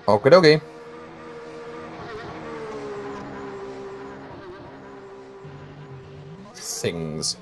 Okie dokie. Things.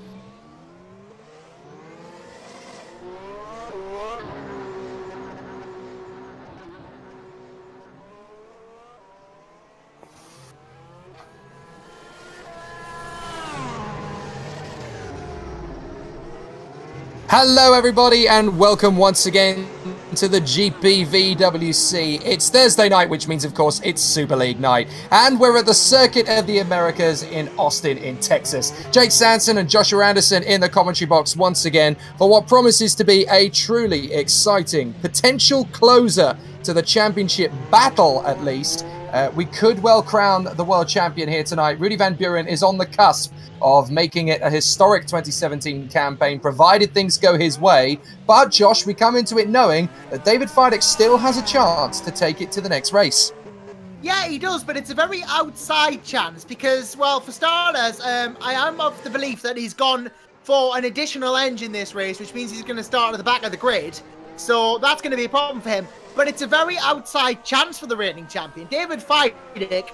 Hello everybody and welcome once again to the GPVWC. It's Thursday night, which means of course it's Super League night, and we're at the Circuit of the Americas in Austin in Texas. Jake Sanson and Joshua Anderson in the commentary box once again for what promises to be a truly exciting potential closer to the championship battle at least. We could well crown the world champion here tonight. Rudy Van Buren is on the cusp of making it a historic 2017 campaign, provided things go his way. But, Josh, we come into it knowing that David Fidek still has a chance to take it to the next race. Yeah, he does, but it's a very outside chance because, well, for starters, I am of the belief that he's gone for an additional engine this race, which means he's going to start at the back of the grid. So that's going to be a problem for him. But it's a very outside chance for the reigning champion. David Fidek,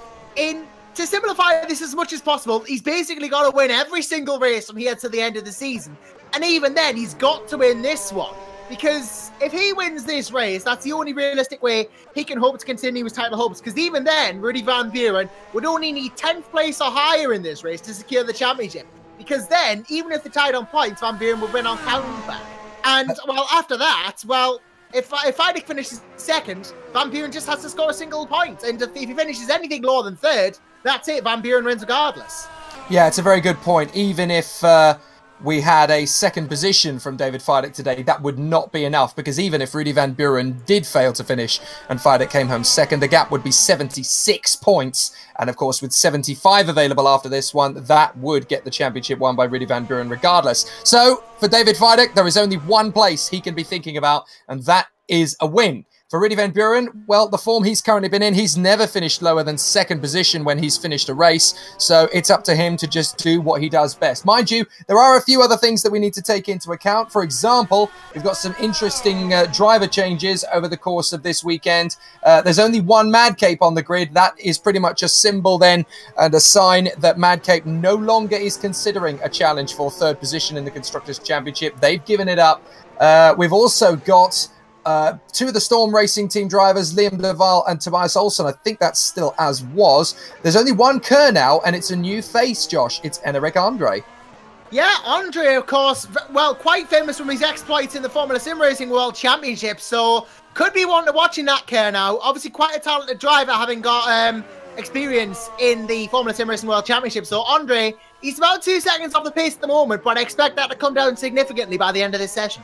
to simplify this as much as possible, he's basically got to win every single race from here to the end of the season. And even then, he's got to win this one. Because if he wins this race, that's the only realistic way he can hope to continue his title hopes. Because even then, Rudy Van Buren would only need 10th place or higher in this race to secure the championship. Because then, even if they're tied on points, Van Buren would win on countback. And, well, after that, well, if Fidek finishes second, Van Buren just has to score a single point. And if he finishes anything lower than third, that's it. Van Buren wins regardless. Yeah, it's a very good point. Even if we had a second position from David Fidek today, that would not be enough, because even if Rudy Van Buren did fail to finish and Fidek came home second, the gap would be 76 points. And of course, with 75 available after this one, that would get the championship won by Rudy Van Buren regardless. So for David Fidek, there is only one place he can be thinking about, and that is a win. For Rudy Van Buren, well, the form he's currently been in, he's never finished lower than second position when he's finished a race. So it's up to him to just do what he does best. Mind you, there are a few other things that we need to take into account. For example, we've got some interesting driver changes over the course of this weekend. There's only one Mad Cape on the grid. That is pretty much a symbol then and a sign that Mad Cape no longer is considering a challenge for third position in the Constructors' Championship. They've given it up. We've also got two of the Storm Racing team drivers, Liam Duval and Tobias Olsson. I think that's still as was. There's only one Kerr now, and it's a new face, Josh. It's Enric Andre. Yeah, Andre, of course, well, quite famous from his exploits in the Formula Simracing World Championship, so could be one to watch in that Kerr now. Obviously, quite a talented driver, having got experience in the Formula Simracing World Championship. So Andre, he's about 2 seconds off the pace at the moment, but I expect that to come down significantly by the end of this session.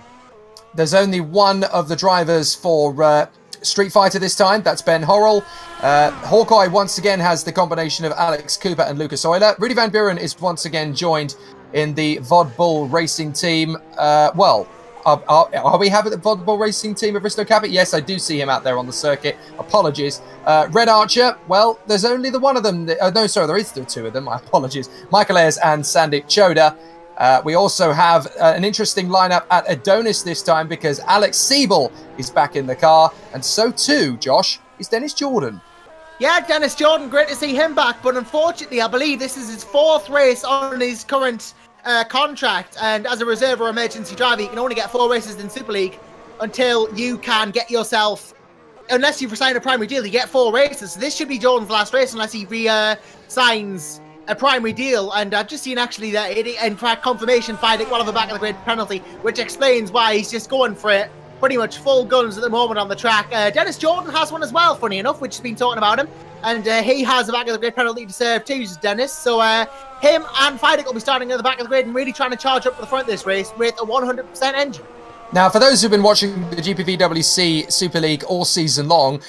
There's only one of the drivers for Street Fighter this time. That's Ben Horrell. Hawkeye once again has the combination of Alex Cooper and Lucas Euler. Rudy Van Buren is once again joined in the Vod Bull Racing team. Well, are we having the Vod Bull Racing team of Risto Cabot? Yes, I do see him out there on the circuit. Apologies. Red Archer, well, there's only the one of them. No, sorry, there is still two of them. My apologies. Michael Ayers and Sandeep Choda. We also have an interesting lineup at Adonis this time because Alex Siebel is back in the car, and so too, Josh, is Dennis Jordan. Yeah, Dennis Jordan, great to see him back, but unfortunately, I believe this is his 4th race on his current contract, and as a reserve or emergency driver, you can only get 4 races in Super League until you can get yourself, unless you've signed a primary deal, you get 4 races. So this should be Jordan's last race unless he signs a primary deal, and I've just seen actually that in fact confirmation Fidek will have a back of the grid penalty, which explains why he's just going for it pretty much full guns at the moment on the track. Dennis Jordan has one as well, funny enough, which has been talking about him, and he has a back of the grid penalty to serve too, Dennis. So him and Fidek will be starting at the back of the grid and really trying to charge up to the front this race with a 100% engine. Now, for those who've been watching the GPVWC Super League all season long,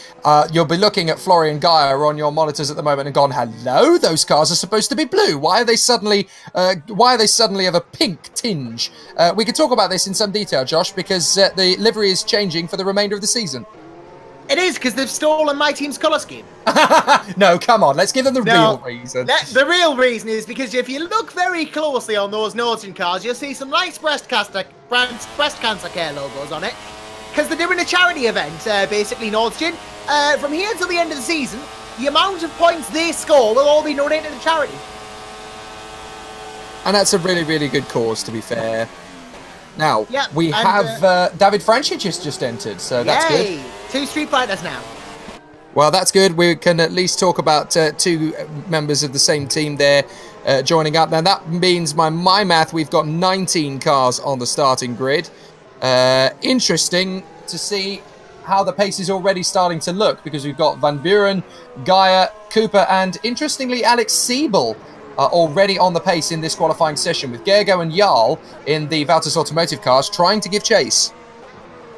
you'll be looking at Florian Geyer on your monitors at the moment and gone, hello, those cars are supposed to be blue. Why are they suddenly of a pink tinge? We could talk about this in some detail, Josh, because the livery is changing for the remainder of the season. It is, because they've stolen my team's colour scheme. No, come on, let's give them the real reason. The real reason is because if you look very closely on those Norton cars, you'll see some nice breast cancer care logos on it. because they're doing a charity event, basically, Nordston. From here until the end of the season, the amount of points they score will all be donated to charity. And that's a really, really good cause, to be fair. Now, yeah, we have David Francic has just entered, so that's good. 2 Street Fighters now. Well, that's good. We can at least talk about 2 members of the same team there joining up. Now, that means by my math, we've got 19 cars on the starting grid. Interesting to see how the pace is already starting to look, because we've got Van Buren, Gaia, Cooper, and interestingly, Alex Siebel are already on the pace in this qualifying session, with Gergo and Jarl in the Valtus Automotive cars trying to give chase.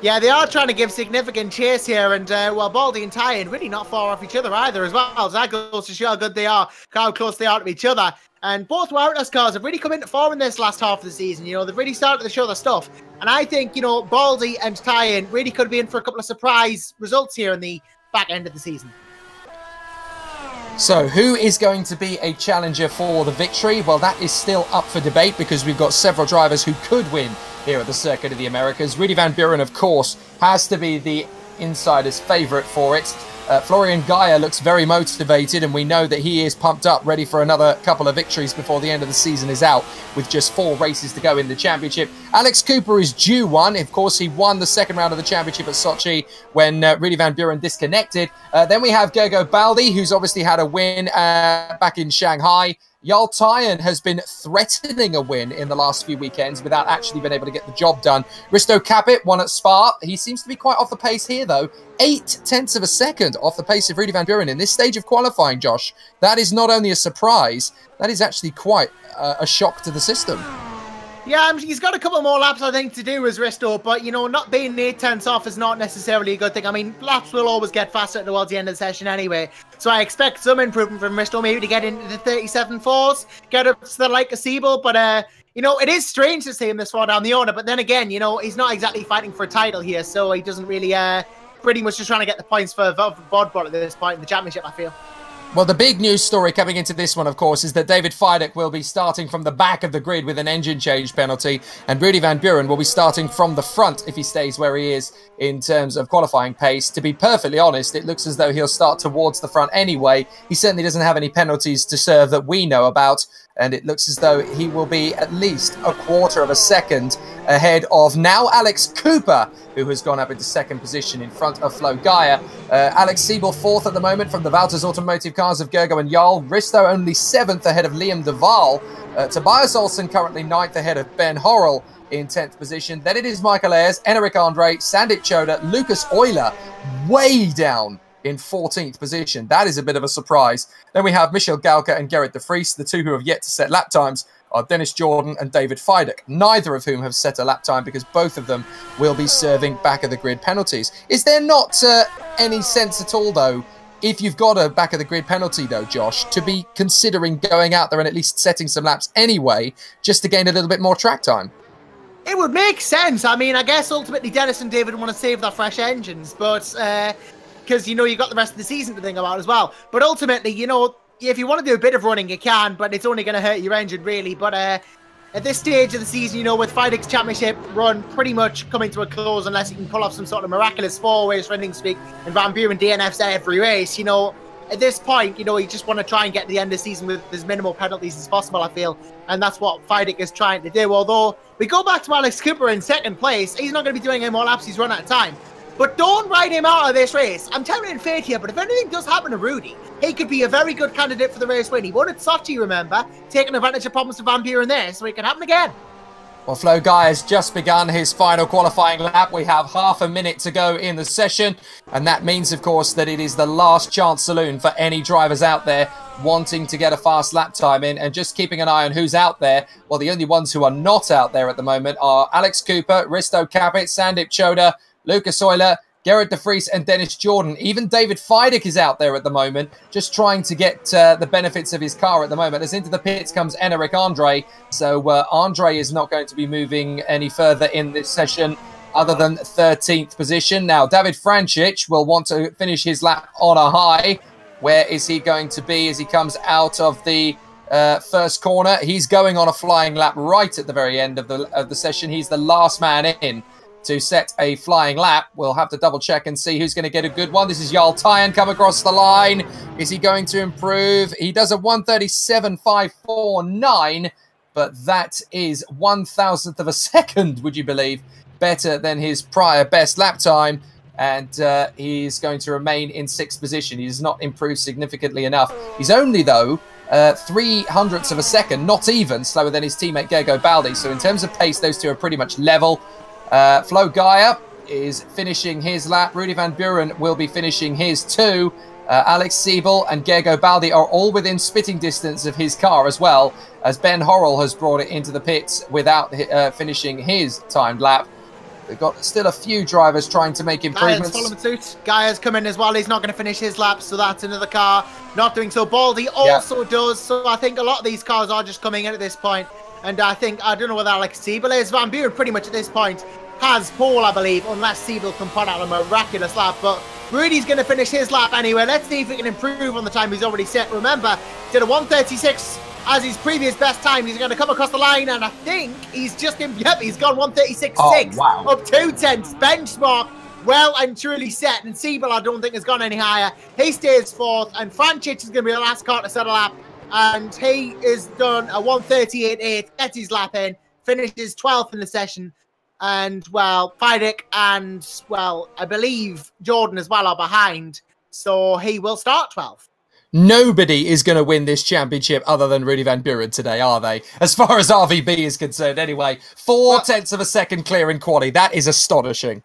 Yeah, they are trying to give significant chase here, and well, Baldy and Tyan really not far off each other either as well. So that goes to show how good they are, how close they are to each other. And both Wireless cars have really come into form in this last half of the season. You know, they've really started to show their stuff. And I think, you know, Baldy and Tyan really could be in for a couple of surprise results here in the back end of the season. So, who is going to be a challenger for the victory? Well, that is still up for debate, because we've got several drivers who could win here at the Circuit of the Americas. Rudy Van Buren, of course, has to be the insider's favourite for it. Florian Gaia looks very motivated, and we know that he is pumped up, ready for another couple of victories before the end of the season is out, with just 4 races to go in the championship. Alex Cooper is due one. Of course, he won the second round of the championship at Sochi when Rudy Van Buren disconnected. Then we have Gergo Baldi, who's obviously had a win back in Shanghai. Jarl Tyan has been threatening a win in the last few weekends without actually being able to get the job done. Risto Capit won at Spa. He seems to be quite off the pace here, though. 0.8 of a second off the pace of Rudy Van Buren in this stage of qualifying, Josh. That is not only a surprise, that is actually quite a shock to the system. Yeah, he's got a couple more laps, I think, to do as Risto, but, you know, not being 8 tenths off is not necessarily a good thing. I mean, laps will always get faster towards the end of the session anyway, so I expect some improvement from Risto, maybe to get into the 37.4s, get up to the like of Siebel, but, you know, it is strange to see him this far down the order, but then again, you know, he's not exactly fighting for a title here, so he doesn't really, pretty much just trying to get the points for Bodbot at this point in the championship, I feel. Well, the big news story coming into this one, of course, is that David Fidek will be starting from the back of the grid with an engine change penalty, and Rudy Van Buren will be starting from the front if he stays where he is in terms of qualifying pace. To be perfectly honest, it looks as though he'll start towards the front anyway. He certainly doesn't have any penalties to serve that we know about, and it looks as though he will be at least a quarter of a second ahead of now Alex Cooper, who has gone up into second position in front of Flo Gaia. Alex Siebel 4th at the moment from the Valtus Automotive cars of Gergo and Jarl. Risto only 7th ahead of Liam de Waal. Tobias Olsen currently 9th ahead of Ben Horrell in 10th position. Then it is Michael Ayers, Enric Andre, Sandit Choda, Lucas Euler way down in 14th position. That is a bit of a surprise. Then we have Michel Galka and Gerrit de Vries, the 2 who have yet to set lap times are Dennis Jordan and David Fidek, neither of whom have set a lap time because both of them will be serving back of the grid penalties. Is there not any sense at all, though, if you've got a back of the grid penalty, though, Josh, to be considering going out there and at least setting some laps anyway, just to gain a little bit more track time? It would make sense. I mean, I guess ultimately Dennis and David want to save their fresh engines, but because, you know, you've got the rest of the season to think about as well. But ultimately, you know, if you want to do a bit of running, you can, but it's only going to hurt your engine, really. But at this stage of the season, you know, with Fidek's championship run pretty much coming to a close, unless he can pull off some sort of miraculous 4-race running streak, and Van Buren DNFs every race, you know, at this point, you know, you just want to try and get to the end of the season with as minimal penalties as possible, I feel. And that's what Fidek is trying to do. Although, we go back to Alex Cooper in second place, he's not going to be doing any more laps, he's run out of time. But don't ride him out of this race. I'm telling you fate here, but if anything does happen to Rudy, he could be a very good candidate for the race win. He won at Sochi, remember, taking advantage of problems to Van Buren there, so it can happen again. Well, Flo Guy has just begun his final qualifying lap. We have half a minute to go in the session, and that means, of course, that it is the last chance saloon for any drivers out there wanting to get a fast lap time in, and just keeping an eye on who's out there. Well, the only ones who are not out there at the moment are Alex Cooper, Risto Capit, Sandip Choda, Lucas Euler, Gerrit de Vries and Dennis Jordan. Even David Fidek is out there at the moment, just trying to get the benefits of his car at the moment. As into the pits comes Enric Andre. So Andre is not going to be moving any further in this session other than 13th position. Now, David Francic will want to finish his lap on a high. Where is he going to be as he comes out of the first corner? He's going on a flying lap right at the very end of the session. He's the last man in. to set a flying lap. We'll have to double check and see who's going to get a good one. This is Jarl Tyan come across the line. Is he going to improve? He does a 1:37.549, but that is 1,000th of a second, would you believe, better than his prior best lap time. And he's going to remain in 6th position. He does not improve significantly enough. He's only, though, 300ths of a second, not even, slower than his teammate Gergo Baldi. So in terms of pace, those two are pretty much level. Flo Gaia is finishing his lap. Rudy Van Buren will be finishing his too. Alex Siebel and Gergo Baldi are all within spitting distance of his car as well, as Ben Horrell has brought it into the pits without finishing his timed lap. We've got still a few drivers trying to make improvements. Gaia's following suit. Gaia's come in as well. He's not going to finish his lap, so that's another car not doing so. Baldi also does, so I think a lot of these cars are just coming in at this point. And I don't know whether Alex Siebel is. Van Buren pretty much at this point has pole, I believe, unless Siebel can put out a miraculous lap. But Rudy's going to finish his lap anyway. Let's see if he can improve on the time he's already set. Remember, he did a 1:36 as his previous best time. He's going to come across the line, and I think he's just in, he's gone 1:36.6. Oh, wow. Up 2/10, benchmark, well and truly set. And Siebel, I don't think, has gone any higher. He stays 4th, and Francic is going to be the last car to set a lap. And he is done a 1:38.8, gets his lap in, finishes 12th in the session. And, well, Fidek and, well, I believe Jordan as well are behind. So he will start 12th. Nobody is going to win this championship other than Rudy Van Buren today, are they? As far as RVB is concerned, anyway. 4/10 of a second clear in quali. That is astonishing.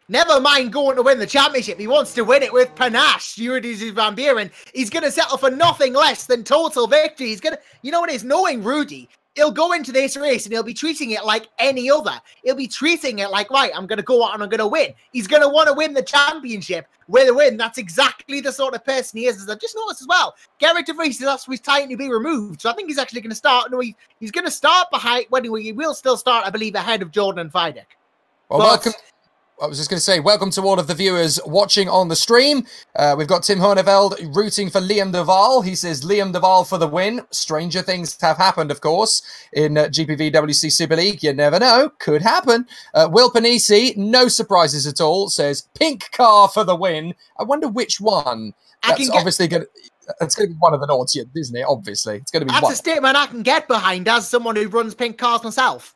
Never mind going to win the championship. He wants to win it with panache. Rudy Van Buren. He's going to settle for nothing less than total victory. He's going to, you know what it is? Knowing Rudy, he'll go into this race and he'll be treating it like any other. He'll be treating it like, right, I'm going to go out and I'm going to win. He's going to want to win the championship with a win. That's exactly the sort of person he is. As I've just noticed as well, Gerrit de Vries is actually trying to be removed. So I think he's actually going to start. No, he's going to start behind, when he will still start, I believe, ahead of Jordan and Fidek. Well, welcome. I was just going to say, welcome to all of the viewers watching on the stream. We've got Tim Horneveld rooting for Liam de Waal. He says, Liam de Waal for the win. Stranger things have happened, of course, in GPVWC Super League. You never know. Could happen. Will Panisi, no surprises at all, says, pink car for the win. I wonder which one. That's obviously going to... It's going to be one of the naughty, isn't it? Obviously. It's going to be That's a statement I can get behind as someone who runs pink cars myself.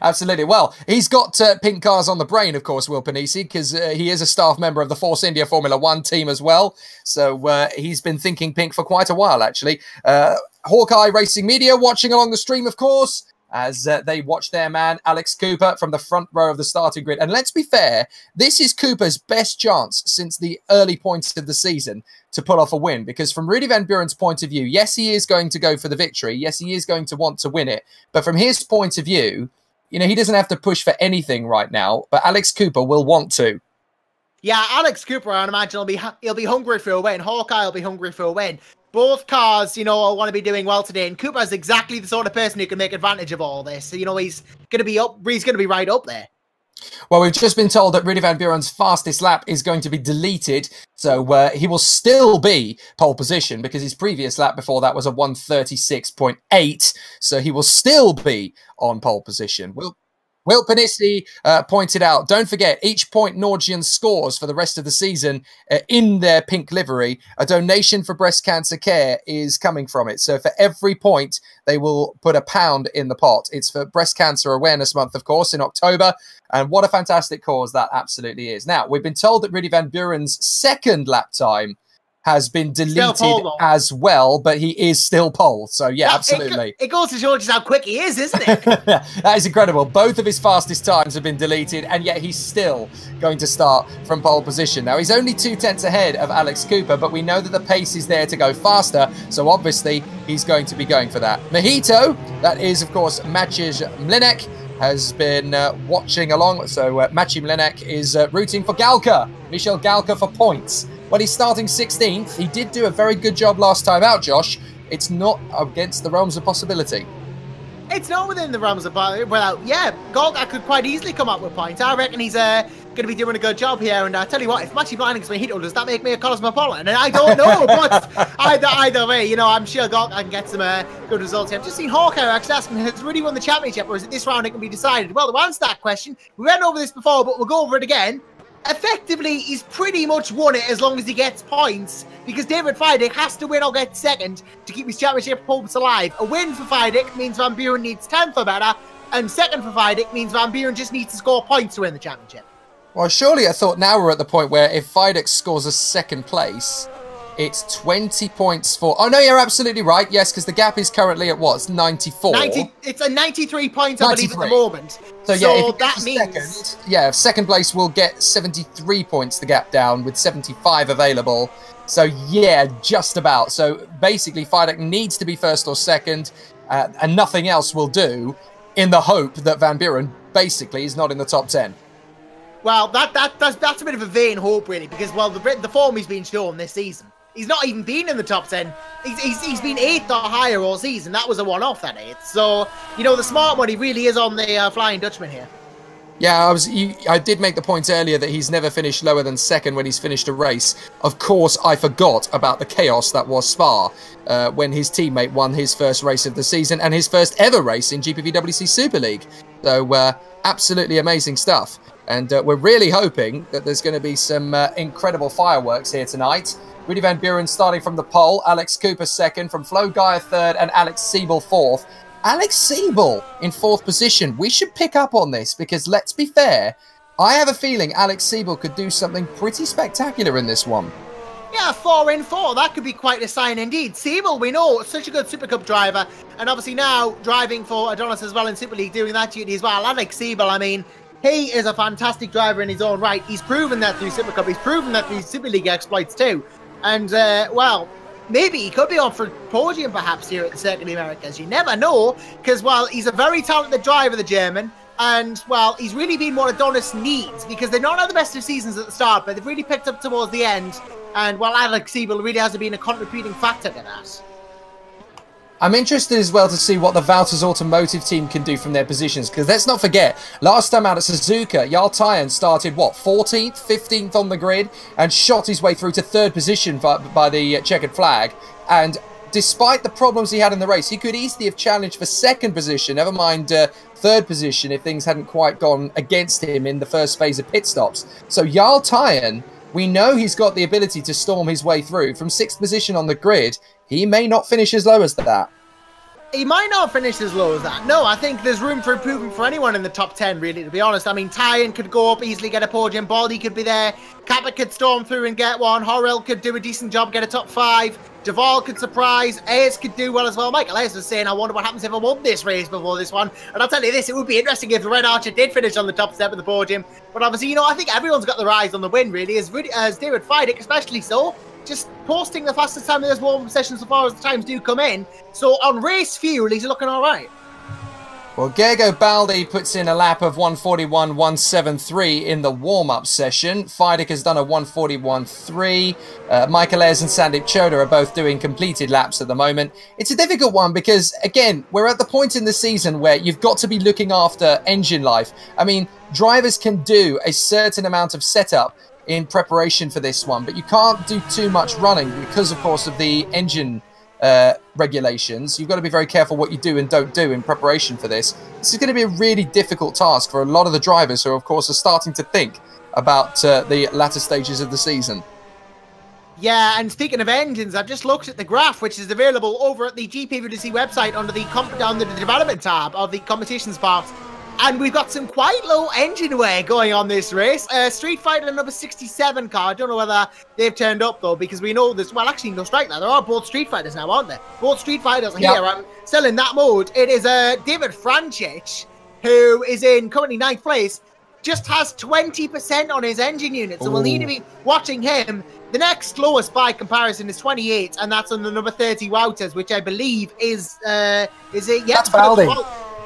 Absolutely. Well, he's got pink cars on the brain, of course, Will Panisi, because he is a staff member of the Force India Formula 1 team as well. So he's been thinking pink for quite a while, actually. Hawkeye Racing Media watching along the stream, of course, as they watch their man, Alex Cooper, from the front row of the starting grid. And let's be fair, this is Cooper's best chance since the early points of the season to pull off a win. Because from Rudy Van Buren's point of view, yes, he is going to go for the victory. Yes, he is going to want to win it. But from his point of view, you know, he doesn't have to push for anything right now. But Alex Cooper will want to. Yeah, Alex Cooper, I imagine, he'll be hungry for a win. Hawkeye will be hungry for a win. Both cars, you know, want to be doing well today, and Cooper's exactly the sort of person who can make advantage of all this. So, you know, he's going to be right up there. Well, we've just been told that Rudy Van Buren's fastest lap is going to be deleted, so he will still be pole position because his previous lap before that was a 1:36.8, so he will still be on pole position. Will Panisi pointed out, don't forget, each point Norgian scores for the rest of the season in their pink livery, a donation for breast cancer care is coming from it. So for every point, they will put £1 in the pot. It's for Breast Cancer Awareness Month, of course, in October. And what a fantastic cause that absolutely is. Now, we've been told that Rudy Van Buren's second lap time has been deleted as well, but he is still pole. So, yeah, absolutely. It goes to show just how quick he is, isn't it? That is incredible. Both of his fastest times have been deleted, and yet he's still going to start from pole position. Now, he's only 2/10 ahead of Alex Cooper, but we know that the pace is there to go faster, so obviously he's going to be going for that. Mojito, that is, of course, Maciej Mlinek, has been watching along. So Maciej Mlinek is rooting for Galka, Michel Galka, for points. Well, he's starting 16th. He did do a very good job last time out, Josh. It's not against the realms of possibility. It's not within the realms of possibility. Well, yeah, Galka could quite easily come up with points. I reckon he's going to be doing a good job here. And I tell you what, if Matty Blinding's my Hito, does that make me a Cosmopolitan? And I don't know, but either way, you know, I'm sure I can get some good results here. I've just seen Hawkeye actually asking, has Rudy won the championship, or is it this round it can be decided? Well, to answer that question, we went over this before, but we'll go over it again. Effectively, he's pretty much won it as long as he gets points, because David Feidick has to win or get second to keep his championship hopes alive. A win for Feidick means Van Buren needs 10th or better, and second for Feidick means Van Buren just needs to score points to win the championship. Well, surely I thought now we're at the point where if Feidick scores a second place, it's 20 points for... Oh, no, you're absolutely right. Yes, because the gap is currently at what? It's 94. It's a 93 points, I believe, at the moment. So yeah, if that means... second place will get 73 points, the gap down, with 75 available. So, yeah, just about. So, basically, Feidick needs to be first or second, and nothing else will do, in the hope that Van Buren, basically, is not in the top 10. Well, that's a bit of a vain hope, really, because, well, the form he's been shown this season. He's not even been in the top 10. He's been 8th or higher all season. That was a one-off, that 8th. So, you know, the smart money really is on the Flying Dutchman here. Yeah, I did make the point earlier that he's never finished lower than second when he's finished a race. Of course, I forgot about the chaos that was Spa when his teammate won his first race of the season and his first ever race in GPVWC Super League. So, absolutely amazing stuff. And we're really hoping that there's going to be some incredible fireworks here tonight. Rudy Van Buren starting from the pole, Alex Cooper second, from Flo Geyer third, and Alex Siebel fourth. Alex Siebel in fourth position. We should pick up on this because, let's be fair, I have a feeling Alex Siebel could do something pretty spectacular in this one. Yeah, 4 in 4. That could be quite a sign indeed. Siebel, we know, such a good Super Cup driver, and obviously now driving for Adonis as well in Super League, doing that duty as well. Alex Siebel, I mean, he is a fantastic driver in his own right. He's proven that through Super Cup. He's proven that through Super League exploits too. And, well, maybe he could be on for podium perhaps here at the Circuit of the Americas. You never know, because, well, he's a very talented driver, the German. And, well, he's really been what Adonis needs, because they've not had the best of seasons at the start, but they've really picked up towards the end. And, well, Alex Siebel really has been a contributing factor to that. I'm interested as well to see what the Valters Automotive team can do from their positions, because let's not forget, last time out at Suzuka, Jarl Tyen started, what, 14th, 15th on the grid, and shot his way through to third position by the checkered flag, and despite the problems he had in the race, he could easily have challenged for second position, never mind third position, if things hadn't quite gone against him in the first phase of pit stops. So Jarl Tyen, we know he's got the ability to storm his way through. From 6th position on the grid, he may not finish as low as that. He might not finish as low as that. No, I think there's room for improvement for anyone in the top 10, really, to be honest. I mean, Tyen could go up, easily get a podium. Baldy could be there. Kappa could storm through and get one. Horrell could do a decent job, get a top 5. Duval could surprise. Ayers could do well as well. Michael Ayers was saying, I wonder what happens if I won this race before this one. And I'll tell you this, it would be interesting if the Red Archer did finish on the top step of the podium. But obviously, you know, I think everyone's got their eyes on the win, really, as David Feidick especially so. Just posting the fastest time in this warm-up session so far as the times do come in. So on race fuel, he's looking all right. Well, Gergo Baldi puts in a lap of 141.173 in the warm-up session. Feidick has done a 141.3. Michael Ayers and Sandeep Choda are both doing completed laps at the moment. It's a difficult one because, again, we're at the point in the season where you've got to be looking after engine life. I mean, drivers can do a certain amount of setup in preparation for this one, but you can't do too much running because, of course, of the engine regulations. You've got to be very careful what you do and don't do in preparation for this. This is going to be a really difficult task for a lot of the drivers who, of course, are starting to think about the latter stages of the season. Yeah, and speaking of engines, I've just looked at the graph, which is available over at the GPVWC website under the development tab of the competitions part. And we've got some quite low engine wear going on this race. Street Fighter number 67 car. I don't know whether they've turned up, though, because we know there's... Well, actually, no strike now. There are both Street Fighters now, aren't there? Both Street Fighters are here. I'm still in that mode. It is David Francic, who is in currently 9th place, just has 20% on his engine unit. So we'll need to be watching him. The next lowest by comparison is 28, and that's on the number 30 Wouters, which I believe is it? Yeah, that's Baldi.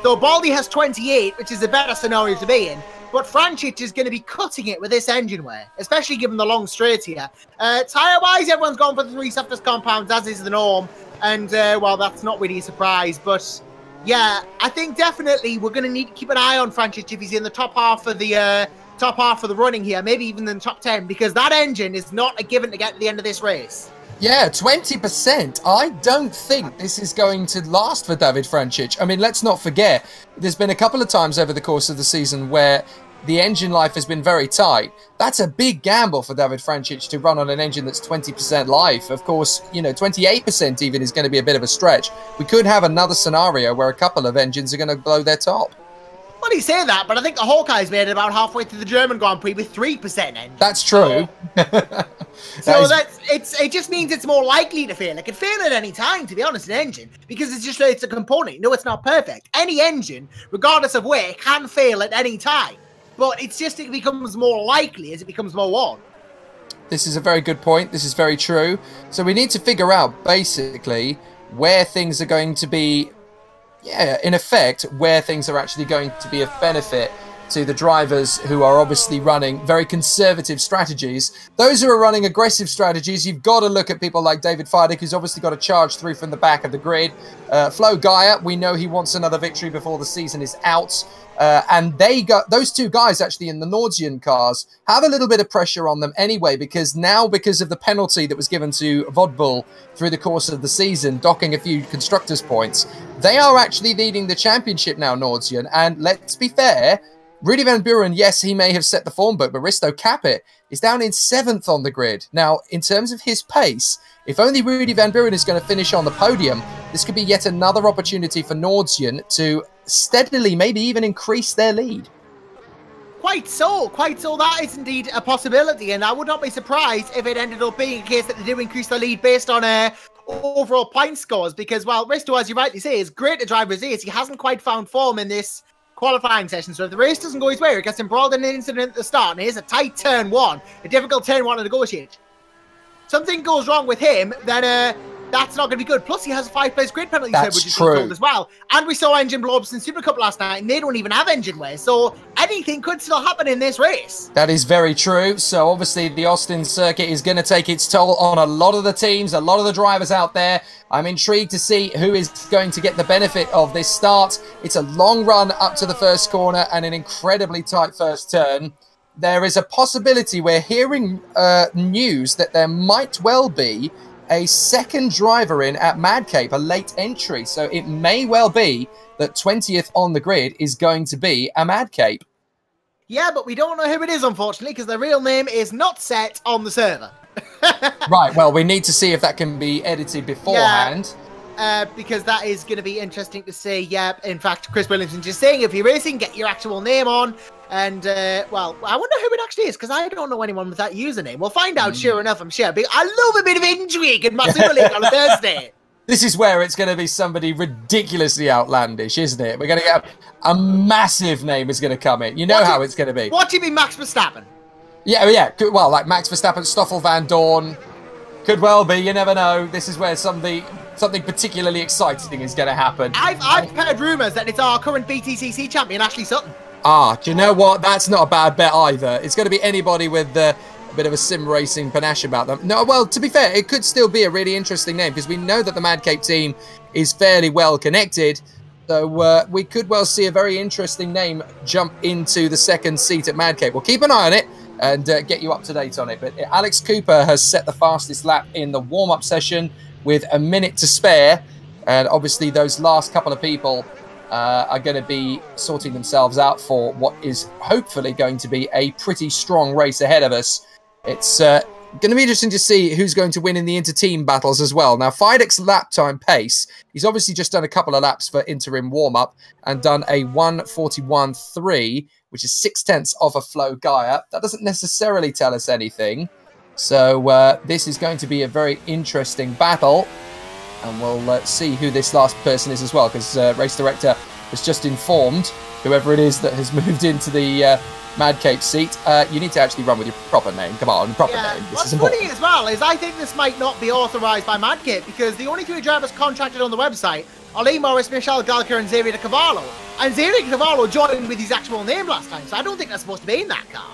So Baldi has 28, which is a better scenario to be in. But Francic is going to be cutting it with this engine wear, especially given the long straight here. Tyre-wise, everyone's gone for the 3 softest compounds, as is the norm. And, well, that's not really a surprise. But, yeah, I think definitely we're going to need to keep an eye on Francic if he's in the top half of the top half of the running here, maybe even in the top 10, because that engine is not a given to get to the end of this race. Yeah, 20%. I don't think this is going to last for David Francic. I mean, let's not forget, there's been a couple of times over the course of the season where the engine life has been very tight. That's a big gamble for David Francic to run on an engine that's 20% life. Of course, you know, 28% even is going to be a bit of a stretch. We could have another scenario where a couple of engines are going to blow their top. Well, you say that, but I think the Hawkeye's made it about halfway through the German Grand Prix with 3% engine. That's true. It just means it's more likely to fail. It could fail at any time, to be honest, an engine, because it's a component. No, it's not perfect. Any engine, regardless of where, can fail at any time. But it's just it becomes more likely as it becomes more worn. This is a very good point. This is very true. So we need to figure out, basically, where things are going to be, in effect, where things are actually going to be of benefit to the drivers who are obviously running very conservative strategies. Those who are running aggressive strategies, you've got to look at people like David Feidig, who's obviously got a charge through from the back of the grid. Flo Gaia, we know he wants another victory before the season is out. And those two guys actually in the Nordian cars have a little bit of pressure on them anyway, because of the penalty that was given to Vodbull through the course of the season, docking a few constructors' points, they are actually leading the championship now, Nordian. And let's be fair, Rudy Van Buren, yes, he may have set the form book, but Risto Capit is down in 7th on the grid. Now, in terms of his pace, if only Rudy Van Buren is going to finish on the podium, this could be yet another opportunity for Nordian to steadily, maybe even increase their lead. Quite so. That is indeed a possibility, and I would not be surprised if it ended up being a case that they do increase their lead based on overall point scores, because, well, Risto, as you rightly say, is great to drive as is. He hasn't quite found form in this qualifying session, so if the race doesn't go his way, or it gets embroiled in an incident at the start, and it is a tight turn one, a difficult turn one to negotiate, something goes wrong with him, then that's not going to be good. Plus, he has a 5-place grid penalty, which is told as well. And we saw engine blow-ups in Super Cup last night, and they don't even have engine wear, so anything could still happen in this race. That is very true. So obviously, the Austin circuit is going to take its toll on a lot of the teams, a lot of the drivers out there. I'm intrigued to see who is going to get the benefit of this start. It's a long run up to the first corner and an incredibly tight first turn. There is a possibility, we're hearing news that there might well be a second driver in at Mad Cape, a late entry. So it may well be that 20th on the grid is going to be a Mad Cape. Yeah, but we don't know who it is, unfortunately, because their real name is not set on the server. Right, well, we need to see if that can be edited beforehand. Yeah, because that is going to be interesting to see. Yeah, in fact, Chris Williamson just saying, if you're racing, get your actual name on. And, well, I wonder who it actually is, because I don't know anyone with that username. We'll find out, sure enough, I'm sure. But I love a bit of intrigue in my Superleague on a Thursday. This is where it's going to be somebody ridiculously outlandish, isn't it? We're going to get a massive name is going to come in. You know how it's going to be. What do you mean, Max Verstappen? Yeah. Well, like Max Verstappen, Stoffel Van Dorn. Could well be. You never know. This is where something particularly exciting is going to happen. I've heard rumours that it's our current BTCC champion, Ashley Sutton. Do you know what? That's not a bad bet either. It's going to be anybody with a bit of a sim racing panache about them. No, well, to be fair, it could still be a really interesting name, because we know that the Mad Cape team is fairly well connected. So we could well see a very interesting name jump into the second seat at Mad Cape. We'll keep an eye on it and get you up to date on it. But Alex Cooper has set the fastest lap in the warm-up session with a minute to spare. And obviously those last couple of people are going to be sorting themselves out for what is hopefully going to be a pretty strong race ahead of us. It's going to be interesting to see who's going to win in the inter-team battles as well. Now, Feidek's lap time pace, he's obviously just done a couple of laps for interim warm-up and done a 1:41.3, which is 0.6 off of Flo Gaia. That doesn't necessarily tell us anything. So this is going to be a very interesting battle. And we'll see who this last person is as well, because race director has just informed whoever it is that has moved into the Mad Cape seat. You need to actually run with your proper name. Come on, proper name. What's funny as well is I think this might not be authorised by Mad Cape, because the only 3 drivers contracted on the website are Lee Morris, Michelle Galker and Xavier de Cavallo. And Xavier de Cavallo joined with his actual name last time, so I don't think that's supposed to be in that car.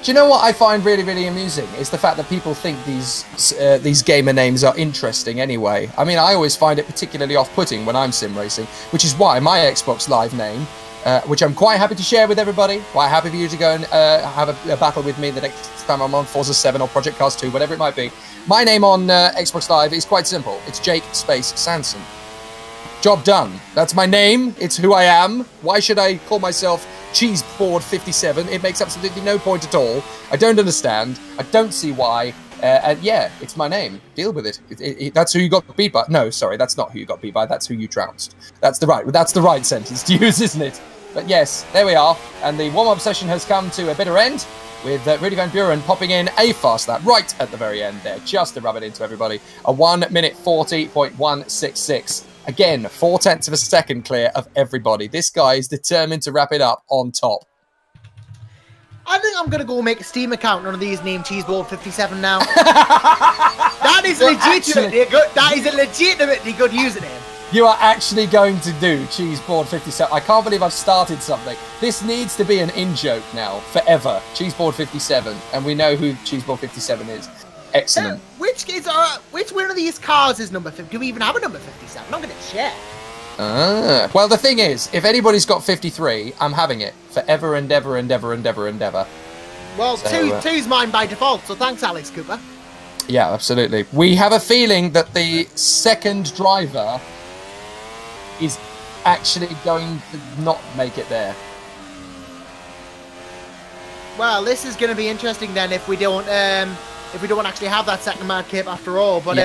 Do you know what I find really, really amusing is the fact that people think these gamer names are interesting anyway. I mean, I always find it particularly off-putting when I'm sim racing, which is why my Xbox Live name which I'm quite happy to share with everybody. Quite happy for you to go and have a battle with me the next time I'm on Forza 7 or Project Cars 2, whatever it might be. My name on Xbox Live is quite simple. It's Jake Space Sanson. Job done. That's my name. It's who I am. Why should I call myself Cheeseboard 57? It makes absolutely no point at all. I don't understand. I don't see why. And yeah, it's my name. Deal with it. That's who you got beat by. No, sorry, that's not who you got beat by. That's who you trounced. That's the right sentence to use, isn't it? But yes, there we are. And the warm-up session has come to a bitter end with Rudy Van Buren popping in a fast lap right at the very end there, just to rub it into everybody. A 1:40.166. Again, 0.4 of a second clear of everybody. This guy is determined to wrap it up on top. I think I'm going to go make a Steam account under these named Cheeseboard 57 now. That is legitimately good. That is a legitimately good username. You are actually going to do Cheeseboard 57. I can't believe I've started something. This needs to be an in-joke now, forever. Cheeseboard 57. And we know who Cheeseboard 57 is. Excellent. Which one of these cars is number 50? Do we even have a number 57? I'm not going to share. Well, the thing is, if anybody's got 53, I'm having it forever and ever and ever and ever and ever. Well, so, two's mine by default, so thanks, Alex Cooper. Yeah, absolutely. We have a feeling that the second driver is actually going to not make it there. Well, this is going to be interesting then if we don't actually have that second mad cape after all. But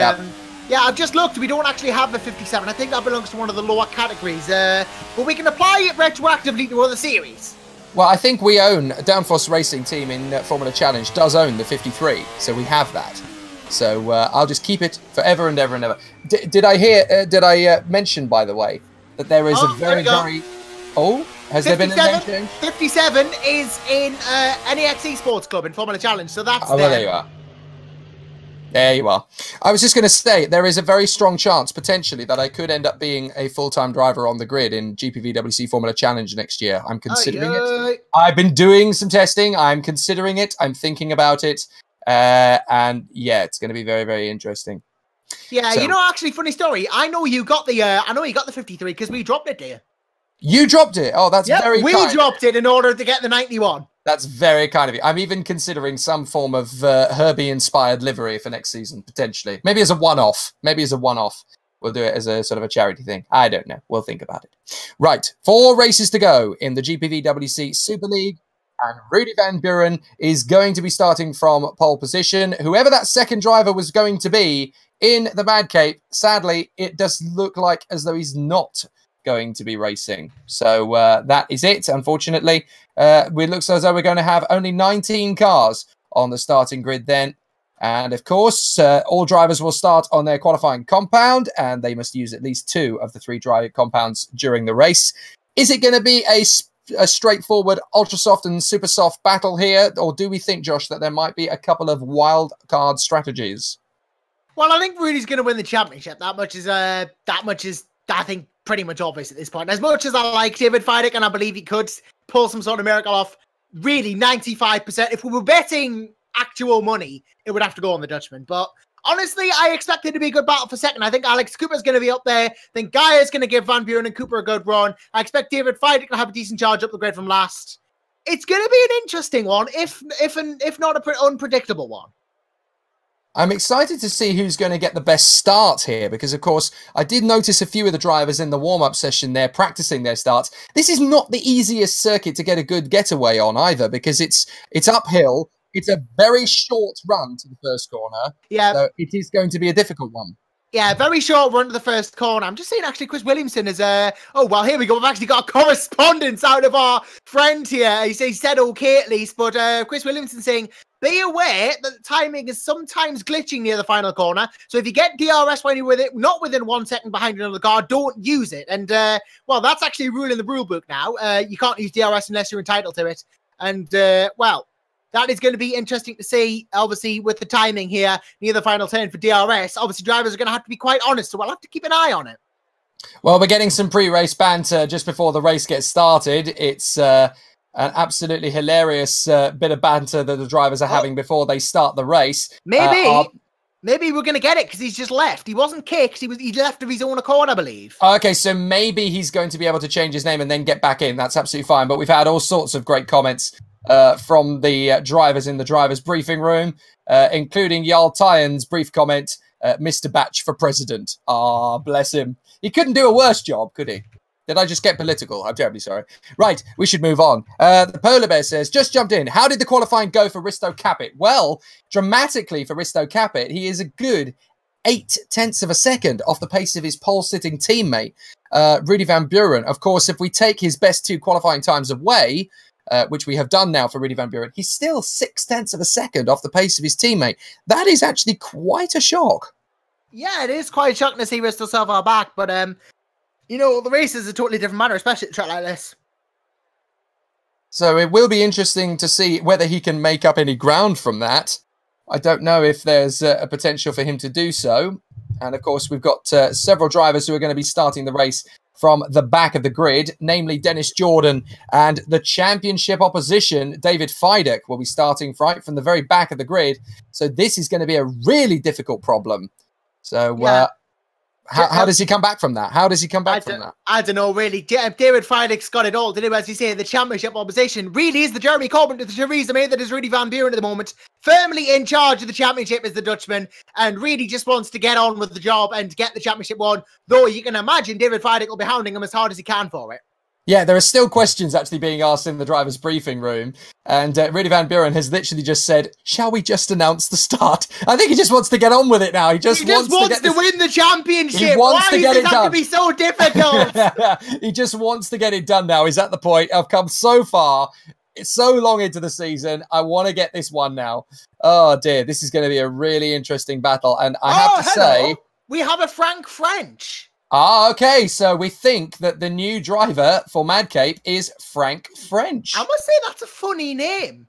yeah, I've just looked. We don't actually have the 57. I think that belongs to one of the lower categories. But we can apply it retroactively to other series. Well, I think we own a Downforce Racing team in Formula Challenge does own the 53, so we have that. So I'll just keep it forever and ever and ever. Did I mention, by the way, that there is a very... Oh, has there been a name change? 57 is in NEX Esports Club in Formula Challenge, so that's well, there you are. There you are. I was just going to say, there is a very strong chance, potentially, that I could end up being a full-time driver on the grid in GPVWC Formula Challenge next year. I'm considering it. I've been doing some testing. I'm considering it. I'm thinking about it. And yeah, it's going to be very, very interesting. Yeah, so, you know, actually, funny story. I know you got the 53 because we dropped it, dear. You dropped it? Oh, that's very kind. We dropped it in order to get the 91. That's very kind of you. I'm even considering some form of Herbie-inspired livery for next season, potentially. Maybe as a one-off. We'll do it as a sort of a charity thing. I don't know. We'll think about it. Right. 4 races to go in the GPVWC Super League. And Rudy Van Buren is going to be starting from pole position. Whoever that second driver was going to be in the Mad Cape, sadly, it does look like as though he's not going to be racing. So that is it, unfortunately. It looks as though we're going to have only 19 cars on the starting grid then. And of course, all drivers will start on their qualifying compound, and they must use at least 2 of the 3 drive compounds during the race. Is it going to be a straightforward ultra soft and super soft battle here, or do we think, Josh, that there might be a couple of wild card strategies? Well, I think Rudy's going to win the championship. That much is I think pretty much obvious at this point. As much as I like David Fidek, and I believe he could pull some sort of miracle off, really 95%. If we were betting actual money, it would have to go on the Dutchman. But honestly, I expect it to be a good battle for second. I think Alex Cooper's going to be up there. I think Gaia's going to give Van Buren and Cooper a good run. I expect David Fidek to have a decent charge up the grid from last. It's going to be an interesting one, if not an unpredictable one. I'm excited to see who's going to get the best start here, because, of course, I did notice a few of the drivers in the warm-up session there practicing their starts. This is not the easiest circuit to get a good getaway on either, because it's uphill. It's a very short run to the first corner. Yeah. So it is going to be a difficult one. Yeah, very short run to the first corner. I'm just saying, actually, Chris Williamson is... oh, well, here we go. We've actually got a correspondence out of our friend here. He said okay, at least. But Chris Williamson saying, be aware that the timing is sometimes glitching near the final corner. So if you get DRS when you're not within 1 second behind another car, don't use it. And, well, that's actually a rule in the rule book now. You can't use DRS unless you're entitled to it. And, well... that is going to be interesting to see, obviously, with the timing here near the final turn for DRS. Obviously, drivers are going to have to be quite honest, so we'll have to keep an eye on it. Well, we're getting some pre-race banter just before the race gets started. It's an absolutely hilarious bit of banter that the drivers are having before they start the race. Maybe Maybe we're going to get it because he's just left. He wasn't kicked. He left of his own accord, I believe. Okay, so maybe he's going to be able to change his name and then get back in. That's absolutely fine. But we've had all sorts of great comments from the drivers in the drivers' briefing room, including Jarl Tyen's brief comment, Mr. Batch for president. Ah, bless him. He couldn't do a worse job, could he? Did I just get political? I'm terribly sorry. Right, we should move on. The Polar Bear says, just jumped in. How did the qualifying go for Risto Capit? Well, dramatically for Risto Capit, he is a good 0.8 of a second off the pace of his pole-sitting teammate, Rudy Van Buren. Of course, if we take his best 2 qualifying times away, which we have done now for Rudy Van Buren, he's still 0.6 of a second off the pace of his teammate. That is actually quite a shock. Yeah, it is quite shocking to see Risto so far back, but you know, the race is a totally different matter, especially at a track like this. So it will be interesting to see whether he can make up any ground from that. I don't know if there's a potential for him to do so. And of course, we've got several drivers who are going to be starting the race from the back of the grid, namely Dennis Jordan and the championship opposition, David Fidek, will be starting right from the very back of the grid. So this is going to be a really difficult problem. So, yeah. How does he come back from that? How does he come back from that? I don't know, really. David Fidek's got it all to do, as you say. The championship opposition really is the Jeremy Corbyn to the Theresa May that is Rudy Van Buren at the moment. Firmly in charge of the championship is the Dutchman, and really just wants to get on with the job and get the championship won. Though you can imagine David Fidek will be hounding him as hard as he can for it. Yeah, there are still questions actually being asked in the driver's briefing room. And Rudy Van Buren has literally just said, shall we just announce the start? I think he just wants to get on with it now. He just wants to win the championship. He wants to get it done. Why does it have to be so difficult? He just wants to get it done now. He's at the point. I've come so far. It's so long into the season. I want to get this one now. Oh, dear. This is going to be a really interesting battle. And I have to say... we have a Frank French. Ah, okay. So we think that the new driver for Madcape is Frank French. I must say that's a funny name.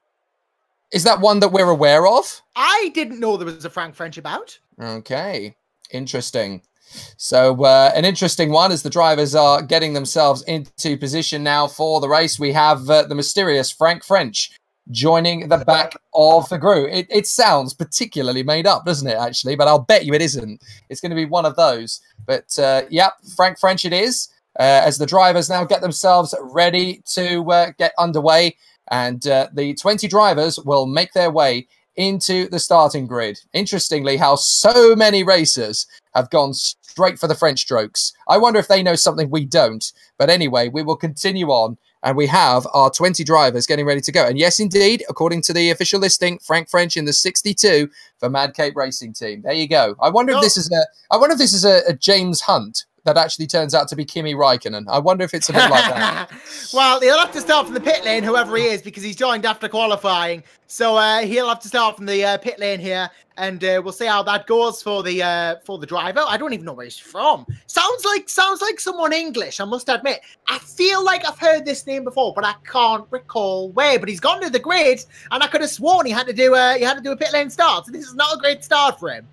Is that one that we're aware of? I didn't know there was a Frank French about. Okay. Interesting. So an interesting one as the drivers are getting themselves into position now for the race. We have the mysterious Frank French joining the back of the group. It sounds particularly made up, doesn't it, actually? But I'll bet you it isn't. It's going to be one of those. But, yep, Frank French it is, as the drivers now get themselves ready to get underway. And the 20 drivers will make their way into the starting grid. Interestingly, how so many racers have gone straight for the French strokes. I wonder if they know something we don't. But anyway, we will continue on. And we have our 20 drivers getting ready to go. And yes, indeed, according to the official listing, Frank French in the 62 for Madcape Racing Team. There you go. I wonder if this is a James Hunt that actually turns out to be Kimi Räikkönen. I wonder if it's a bit like that. Well, he'll have to start from the pit lane, whoever he is, because he's joined after qualifying. So he'll have to start from the pit lane here, and we'll see how that goes for the driver. I don't even know where he's from. Sounds like someone English, I must admit. I feel like I've heard this name before, but I can't recall where. But he's gone to the grid, and I could have sworn he had to do a pit lane start. So this is not a great start for him.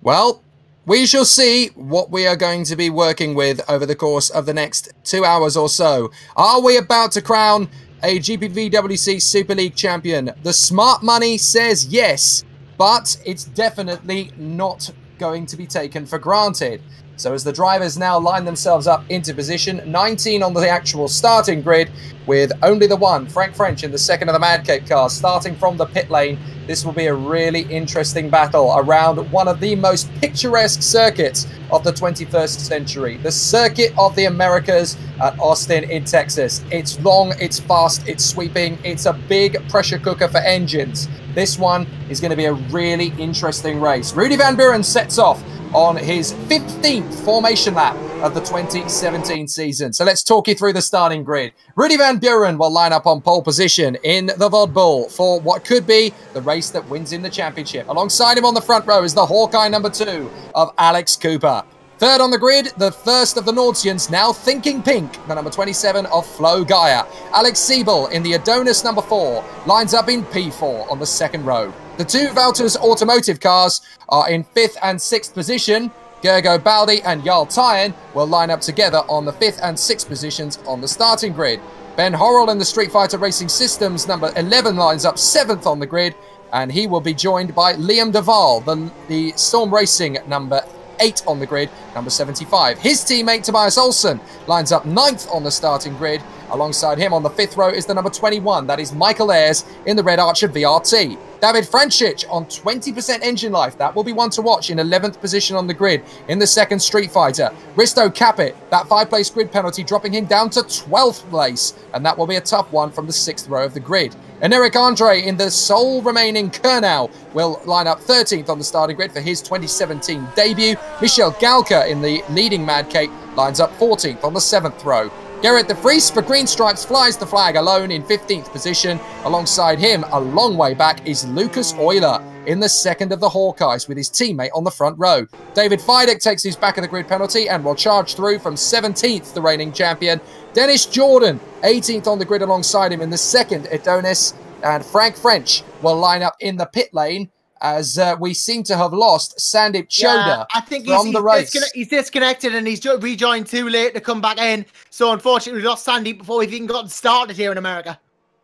Well, we shall see what we are going to be working with over the course of the next 2 hours or so. Are we about to crown a GPVWC Super League champion? The smart money says yes, but it's definitely not going to be taken for granted. So as the drivers now line themselves up into position, 19 on the actual starting grid, with only the one, Frank French, in the second of the Madcape cars, starting from the pit lane. This will be a really interesting battle around one of the most picturesque circuits of the 21st century, the Circuit of the Americas at Austin in Texas. It's long, it's fast, it's sweeping, it's a big pressure cooker for engines. This one is going to be a really interesting race. Rudy Van Buren sets off on his 15th formation lap of the 2017 season. So let's talk you through the starting grid. Rudy Van Buren will line up on pole position in the Vodbull for what could be the race that wins him the championship. Alongside him on the front row is the Hawkeye number 2 of Alex Cooper. Third on the grid, the first of the Nordsians, now thinking pink, the number 27 of Flo Gaia. Alex Siebel in the Adonis number 4 lines up in P4 on the second row. The two Valters Automotive cars are in 5th and 6th position. Gergo Baldi and Jarl Tyen will line up together on the 5th and 6th positions on the starting grid. Ben Horrell in the Street Fighter Racing Systems number 11 lines up 7th on the grid. and he will be joined by Liam Duval, the Storm Racing number 8 on the grid, number 75. His teammate Tobias Olsson lines up 9th on the starting grid. Alongside him on the 5th row is the number 21. That is Michael Ayres in the Red Archer VRT. David Francic on 20% engine life. That will be one to watch in 11th position on the grid in the second Street Fighter. Risto Capit, that 5-place grid penalty dropping him down to 12th place. And that will be a tough one from the 6th row of the grid. And Eric Andre in the sole remaining Kernow will line up 13th on the starting grid for his 2017 debut. Michel Galka in the leading Mad Cape lines up 14th on the 7th row. Gerrit de Vries for Green Stripes flies the flag alone in 15th position. Alongside him, a long way back, is Lucas Euler in the second of the Hawkeyes with his teammate on the front row. David Feidek takes his back of the grid penalty and will charge through from 17th, the reigning champion. Dennis Jordan, 18th on the grid alongside him in the second Adonis. And Frank French will line up in the pit lane as we seem to have lost Sandeep Choda from the race. He's disconnected and he's rejoined too late to come back in. So unfortunately, we lost Sandeep before we've even gotten started here in America.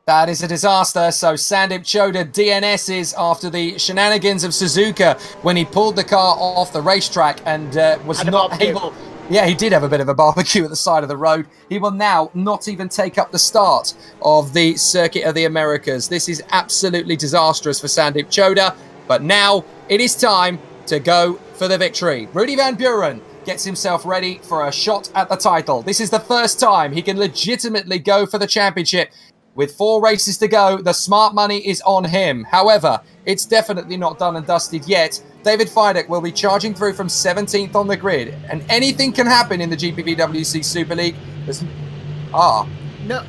That is a disaster. So Sandeep Choda DNS's after the shenanigans of Suzuka when he pulled the car off the racetrack and was not able... Yeah, he did have a bit of a barbecue at the side of the road. He will now not even take up the start of the Circuit of the Americas. This is absolutely disastrous for Sandeep Choda. But now it is time to go for the victory. Rudy Van Buren gets himself ready for a shot at the title. This is the first time he can legitimately go for the championship. With 4 races to go, the smart money is on him. However, it's definitely not done and dusted yet. David Feidek will be charging through from 17th on the grid. And anything can happen in the GPVWC Super League. No.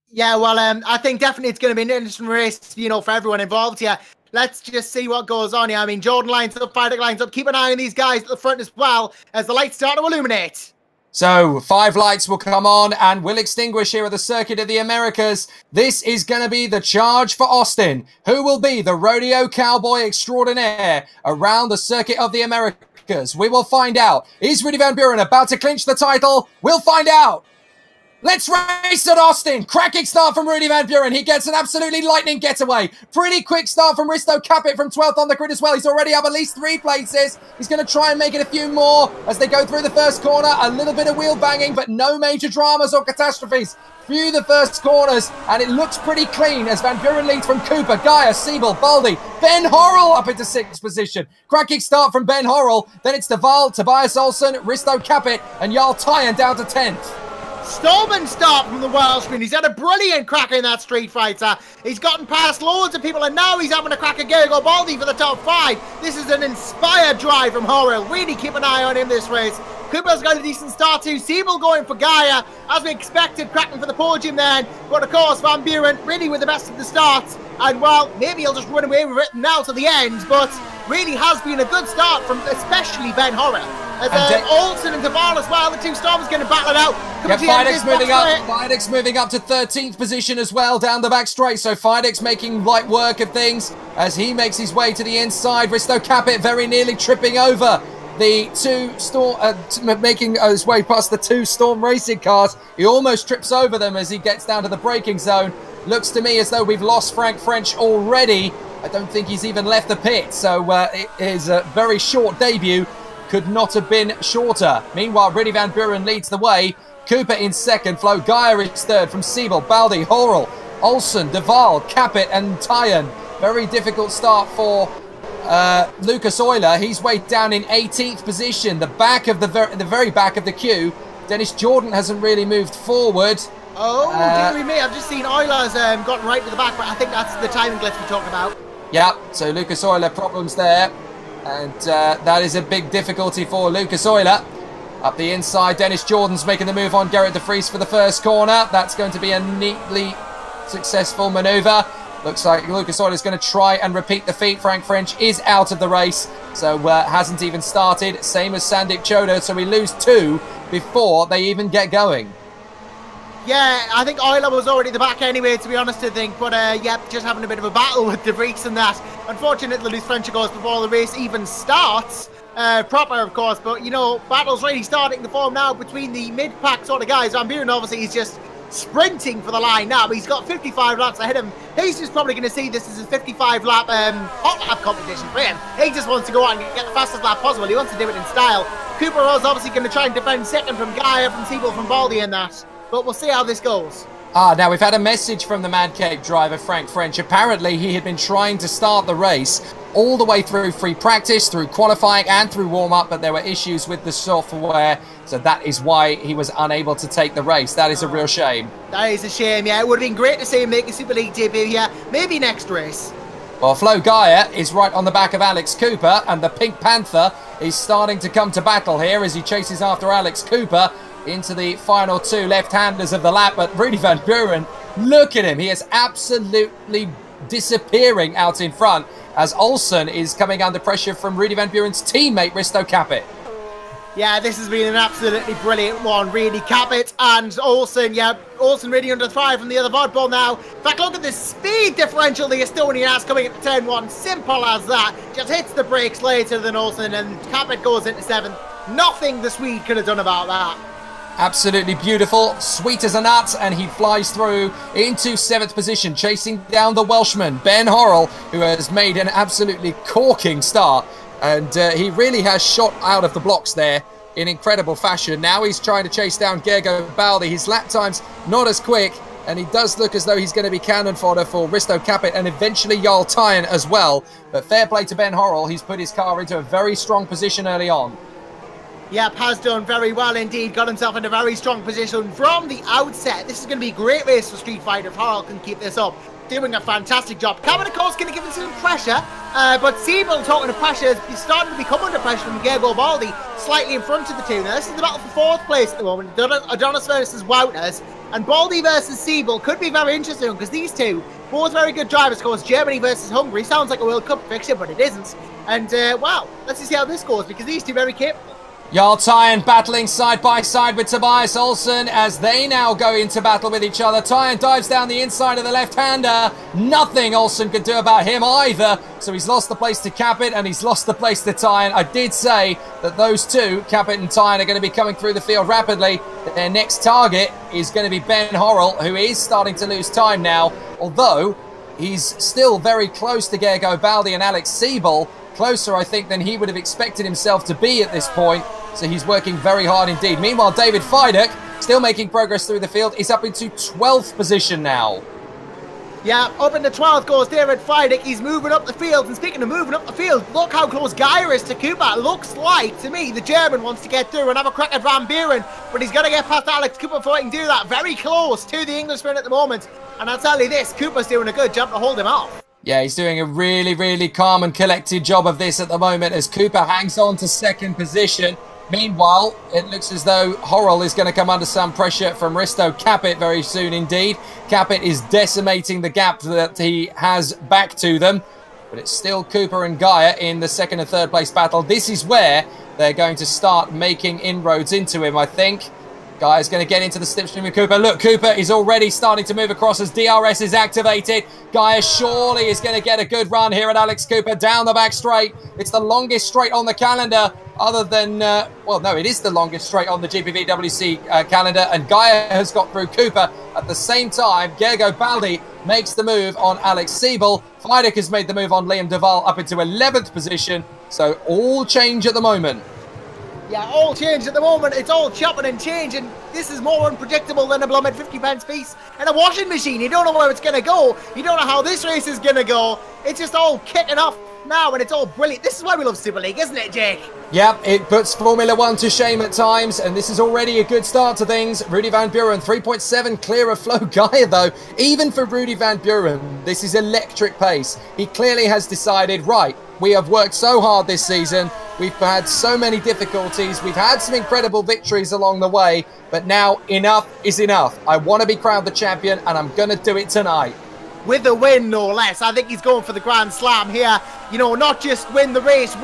Yeah, well, I think definitely it's going to be an interesting race, you know, for everyone involved here. Let's just see what goes on here. I mean, Jordan lines up, Feidek lines up. Keep an eye on these guys at the front as well as the lights start to illuminate. So, 5 lights will come on and will extinguish here at the Circuit of the Americas. This is going to be the charge for Austin, who will be the rodeo cowboy extraordinaire around the Circuit of the Americas. We will find out. Is Rudy Van Buren about to clinch the title? We'll find out. Let's race at Austin. Cracking start from Rudy Van Buren. He gets an absolutely lightning getaway. Pretty quick start from Risto Capit from 12th on the grid as well. He's already up at least 3 places. He's going to try and make it a few more as they go through the first corner. A little bit of wheel banging, but no major dramas or catastrophes through the first corners. And it looks pretty clean as Van Buren leads from Cooper, Gaia, Siebel, Baldi, Ben Horrell up into 6th position. Cracking start from Ben Horrell. Then it's Duval, Tobias Olsson, Risto Capit, and Jarl Tyen down to 10th. Storming start from the Welshman. He's had a brilliant crack in that Street Fighter. He's gotten past loads of people, and now he's having a crack at Gergo Baldi for the top 5. This is an inspired drive from Horrell. Really keep an eye on him this race. Cooper's got a decent start too. Siebel going for Gaia, as we expected, cracking for the podium then. But of course, Van Buren really with the best of the starts. And well, maybe he'll just run away with it now to the end, but really has been a good start from especially Ben Horrell. As Olsen and Duval as well, the 2 Stormers going to battle it out. Feidek's moving up. Feidek's moving up to 13th position as well, down the back straight. So Feidek's making light work of things as he makes his way to the inside. Risto Capit very nearly tripping over the 2 Storm, making his way past the 2 Storm Racing cars. He almost trips over them as he gets down to the braking zone. Looks to me as though we've lost Frank French already. I don't think he's even left the pit. So it is a very short debut. Could not have been shorter. Meanwhile, Rudy Van Buren leads the way. Cooper in second. Flo Gaia is third from Siebel, Baldi, Horrell, Olsen, Duval, Capit and Tyen. Very difficult start for Lucas Euler. He's way down in 18th position. The back of the very back of the queue. Dennis Jordan hasn't really moved forward. Oh, dearie me. I've just seen Euler's gotten right to the back, but I think that's the timing glitch we talked about. Yeah, so Lucas Euler problems there. And that is a big difficulty for Lucas Euler. Up the inside, Dennis Jordan's making the move on Gerrit de Vries for the first corner. That's going to be a neatly successful manoeuvre. Looks like Lucas Euler is going to try and repeat the feat. Frank French is out of the race, so hasn't even started. Same as Sandeep Choda, so we lose 2 before they even get going. Yeah, I think Euler was already at the back anyway, to be honest, I think. But, yeah, just having a bit of a battle with De Vries and that. Unfortunately, lose French goes before the race even starts. Proper, of course. But, you know, battle's really starting to form now between the mid-pack sort of guys. Van Buren, obviously, he's just sprinting for the line now, but he's got 55 laps ahead of him. He's just probably going to see this as a 55-lap hot lap competition for him. He just wants to go out and get the fastest lap possible. He wants to do it in style. Cooper was obviously going to try and defend second from Gaia, from Siebel, from Baldy and that, but we'll see how this goes. Now we've had a message from the Mad Cape driver, Frank French. Apparently he had been trying to start the race all the way through free practice, through qualifying and through warm-up, but there were issues with the software, so that is why he was unable to take the race. That is a real shame. That is a shame, yeah. It would have been great to see him make a Super League debut here. Maybe next race. Well, Flo Gaia is right on the back of Alex Cooper, and the Pink Panther is starting to come to battle here as he chases after Alex Cooper into the final two left-handers of the lap. But Rudy Van Buren, look at him. He is absolutely disappearing out in front as Olsen is coming under pressure from Rudy Van Buren's teammate, Risto Capit. Yeah, this has been an absolutely brilliant one, really. Capit and Olsen, yeah, Olsen really under fire from the other Vodball now. In fact, look at the speed differential the Estonian has coming into turn one. Simple as that. Just hits the brakes later than Olsen, and Capit goes into seventh. Nothing the Swede could have done about that. Absolutely beautiful, sweet as a nut, and he flies through into 7th position, chasing down the Welshman, Ben Horrell, who has made an absolutely corking start. And he really has shot out of the blocks there in incredible fashion. Now he's trying to chase down Gergo Baldi. His lap time's not as quick, and he does look as though he's going to be cannon fodder for Risto Capit and eventually Jarl Tyen as well. But fair play to Ben Horrell. He's put his car into a very strong position early on. Yep, has done very well indeed. Got himself in a very strong position from the outset. This is going to be a great race for Street Fighter if Horrell can keep this up. Doing a fantastic job. Capit, of course, going to give him some pressure. But Siebel, talking of pressure, is starting to become under pressure from Gergo Baldi, slightly in front of the two. Now, this is the battle for 4th place at the moment. Adonis versus Wouters. And Baldi versus Siebel could be very interesting because these two, both very good drivers. Of course, Germany versus Hungary. Sounds like a World Cup fixture, but it isn't. And, well, let's just see how this goes because these two are very capable. Jarl Tyen battling side by side with Tobias Olsen as they now go into battle with each other. Tyen dives down the inside of the left-hander. Nothing Olsen could do about him either. So he's lost the place to Capit and he's lost the place to Tyen. I did say that those two, Capit and Tyen, are going to be coming through the field rapidly. Their next target is going to be Ben Horrell, who is starting to lose time now. Although he's still very close to Gergo Baldi and Alex Siebel. Closer, I think, than he would have expected himself to be at this point. So he's working very hard indeed. Meanwhile, David Feidek, still making progress through the field, is up into 12th position now. Yeah, up into 12th goes David Feidek. He's moving up the field. And speaking of moving up the field, look how close Gaia is to Cooper. Looks like, to me, the German wants to get through and have a crack at Van Buren. But he's got to get past Alex Cooper before he can do that. Very close to the Englishman at the moment. And I'll tell you this, Cooper's doing a good job to hold him off. Yeah, he's doing a really, really calm and collected job of this at the moment as Cooper hangs on to 2nd position. Meanwhile, it looks as though Horrell is going to come under some pressure from Risto Capit very soon indeed. Capit is decimating the gap that he has back to them. But it's still Cooper and Gaia in the 2nd and 3rd place battle. This is where they're going to start making inroads into him, I think. Gaia's going to get into the slipstream with Cooper. Look, Cooper is already starting to move across as DRS is activated. Gaia surely is going to get a good run here at Alex Cooper down the back straight. It's the longest straight on the calendar other than, well, no, it is the longest straight on the GPVWC calendar. And Gaia has got through Cooper at the same time. Gergo Baldi makes the move on Alex Siebel. Feidek has made the move on Liam Duval up into 11th position. So all change at the moment. Yeah, all change at the moment. It's all chopping and changing. This is more unpredictable than a blooming 50-pence piece in a washing machine. You don't know where it's going to go. You don't know how this race is going to go. It's just all kicking off now, and it's all brilliant. This is why we love Super League, isn't it, Jake? Yep, it puts Formula 1 to shame at times, and this is already a good start to things. Rudy Van Buren, 3.7 clear of Flo Gaia, though. Even for Rudy Van Buren, this is electric pace. He clearly has decided, right, we have worked so hard this season. We've had so many difficulties. We've had some incredible victories along the way, but now enough is enough. I want to be crowned the champion, and I'm going to do it tonight. With a win, no less. I think he's going for the Grand Slam here. You know, not just win the race,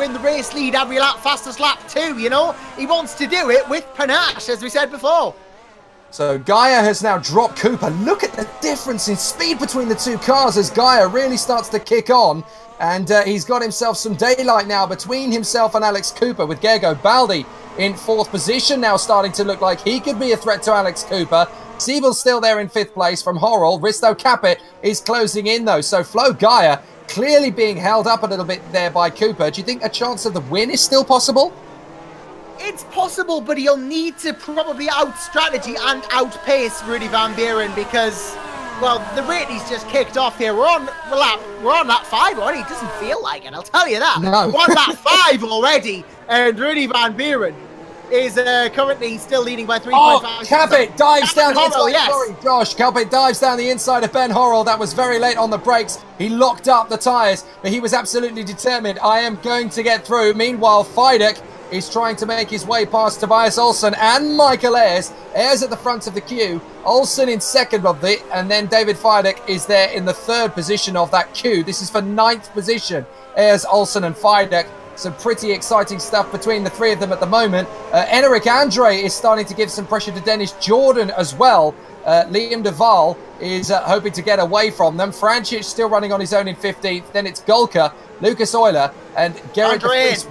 lead every lap, fastest lap too, you know. He wants to do it with panache, as we said before. So Gaia has now dropped Cooper. Look at the difference in speed between the two cars as Gaia really starts to kick on. And he's got himself some daylight now between himself and Alex Cooper, with Gergo Baldi in 4th position now, starting to look like he could be a threat to Alex Cooper. Siebel's still there in 5th place from Horrell. Risto Capit is closing in though. So Flo Gaia clearly being held up a little bit there by Cooper. Do you think a chance of the win is still possible? It's possible, but he'll need to probably out-strategy and outpace Rudy Van Buren because, well, the rating's just kicked off here. We're on lap 5 already. It doesn't feel like it, I'll tell you that. No. We're on lap 5 already, and Rudy Van Buren is currently still leading by 3.5. Oh, Capit dives down the inside. Yes. Sorry, Josh. Capit dives down the inside of Ben Horrell. That was very late on the brakes. He locked up the tyres, but he was absolutely determined. I am going to get through. Meanwhile, Fidek is trying to make his way past Tobias Olsson and Michael Ayres. Ayres at the front of the queue. Olsson in 2nd of it, and then David Fidek is there in the 3rd position of that queue. This is for 9th position. Ayres, Olsson and Fidek. Some pretty exciting stuff between the 3 of them at the moment. Enric Andre is starting to give some pressure to Dennis Jordan as well. Liam Duval is hoping to get away from them. Francic still running on his own in 15th. Then it's Golka, Lucas Euler and Gerrit de Vries.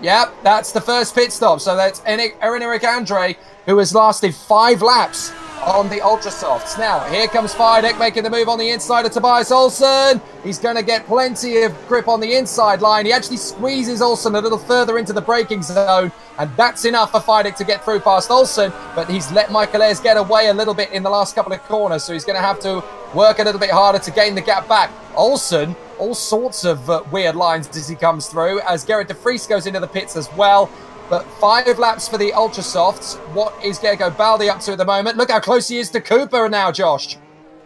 Yep, that's the first pit stop. So that's Enric Andre, who has lasted 5 laps on the Ultra Softs. Now, here comes Fidek making the move on the inside of Tobias Olsson. He's going to get plenty of grip on the inside line. He actually squeezes Olsson a little further into the braking zone, and that's enough for Fidek to get through past Olsson, but he's let Michael Ayres get away a little bit in the last couple of corners, so he's going to have to work a little bit harder to gain the gap back. Olsson, all sorts of weird lines as he comes through, as Gerrit de Vries goes into the pits as well. But 5 laps for the Ultra Softs. What is Gergo Baldi up to at the moment? Look how close he is to Cooper now, Josh.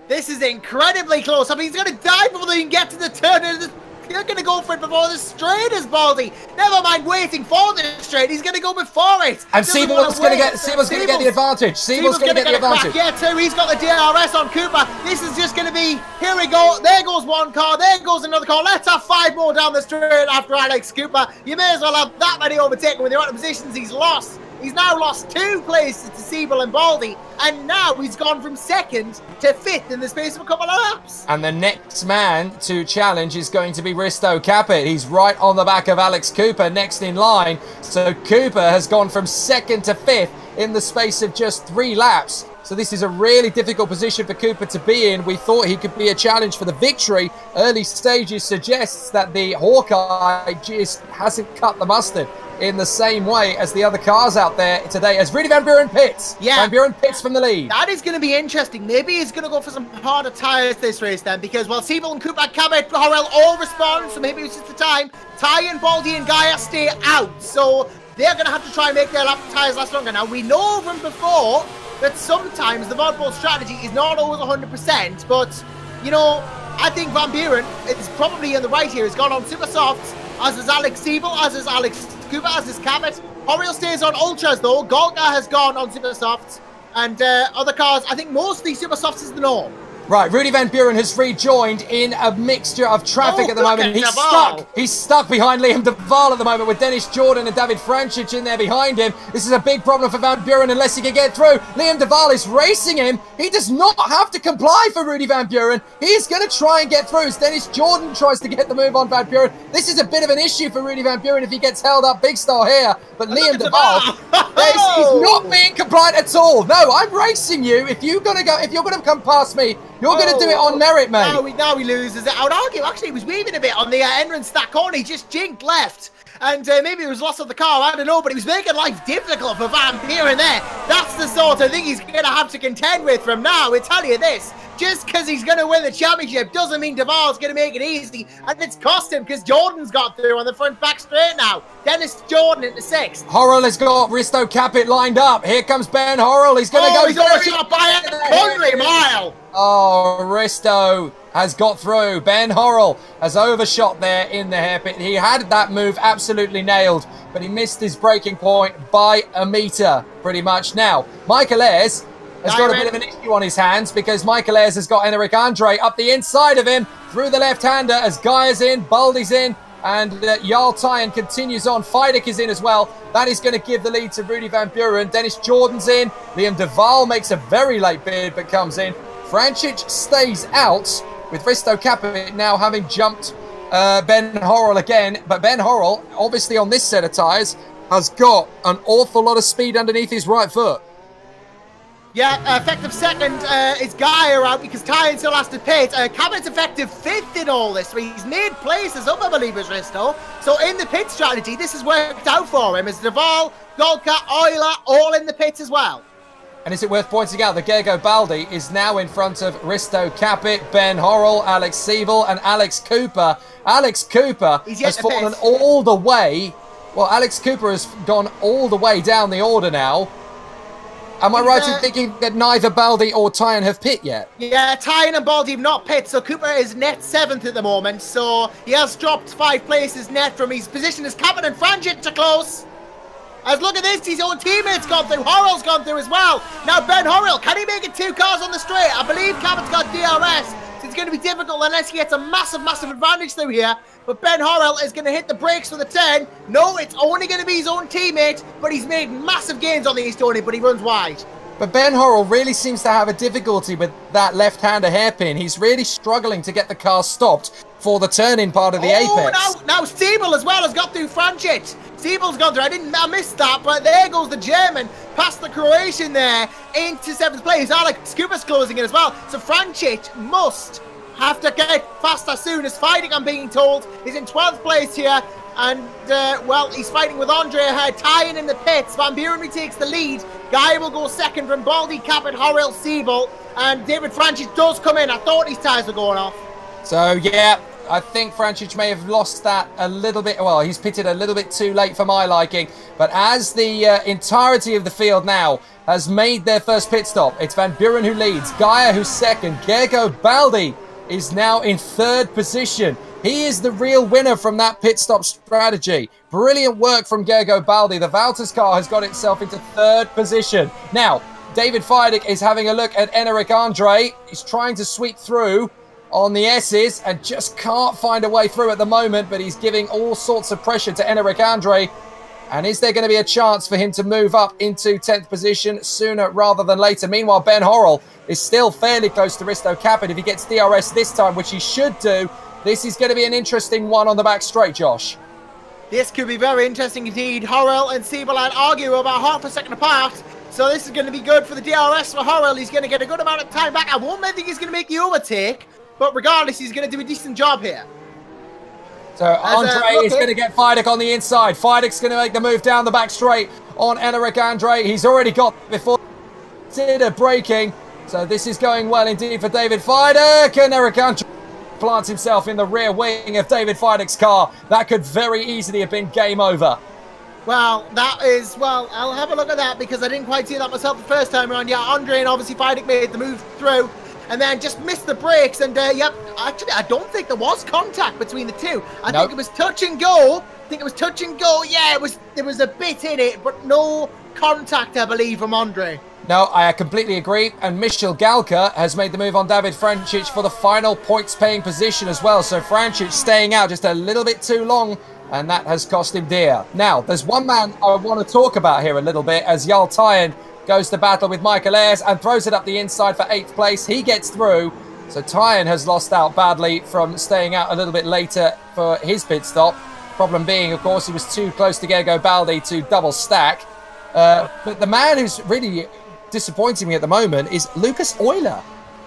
This is incredibly close. I mean, he's going to die before they can get to the turn. They're going to go for it before the straight is Baldy. Never mind waiting for the straight. He's going to go before it. And Siebel's going to get the advantage. Siebel's going to get the advantage. Yeah, too. He's got the DRS on Cooper. This is just going to be, here we go. There goes one car. There goes another car. Let's have 5 more down the straight after Alex Cooper. You may as well have that many overtaken with the amount of positions he's lost. He's now lost 2 places to Siebel and Baldy, and now he's gone from 2nd to 5th in the space of a couple of laps. And the next man to challenge is going to be Risto Capit. He's right on the back of Alex Cooper, next in line. So Cooper has gone from 2nd to 5th in the space of just 3 laps. So this is a really difficult position for Cooper to be in. We thought he could be a challenge for the victory. Early stages suggests that the Hawkeye just hasn't cut the mustard in the same way as the other cars out there today, as Rudy Van Buren pits. Yeah. Van Buren pits from the lead. That is going to be interesting. Maybe he's going to go for some harder tyres this race then, because, well, Siebel and Cooper, Cabot, Horrell all respond, so maybe it's just the time. Ty and Baldy and Gaia stay out, so they're going to have to try and make their lap tyres last longer. Now, we know from before that sometimes the modboard strategy is not always 100%, but, you know, I think Van Buren is probably in the right here. He's gone on super softs, as is Alex Siebel, as is Alex Cooper, as is Cabot. Horrell stays on ultras though. Golka has gone on super softs, and other cars, I think mostly super softs is the norm. Right, Rudy Van Buren has rejoined in a mixture of traffic at the moment. He's stuck behind Liam Duval at the moment with Dennis Jordan and David Francic in there behind him. This is a big problem for Van Buren unless he can get through. Liam Duval is racing him. He does not have to comply for Rudy Van Buren. He's going to try and get through as Dennis Jordan tries to get the move on Van Buren. This is a bit of an issue for Rudy Van Buren if he gets held up big style here. But Liam Duval, he's not being compliant at all. No, I'm racing you. If you're going to come past me, you're going to do it on merit, mate. Now he loses it. I would argue, actually, he was weaving a bit on the entrance that corner. He just jinked left. And maybe it was loss of the car, I don't know, but he was making life difficult for Van Buren there. That's the sort of thing he's going to have to contend with from now. I tell you this, just because he's going to win the championship doesn't mean Duval's going to make it easy. And it's cost him because Jordan's got through on the front back straight now. Dennis Jordan into 6th. Horrell has got Risto Capit lined up. Here comes Ben Horrell. He's going to go. He's overshot by a country mile. Oh, Risto has got through. Ben Horrell has overshot there in the hairpin. He had that move absolutely nailed, but he missed his braking point by a metre, pretty much. Now, Michael Ayres has got a bit of an issue on his hands because Michael Ayres has got Enric Andre up the inside of him through the left-hander as Gaia's in, Baldy's in, and Jarl Tyen continues on. Fidek is in as well. That is going to give the lead to Rudy Van Buren. Dennis Jordan's in. Liam Duval makes a very late bid but comes in. Francic stays out with Risto Capit now having jumped Ben Horrell again. But Ben Horrell, obviously on this set of tyres, has got an awful lot of speed underneath his right foot. Yeah, effective second is Gaia out because Tyan still has to pit. Cabinet's effective 5th in all this, so he's made places up, I believe, as Risto. So in the pit strategy, this has worked out for him as Duval, Golka, Euler, all in the pits as well. And is it worth pointing out that Gergo Baldi is now in front of Risto Capit, Ben Horrell, Alex Siebel, and Alex Cooper. Alex Cooper has fallen all the way. Well, Alex Cooper has gone all the way down the order now. Am I right in thinking that neither Baldi or Tyan have pit yet? Yeah, Tyan and Baldi have not pit, so Cooper is net 7th at the moment. So he has dropped 5 places net from his position as Captain and Frangit to close. As look at this, his own teammates gone through, Horrell's gone through as well. Now Ben Horrell, can he make it 2 cars on the straight? I believe Captain's got DRS, so it's going to be difficult unless he gets a massive advantage through here. But Ben Horrell is going to hit the brakes for the 10. No, it's only going to be his own teammate, but he's made massive gains on the East Tony, but he runs wide. But Ben Horrell really seems to have a difficulty with that left-hander hairpin. He's really struggling to get the car stopped for the turn-in part of the apex. Now Siebel as well has got through Franchit. Siebel's gone through. I missed that, but there goes the German past the Croatian there into 7th place. Alex Cooper's closing it as well. So Franchit must have to get faster soon as fighting, I'm being told. He's in 12th place here. And, well, he's fighting with Andre ahead. Tyan in the pits. Van Buren retakes the lead. Guy will go second from Baldi, Capit, Horrell, Siebel. And David Franchich does come in. I thought his tyres were going off. So, yeah, I think Franchich may have lost that a little bit. Well, he's pitted a little bit too late for my liking. But as the entirety of the field now has made their first pit stop, it's Van Buren who leads. Gaia who's second. Gergo Baldi is now in 3rd position. He is the real winner from that pit stop strategy. Brilliant work from Gergo Baldi. The Valters car has got itself into 3rd position. Now, David Feidig is having a look at Enric Andre. He's trying to sweep through on the S's and just can't find a way through at the moment, but he's giving all sorts of pressure to Enric Andre. And is there going to be a chance for him to move up into 10th position sooner rather than later? Meanwhile, Ben Horrell is still fairly close to Risto Capit. If he gets DRS this time, which he should do, this is going to be an interesting one on the back straight, Josh. This could be very interesting indeed. Horrell and Siebel and Argo about half a second apart. So this is going to be good for the DRS for Horrell. He's going to get a good amount of time back. I won't think he's going to make the overtake, but regardless, he's going to do a decent job here. So Andre is going to get Feidig on the inside. Feidig's going to make the move down the back straight on Enric Andre. He's already got before considered braking. So this is going well indeed for David Feidig. And Enric Andre plants himself in the rear wing of David Feidig's car. That could very easily have been game over. Well, that is, well, I'll have a look at that because I didn't quite see that myself the first time around. Yeah, Andre and obviously Feidig made the move through and then just missed the brakes. And, yep, actually, I don't think there was contact between the two. I think it was touch and go. Yeah, there was a bit in it, but no contact, I believe, from Andre. No, I completely agree. And Michel Galka has made the move on David Franchich for the final points-paying position as well. So Franchich staying out just a little bit too long, and that has cost him dear. Now, there's one man I want to talk about here a little bit as Jarl Tyan goes to battle with Michael Ayres and throws it up the inside for 8th place. He gets through. So Tyan has lost out badly from staying out a little bit later for his pit stop. Problem being, of course, he was too close to Gergo Baldi to double stack. But the man who's really disappointing me at the moment is Lucas Euler.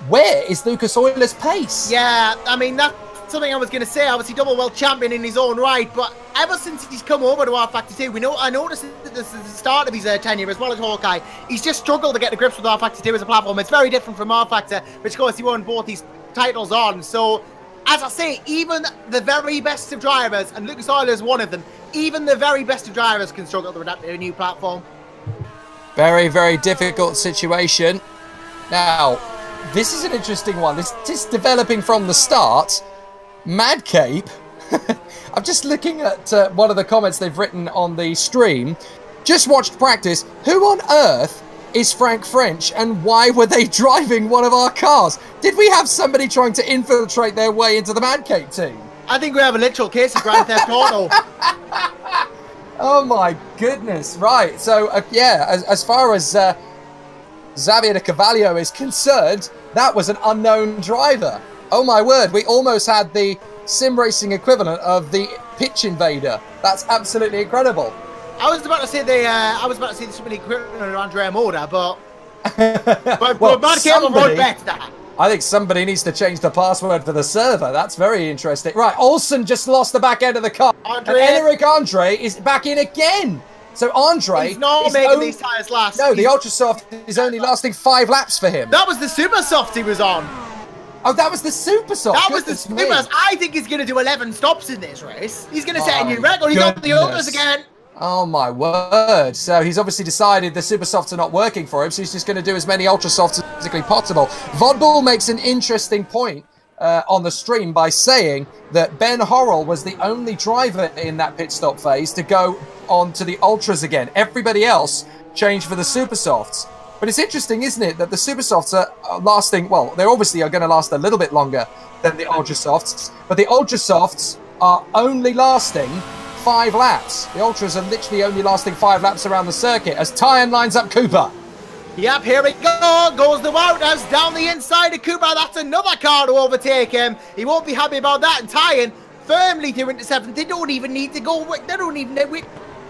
Where is Lucas Euler's pace? Yeah, I mean, that's something I was going to say. Obviously, double world champion in his own right, but ever since he's come over to R Factor 2, I noticed that this is the start of his tenure as well as Hawkeye. He's just struggled to get to grips with R Factor 2 as a platform. It's very different from R Factor, which of course he won both these titles on. So, as I say, even the very best of drivers, and Lucas Euler is one of them, even the very best of drivers can struggle to adapt to a new platform. Very, very difficult situation. Now, this is an interesting one. This is developing from the start. Madcape, I'm just looking at one of the comments they've written on the stream. Just watched practice. Who on earth is Frank French and why were they driving one of our cars? Did we have somebody trying to infiltrate their way into the Madcape team? I think we have a literal case of Grand Theft Auto. Oh my goodness, right. So, yeah, as far as Xavier de Carvalho is concerned, that was an unknown driver. Oh my word, we almost had the Simracing equivalent of the pitch invader. That's absolutely incredible. I was about to say the Superleague equivalent of Andrea Moda, but But Mad Cable won't bet that. I think somebody needs to change the password for the server. That's very interesting. Right, Olsen just lost the back end of the car. And Eric Andre is back in again. So Andre... He's not making these tyres last. No, the Ultra Soft is only lasting 5 laps for him. That was the Super Soft he was on. Oh, that was the Super Soft. That was the Super Soft. I think he's going to do 11 stops in this race. He's going to set a new record. He's on the Ultras again. Oh my word. So he's obviously decided the Super Softs are not working for him, so he's just going to do as many Ultra Softs as physically possible. Vodbull makes an interesting point on the stream by saying that Ben Horrell was the only driver in that pit stop phase to go on to the Ultras again. Everybody else changed for the Super Softs. But it's interesting, isn't it, that the Super Softs are lasting, well, they obviously are going to last a little bit longer than the Ultra Softs, but the Ultra Softs are only lasting 5 laps. The Ultras are literally only lasting 5 laps around the circuit as Tyan lines up Cooper. Yep, here we go. Goes the Wouters down the inside of Cooper. That's another car to overtake him. He won't be happy about that. And Tyan firmly through into 7th. They don't even need to go. They don't even.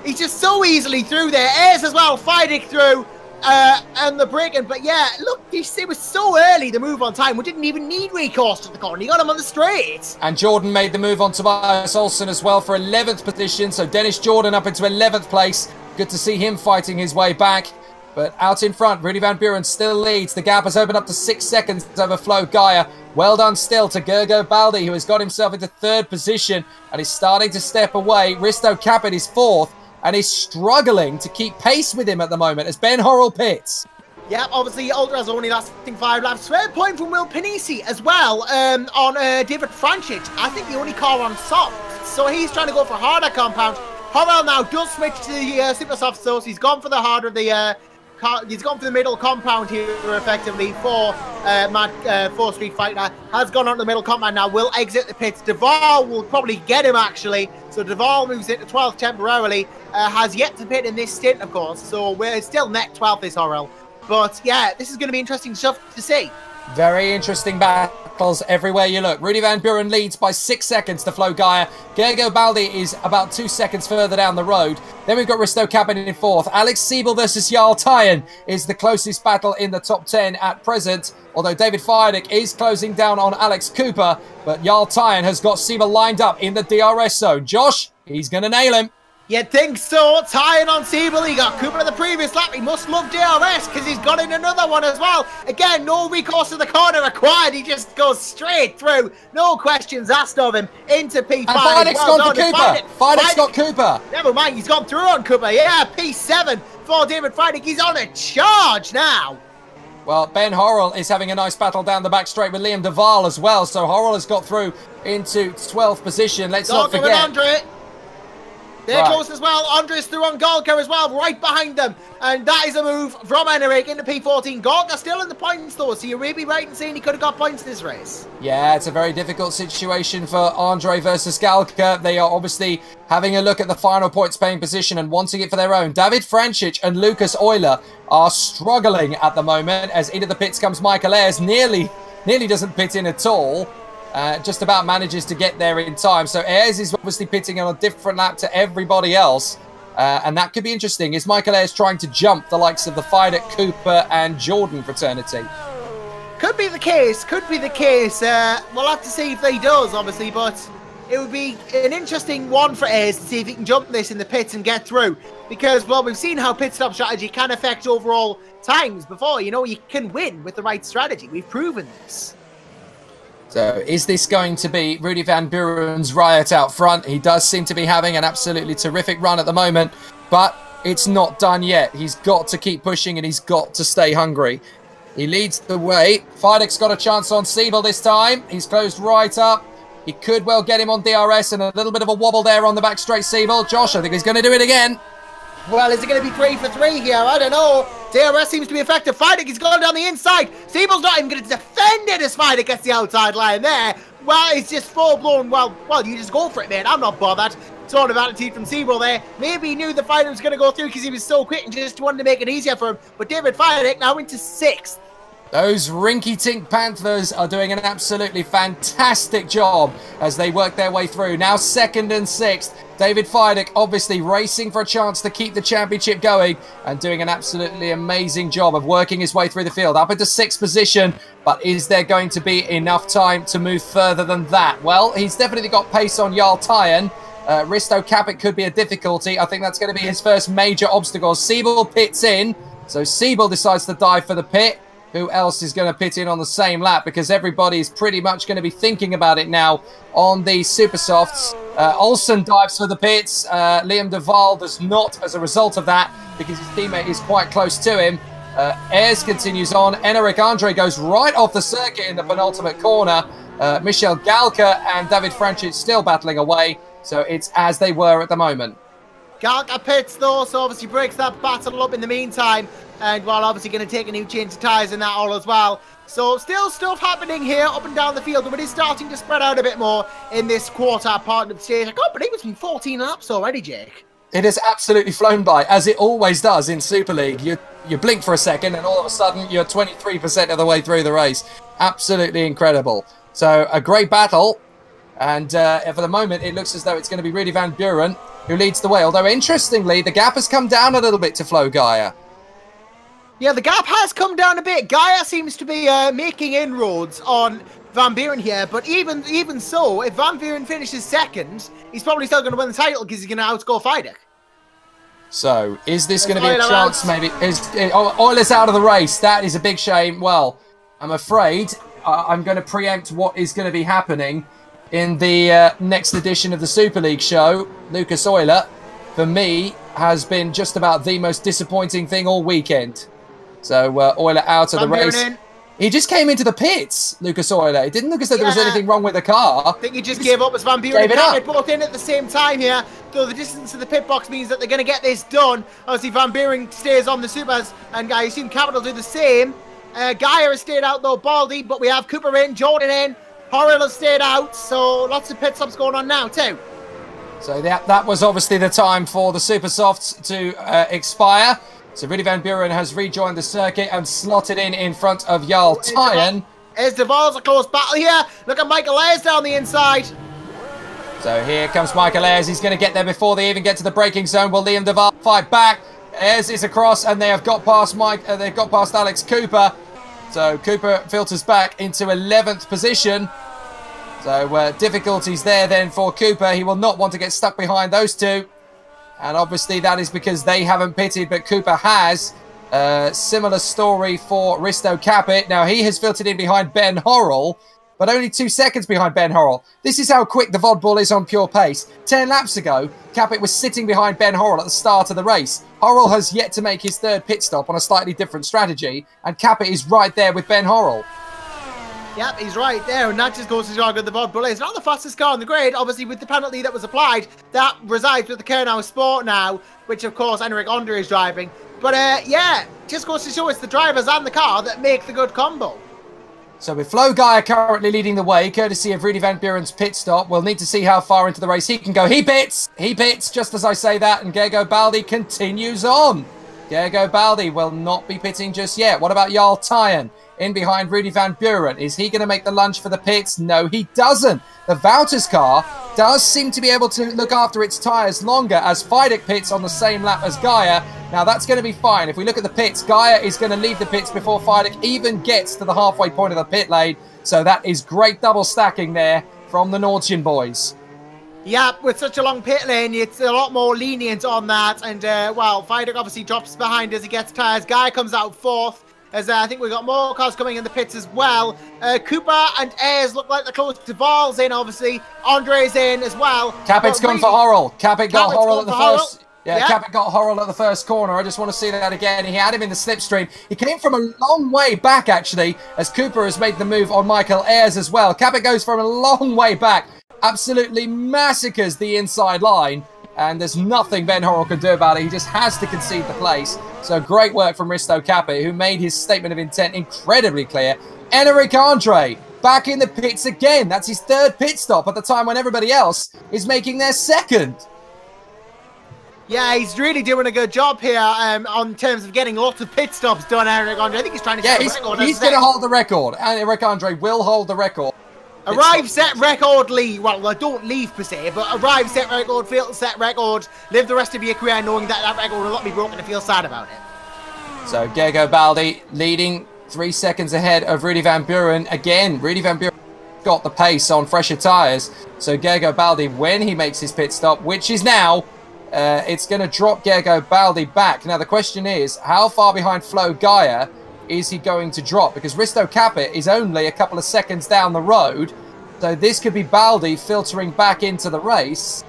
He's just so easily through there. Ayres as well, fighting through. And the braking, but yeah, look, it was so early the move on time. We didn't even need recourse to the corner. He got him on the straight. And Jordan made the move on Tobias Olsen as well for 11th position. So Dennis Jordan up into 11th place. Good to see him fighting his way back. But out in front, Rudy Van Buren still leads. The gap has opened up to 6 seconds over Flo Gaia. Well done still to Gergo Baldi, who has got himself into 3rd position and is starting to step away. Risto Capit is 4th. And is struggling to keep pace with him at the moment as Ben Horrell pits. Yeah, obviously Ultra's only lasting 5 laps. Fair point from Will Panisi as well on David Franchich. I think the only car on soft. So he's trying to go for harder compound. Horrell now does switch to the super soft sauce. He's gone for the harder, he's gone for the middle compound here effectively for for Street Fighter. Has gone on the middle compound now. Will exit the pits. Duval will probably get him actually. So Duval moves into 12th temporarily. Has yet to pit in this stint, of course. So we're still net 12th this Horrell. But yeah, this is going to be interesting stuff to see. Very interesting battles everywhere you look. Rudy Van Buren leads by 6 seconds to Flo Gaia. Gergo Baldi is about 2 seconds further down the road. Then we've got Risto Capit in 4th. Alex Siebel versus Jarl Tyan is the closest battle in the top 10 at present. Although David Feierdick is closing down on Alex Cooper. But Jarl Tyan has got Siebel lined up in the DRS zone. Josh, he's going to nail him. You'd think so. Tying on Siebel. He got Cooper in the previous lap. He must love DRS because he's got in another one as well. Again, no recourse to the corner required. He just goes straight through. No questions asked of him into P5. And Feierdick's gone for Cooper. Feierdick's got Cooper. Never mind. He's gone through on Cooper. Yeah, P7 for David Feierdick. He's on a charge now. Well, Ben Horrell is having a nice battle down the back straight with Liam Duval as well. So Horrell has got through into 12th position. Let's not forget. Andre. They're close as well. Andres through on Gorka as well, right behind them. And that is a move from Enric into P14. Gorka still in the points though, so you may be right in saying he could have got points this race. Yeah, it's a very difficult situation for Andre versus Galka. They are obviously having a look at the final points paying position and wanting it for their own. David Franchich and Lucas Euler are struggling at the moment as into the pits comes Michael Ayres. Nearly doesn't pit in at all. Just about manages to get there in time. So Ayres is obviously pitting on a different lap to everybody else. And that could be interesting. Is Michael Ayres trying to jump the likes of the Feierdick, Cooper and Jordan fraternity? Could be the case. Could be the case. We'll have to see if he does, obviously. But it would be an interesting one for Ayres to see if he can jump this in the pits and get through. Because, well, we've seen how pit stop strategy can affect overall times before. You know, you can win with the right strategy. We've proven this. So is this going to be Rudy Van Buren's riot out front? He does seem to be having an absolutely terrific run at the moment, but it's not done yet. He's got to keep pushing and he's got to stay hungry. He leads the way. Feierdick's got a chance on Siebel this time. He's closed right up. He could well get him on DRS and a little bit of a wobble there on the back straight Siebel. Josh, I think he's going to do it again. Well, is it going to be 3 for 3 here? I don't know. DRS seems to be effective. Feierdick is going down the inside. Siebel's not even going to defend it as Feierdick gets the outside line there. Well, it's just full-blown. Well, you just go for it, man. I'm not bothered. Sort of attitude from Siebel there. Maybe he knew the Feierdick was going to go through because he was so quick and just wanted to make it easier for him. But David Feierdick now into 6th. Those rinky-tink Panthers are doing an absolutely fantastic job as they work their way through. Now 2nd and 6th. David Fidek obviously racing for a chance to keep the championship going and doing an absolutely amazing job of working his way through the field. Up into 6th position, but is there going to be enough time to move further than that? Well, he's definitely got pace on Jarl Tyen. Risto Capit could be a difficulty. I think that's going to be his first major obstacle. Siebel pits in, so Siebel decides to dive for the pit. Who else is going to pit in on the same lap? Because everybody is pretty much going to be thinking about it now on the Super Softs. Olsen dives for the pits. Liam de Waal does not as a result of that because his teammate is quite close to him. Ayres continues on. Enric Andre goes right off the circuit in the penultimate corner. Michel Galka and David Franchich still battling away. So it's as they were at the moment. Galka pits though, so obviously breaks that battle up in the meantime. And while obviously going to take a new change of tyres and that all as well. So still stuff happening here up and down the field, but it's starting to spread out a bit more in this quarter part of the stage. I can't believe it's been 14 laps already, Jake. It has absolutely flown by, as it always does in Super League. You blink for a second and all of a sudden you're 23% of the way through the race. Absolutely incredible. So a great battle. And for the moment, it looks as though it's going to be Rudy Van Buren who leads the way. Although, interestingly, the gap has come down a little bit to Flo Gaia. Yeah, the gap has come down a bit. Gaia seems to be making inroads on Van Buren here. But even so, if Van Buren finishes 2nd, he's probably still going to win the title because he's going to outscore Fidek. So, is this going to be a chance, maybe? Euler's out of the race. That is a big shame. Well, I'm afraid I'm going to preempt what is going to be happening in the next edition of the Super League show. Lucas Euler, for me, has been just about the most disappointing thing all weekend. So Euler out of the race. He just came into the pits, Lucas Euler. It didn't look as though there was anything wrong with the car. I think he just gave up as Van Buren and both in at the same time here. Though the distance to the pit box means that they're going to get this done. Obviously, Van Buren stays on the Supers, and I assume Capital do the same. Gaia has stayed out though, Baldy, but we have Cooper in, Jordan in. Horrell has stayed out, so lots of pit stops going on now too. So that was obviously the time for the Super Softs to expire. So Rudy Van Buren has rejoined the circuit and slotted in front of Jarl Tyen. Ayres de Waal's a close battle here. Look at Michael Ayres down the inside. So here comes Michael Ayres. He's going to get there before they even get to the braking zone. Will Liam de Waal fight back? Ayres is across, and they have got past they've got past Alex Cooper. So Cooper filters back into 11th position. So difficulties there then for Cooper. He will not want to get stuck behind those two. And obviously that is because they haven't pitted, but Cooper has. Similar story for Risto Capit. Now he has filtered in behind Ben Horrell, but only 2 seconds behind Ben Horrell. This is how quick the VOD Bull is on pure pace. 10 laps ago, Capit was sitting behind Ben Horrell at the start of the race. Horrell has yet to make his 3rd pit stop on a slightly different strategy, and Capit is right there with Ben Horrell. Yep, he's right there, and that just goes to show how good the VOD Bull is. Not the fastest car on the grid, obviously with the penalty that was applied. That resides with the Kernow Sport now, which of course Enric Andre is driving. But yeah, just goes to show it's the drivers and the car that make the good combo. So with Flo Gaia currently leading the way, courtesy of Rudy Van Buren's pit stop, we'll need to see how far into the race he can go. He pits, just as I say that, and Gergo Baldi continues on. Gergo Baldi will not be pitting just yet. What about Jarl Tyen? In behind Rudy Van Buren. Is he going to make the lunge for the pits? No, he doesn't. The Wouters car does seem to be able to look after its tyres longer as Fidek pits on the same lap as Gaia. Now, that's going to be fine. If we look at the pits, Gaia is going to leave the pits before Fidek even gets to the halfway point of the pit lane. So that is great double stacking there from the Nordchen boys. Yeah, with such a long pit lane, it's a lot more lenient on that. And, well, Fidek obviously drops behind as he gets tyres. Gaia comes out 4th. As I think we've got more cars coming in the pits as well. Cooper and Ayres look like they're close to Waal's in, obviously. Andre's in as well. Capit's gone for Horrell. Capit got Horrell at the first. Yeah, Capit got Horrell at the first corner. I just want to see that again. He had him in the slipstream. He came from a long way back, actually, as Cooper has made the move on Michael Ayres as well. Capit goes from a long way back. Absolutely massacres the inside line. And there's nothing Ben Horrell can do about it. He just has to concede the place. So great work from Risto Capit, who made his statement of intent incredibly clear. Enric Andre back in the pits again. That's his 3rd pit stop at the time when everybody else is making their 2nd. Yeah, he's really doing a good job here on terms of getting lots of pit stops done, Eric Andre. I think he's trying to set the record. He's going to hold the record. And Eric Andre will hold the record. Arrive, set record, leave. Well, don't leave per se, but arrive, set record, feel set record. Live the rest of your career knowing that that record will not be broken and feel sad about it. So Gergo Baldi leading 3 seconds ahead of Rudy Van Buren. Again, Rudy Van Buren got the pace on fresher tyres. So Gergo Baldi, when he makes his pit stop, which is now, it's going to drop Gergo Baldi back. Now, the question is, how far behind Flo Gaia is he going to drop? Because Risto Capit is only a couple of seconds down the road. So this could be Baldi filtering back into the race.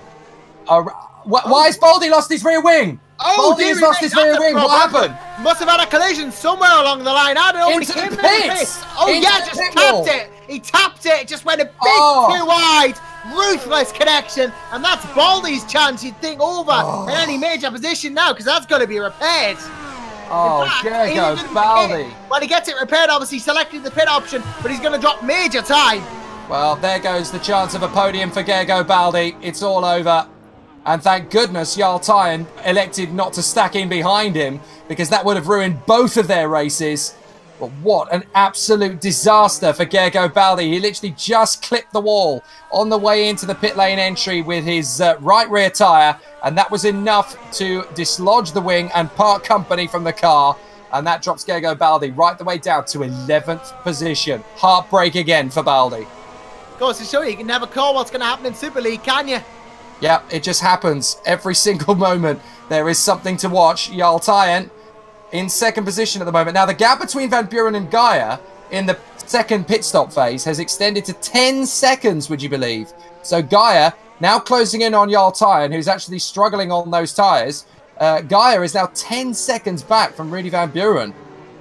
Why has Baldi lost his rear wing? Oh, Baldi has lost his rear wing. What happened? Must have had a collision somewhere along the line. I don't know. Into the pits. Oh, yeah, just tapped it. He tapped it. It just went a bit too wide. Ruthless connection. And that's Baldi's chance, you'd think, over in any major position now, because that's going to be repaired. Oh, Gergo Baldi. Well, he gets it repaired, obviously, selected the pit option, but he's going to drop major time. Well, there goes the chance of a podium for Gergo Baldi. It's all over. And thank goodness Jarl Tyen elected not to stack in behind him, because that would have ruined both of their races. But what an absolute disaster for Gergo Baldi. He literally just clipped the wall on the way into the pit lane entry with his right rear tyre, and that was enough to dislodge the wing and part company from the car. And that drops Gergo Baldi right the way down to 11th position. Heartbreak again for Baldi. Goes to show you can never call what's going to happen in Super League, can you? Yeah, it just happens. Every single moment there is something to watch. Jarl Tyen in second position at the moment. Now, the gap between Van Buren and Gaia in the second pit stop phase has extended to 10 seconds, would you believe? So Gaia now closing in on Jarl Tyen, who's actually struggling on those tyres. Gaia is now 10 seconds back from Rudy Van Buren.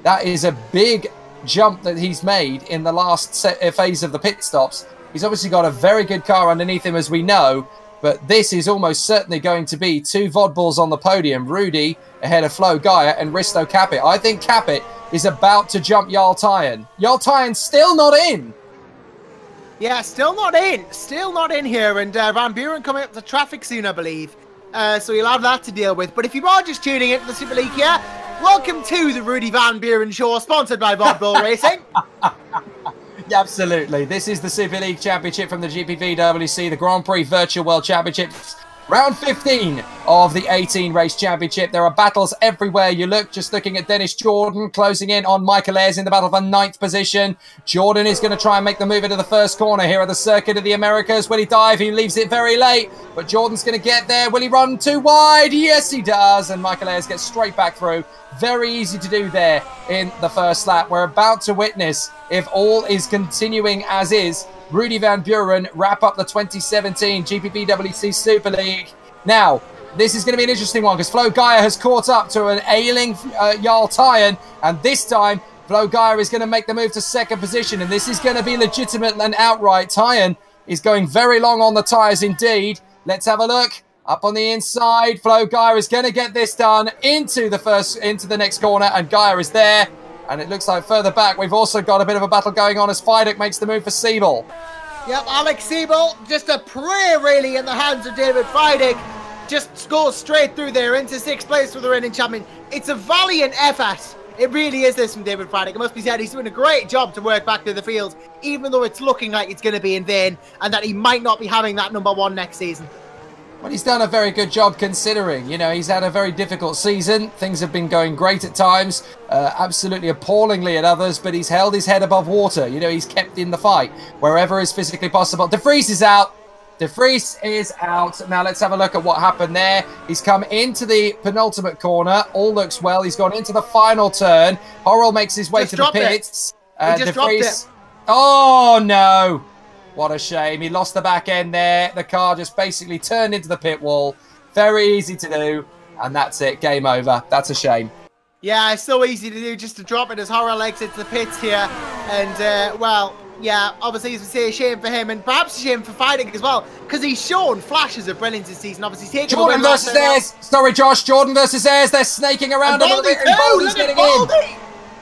That is a big jump that he's made in the last phase of the pit stops. He's obviously got a very good car underneath him, as we know, but this is almost certainly going to be two Vodballs on the podium. Rudy ahead of Flo Gaia and Risto Capit. I think Capit is about to jump Jarl Tyen. Jarl Tyen's still not in. Yeah, still not in. Still not in here. And Van Buren coming up to traffic soon, I believe. So you'll have that to deal with. But if you are just tuning into the Super League here, welcome to the Rudy Van Buren Show, sponsored by Vodball Racing. Absolutely. This is the Super League Championship from the GPVWC, the Grand Prix Virtual World Championships. Round 15 of the 18 race championship. There are battles everywhere you look. Just looking at Dennis Jordan closing in on Michael Ayres in the battle for 9th position. Jordan is going to try and make the move into the first corner here at the Circuit of the Americas. Will he dive? He leaves it very late, but Jordan's going to get there. Will he run too wide? Yes, he does. And Michael Ayres gets straight back through. Very easy to do there in the first lap. We're about to witness, if all is continuing as is, Rudy Van Buren wrap up the 2017 GPVWC Super League. Now, this is going to be an interesting one because Flo Gaia has caught up to an ailing Jarl Tyen, and this time Flo Gaia is going to make the move to second position, and this is going to be legitimate and outright. Tyen is going very long on the tyres indeed. Let's have a look. Up on the inside, Flo Gaia is going to get this done into the next corner, and Gaia is there. And it looks like further back, we've also got a bit of a battle going on as Fidek makes the move for Siebel. Yep, Alex Siebel, just a prayer really in the hands of David Fidek. Just goes straight through there into 6th place for the reigning champion. It's a valiant effort. It really is this from David Fidek. It must be said, he's doing a great job to work back through the field, even though it's looking like it's going to be in vain and that he might not be having that #1 next season. Well, he's done a very good job considering. You know, he's had a very difficult season. Things have been going great at times, absolutely appallingly at others, but he's held his head above water. You know, he's kept in the fight wherever is physically possible. De Vries is out. De Vries is out. Now, let's have a look at what happened there. He's come into the penultimate corner. All looks well. He's gone into the final turn. Horrell makes his way to the pits. He just dropped it. Oh, no. What a shame. He lost the back end there. The car just basically turned into the pit wall. Very easy to do. And that's it. Game over. That's a shame. Yeah, it's so easy to do just to drop it as Horrell exits the pits here. And, well, yeah, obviously, as we say, a shame for him and perhaps a shame for Fidek as well, because he's shown flashes of brilliance this season. Obviously, taking Jordan versus Ayres. Sorry, Josh. Jordan versus Ayres. They're snaking around a little bit. And Baldi's getting in.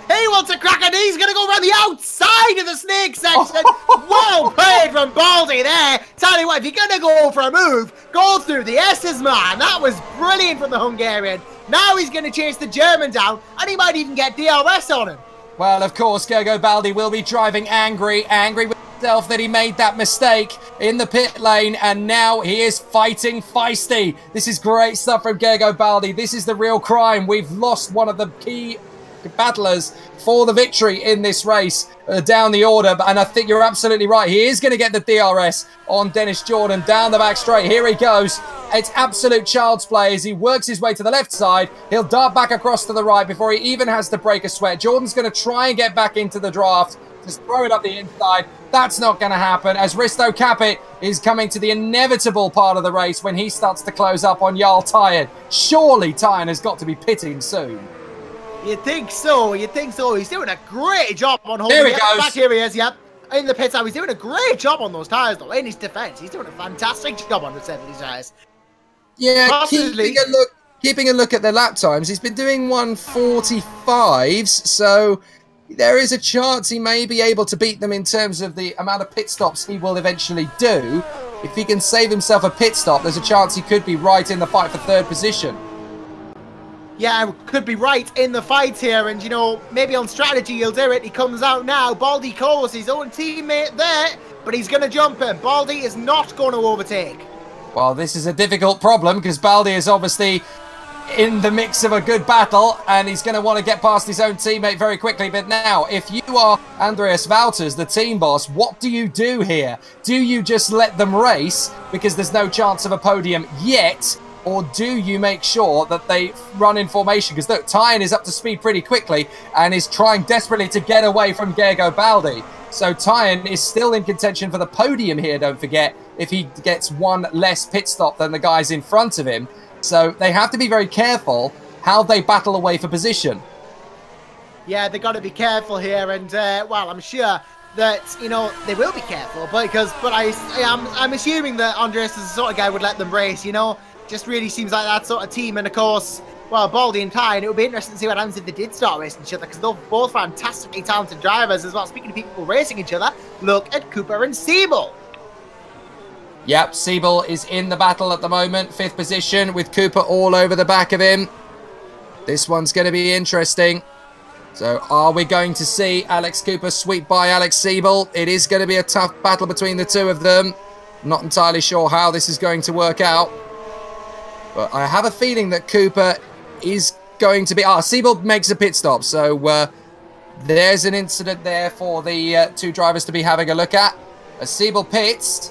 He wants a crack, and he's going to go around the outside of the snake section. Well played from Baldy there. Tell you what, if you're going to go for a move, go through the S's, man. That was brilliant from the Hungarian. Now he's going to chase the German down, and he might even get DRS on him. Well, of course, Gergo Baldi will be driving angry with himself that he made that mistake in the pit lane, and now he is fighting feisty. This is great stuff from Gergo Baldi. This is the real crime. We've lost one of the key battlers for the victory in this race down the order, and I think you're absolutely right. He is going to get the DRS on Dennis Jordan down the back straight. Here he goes. It's absolute child's play as he works his way to the left side. He'll dart back across to the right before he even has to break a sweat. Jordan's going to try and get back into the draft. Just throw it up the inside. That's not going to happen as Risto Capit is coming to the inevitable part of the race when he starts to close up on Jarl Tyen. Surely Tyen has got to be pitting soon. You'd think so. You'd think so. He's doing a great job on holding. There he goes. Back here he is, yep. In the pits now. He's doing a great job on those tyres, though. In his defence, he's doing a fantastic job on the 70 tyres. Yeah, keeping a look at the lap times. He's been doing 1:45s, so there is a chance he may be able to beat them in terms of the amount of pit stops he will eventually do. If he can save himself a pit stop, there's a chance he could be right in the fight for third position. Yeah, could be right in the fight here, and you know, maybe on strategy he'll do it. He comes out now. Baldy calls his own teammate there, but he's going to jump him. Baldy is not going to overtake. Well, this is a difficult problem because Baldi is obviously in the mix of a good battle and he's going to want to get past his own teammate very quickly. But now, if you are Andreas Wouters, the team boss, what do you do here? Do you just let them race because there's no chance of a podium yet? Or do you make sure that they run in formation? Because look, Tyen is up to speed pretty quickly and is trying desperately to get away from Gergo Baldi. So Tyen is still in contention for the podium here, don't forget, if he gets one less pit stop than the guys in front of him. So they have to be very careful how they battle away for position. Yeah, they've got to be careful here, and well, I'm sure that, you know, they will be careful, but I'm assuming that Andreas is the sort of guy who would let them race, you know. Just really seems like that sort of team, and of course, well, Baldy and Tyen, it would be interesting to see what happens if they did start racing each other, because they're both fantastically talented drivers as well. Speaking of people racing each other, look at Cooper and Siebel. Yep, Siebel is in the battle at the moment, 5th position, with Cooper all over the back of him. This one's going to be interesting. So, are we going to see Alex Cooper sweep by Alex Siebel? It is going to be a tough battle between the two of them. Not entirely sure how this is going to work out. But I have a feeling that Cooper is going to be... Siebel makes a pit stop. So there's an incident there for the two drivers to be having a look at. As Siebel pits,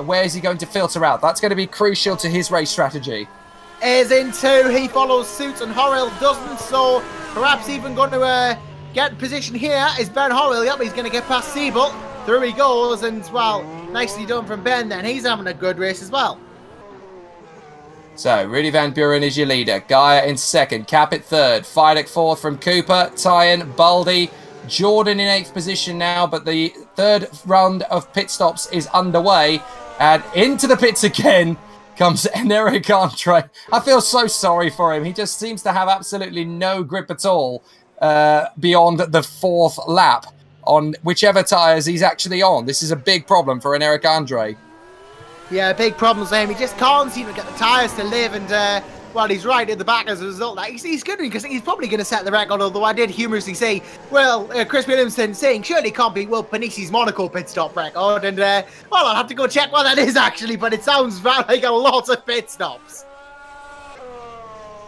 where is he going to filter out? That's going to be crucial to his race strategy. Is in 2. He follows suit and Horrell doesn't. So perhaps even going to get position here is Ben Horrell. Yep, he's going to get past Siebel. Through he goes. And, well, nicely done from Ben then. He's having a good race as well. So, Rudy Van Buren is your leader. Gaia in 2nd. Capit 3rd. Fidek 4th from Cooper. Tyen, Baldi, Jordan in 8th position now. But the 3rd round of pit stops is underway. And into the pits again comes Eric Andre. I feel so sorry for him. He just seems to have absolutely no grip at all beyond the 4th lap on whichever tyres he's actually on. This is a big problem for an Eric Andre. Yeah, big problems for him. He just can't seem to get the tyres to live, and, well, he's right at the back as a result. He's good because he's probably going to set the record, although I did humorously say, well, Chris Williamson saying, surely it can't be Will Panisi's Monaco pit stop record, and, well, I'll have to go check what that is, actually, but it sounds like a lot of pit stops.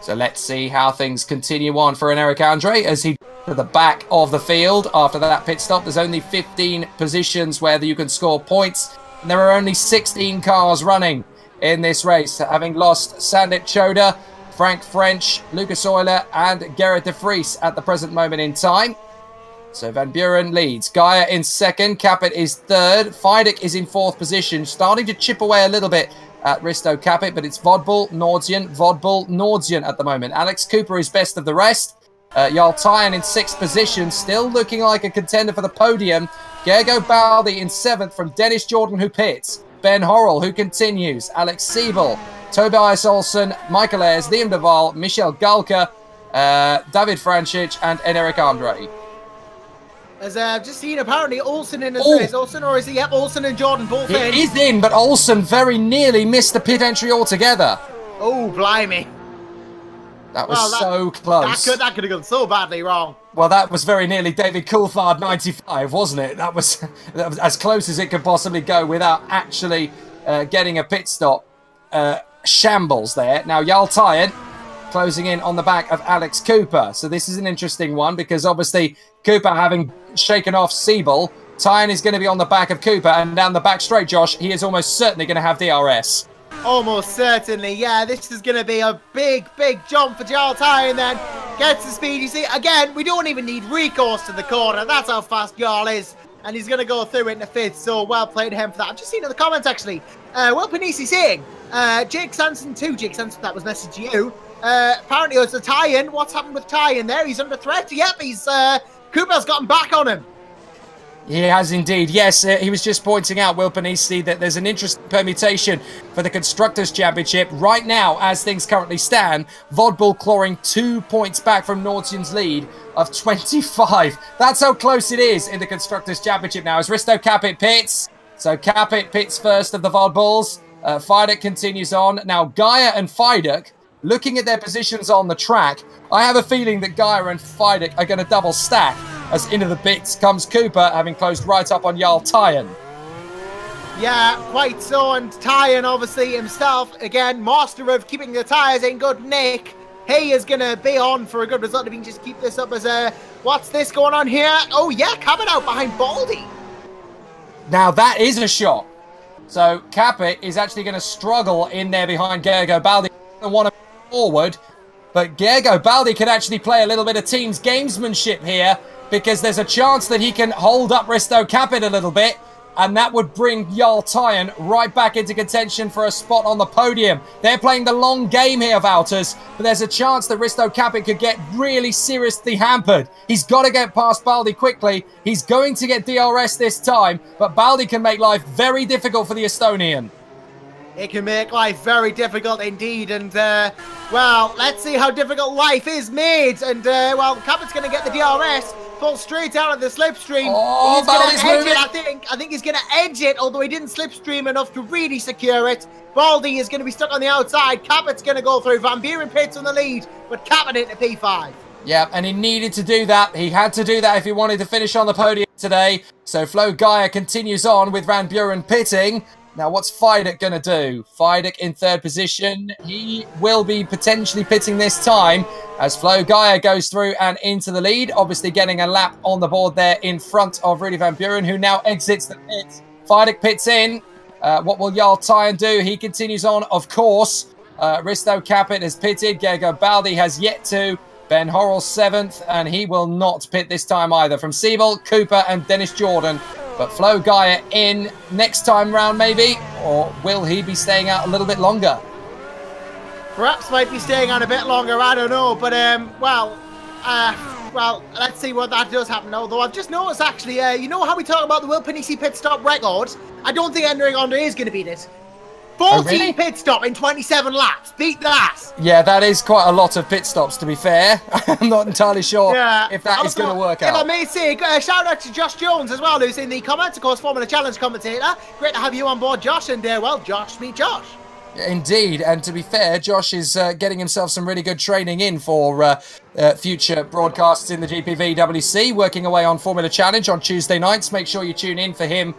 So let's see how things continue on for an Eric Andre as he to the back of the field after that pit stop. There's only 15 positions where you can score points. There are only 16 cars running in this race, having lost Sandit Choda, Frank French, Lucas Euler and Gerrit de Vries at the present moment in time. So Van Buren leads. Gaia in 2nd, Capit is 3rd, Fidek is in 4th position, starting to chip away a little bit at Risto Capit, but it's Vodbull, Nordzian at the moment. Alex Cooper is best of the rest. Jarl Tyen in 6th position, still looking like a contender for the podium. Gergo Baldi in 7th from Dennis Jordan, who pits. Ben Horrell, who continues. Alex Siebel, Tobias Olsen, Michael Ayers, Liam Duval, Michel Galka, David Francic and Eric Andre. As I've just seen, apparently Olsen in his race. Olsen, or is he? Yep, Olsen and Jordan both in. He's in, but Olsen very nearly missed the pit entry altogether. Oh, blimey. That was so close. That could have gone so badly wrong. Well, that was very nearly David Coulthard 95, wasn't it? That was as close as it could possibly go without actually getting a pit stop. Shambles there. Now, Jarl Tyen closing in on the back of Alex Cooper. So this is an interesting one because obviously Cooper having shaken off Siebel, Tyen is going to be on the back of Cooper, and down the back straight, Josh, he is almost certainly going to have DRS. Almost certainly, yeah. This is going to be a big, big jump for Jarl Tyen then. Gets the speed. You see, again, we don't even need recourse to the corner. That's how fast Jarl is. And he's going to go through it in the fifth, so well played him for that. I've just seen in the comments, actually, Will Panisi saying, Jake Sanson 2, Jake Sanson, that was message to you. Apparently it's a tie-in. What's happened with tie-in there? He's under threat. Yep, Cooper's gotten back on him. He has indeed. Yes, he was just pointing out, Will Panisi, that there's an interesting permutation for the Constructors' Championship. Right now, as things currently stand, Vodbull clawing 2 points back from Norton's lead of 25. That's how close it is in the Constructors' Championship now. As Risto Capit pits. So Capit pits first of the Vodbulls. Fidek continues on. Now, Gaia and Fidek, looking at their positions on the track, I have a feeling that Gaia and Fidek are going to double stack. As into the pits comes Cooper, having closed right up on Jarl Tyen. Yeah, quite so. And Tyen, obviously, himself, again, master of keeping the tyres in good nick. He is going to be on for a good result if he can just keep this up as what's this going on here? Oh, yeah, coming out behind Baldy. Now, that is a shot. So, Capit is actually going to struggle in there behind Gergo Baldi. Going to want to move forward. But Gergo Baldi could actually play a little bit of team's gamesmanship here, because there's a chance that he can hold up Risto Capit a little bit, and that would bring Jarl Tyen right back into contention for a spot on the podium. They're playing the long game here, Wouters, but there's a chance that Risto Capit could get really seriously hampered. He's got to get past Baldi quickly. He's going to get DRS this time, but Baldi can make life very difficult for the Estonian. It can make life very difficult indeed, and, well, let's see how difficult life is made, and, well, Capit's going to get the DRS, pull straight out of the slipstream. Oh, he's going to edge it, I think he's going to edge it, although he didn't slipstream enough to really secure it. Baldi is going to be stuck on the outside. Capit's going to go through. Van Buren pits on the lead, but Capit into P5. Yeah, and he needed to do that. He had to do that if he wanted to finish on the podium today. So Flo Gaia continues on with Van Buren pitting. Now, what's Fidek going to do? Fidek in third position. He will be potentially pitting this time as Flo Gaia goes through and into the lead. Obviously getting a lap on the board there in front of Rudy Van Buren, who now exits the pit. Fidek pits in. What will Jarl Tyen do? He continues on, of course. Risto Capit has pitted. Gergo Baldi has yet to. Ben Horrell 7th, and he will not pit this time either. From Siebel, Cooper, and Dennis Jordan. But Flo Gaia in next time round, maybe? Or will he be staying out a little bit longer? Perhaps might be staying on a bit longer, I don't know. But, well, let's see what that does happen. Although I've just noticed, actually, you know how we talk about the Will Panisi pit stop record? I don't think Enric Andre is going to beat it. 14 pit stop in 27 laps. Beat that. Yeah, that is quite a lot of pit stops, to be fair. I'm not entirely sure if that is going to work out. If I may say, shout out to Josh Jones as well, who's in the comments, of course, Formula Challenge commentator. Great to have you on board, Josh. And, well, Josh, meet Josh. Indeed, and to be fair, Josh is getting himself some really good training in for future broadcasts in the GPVWC, working away on Formula Challenge on Tuesday nights. Make sure you tune in for him.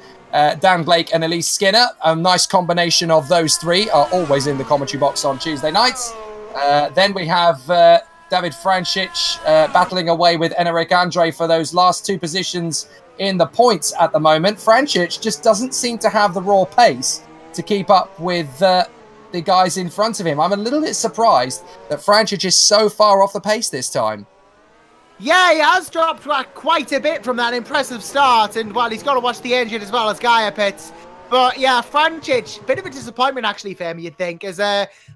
Dan Blake and Elise Skinner. A nice combination of those three are always in the commentary box on Tuesday nights. Then we have David Francic battling away with Enric Andre for those last two positions in the points at the moment. Francic just doesn't seem to have the raw pace to keep up with the guys in front of him. I'm a little bit surprised that Francic is so far off the pace this time. Yeah, he has dropped back quite a bit from that impressive start, and, well, he's got to watch the engine as well as Gaia pits. But, yeah, Francic, bit of a disappointment, actually, for him, you'd think, as,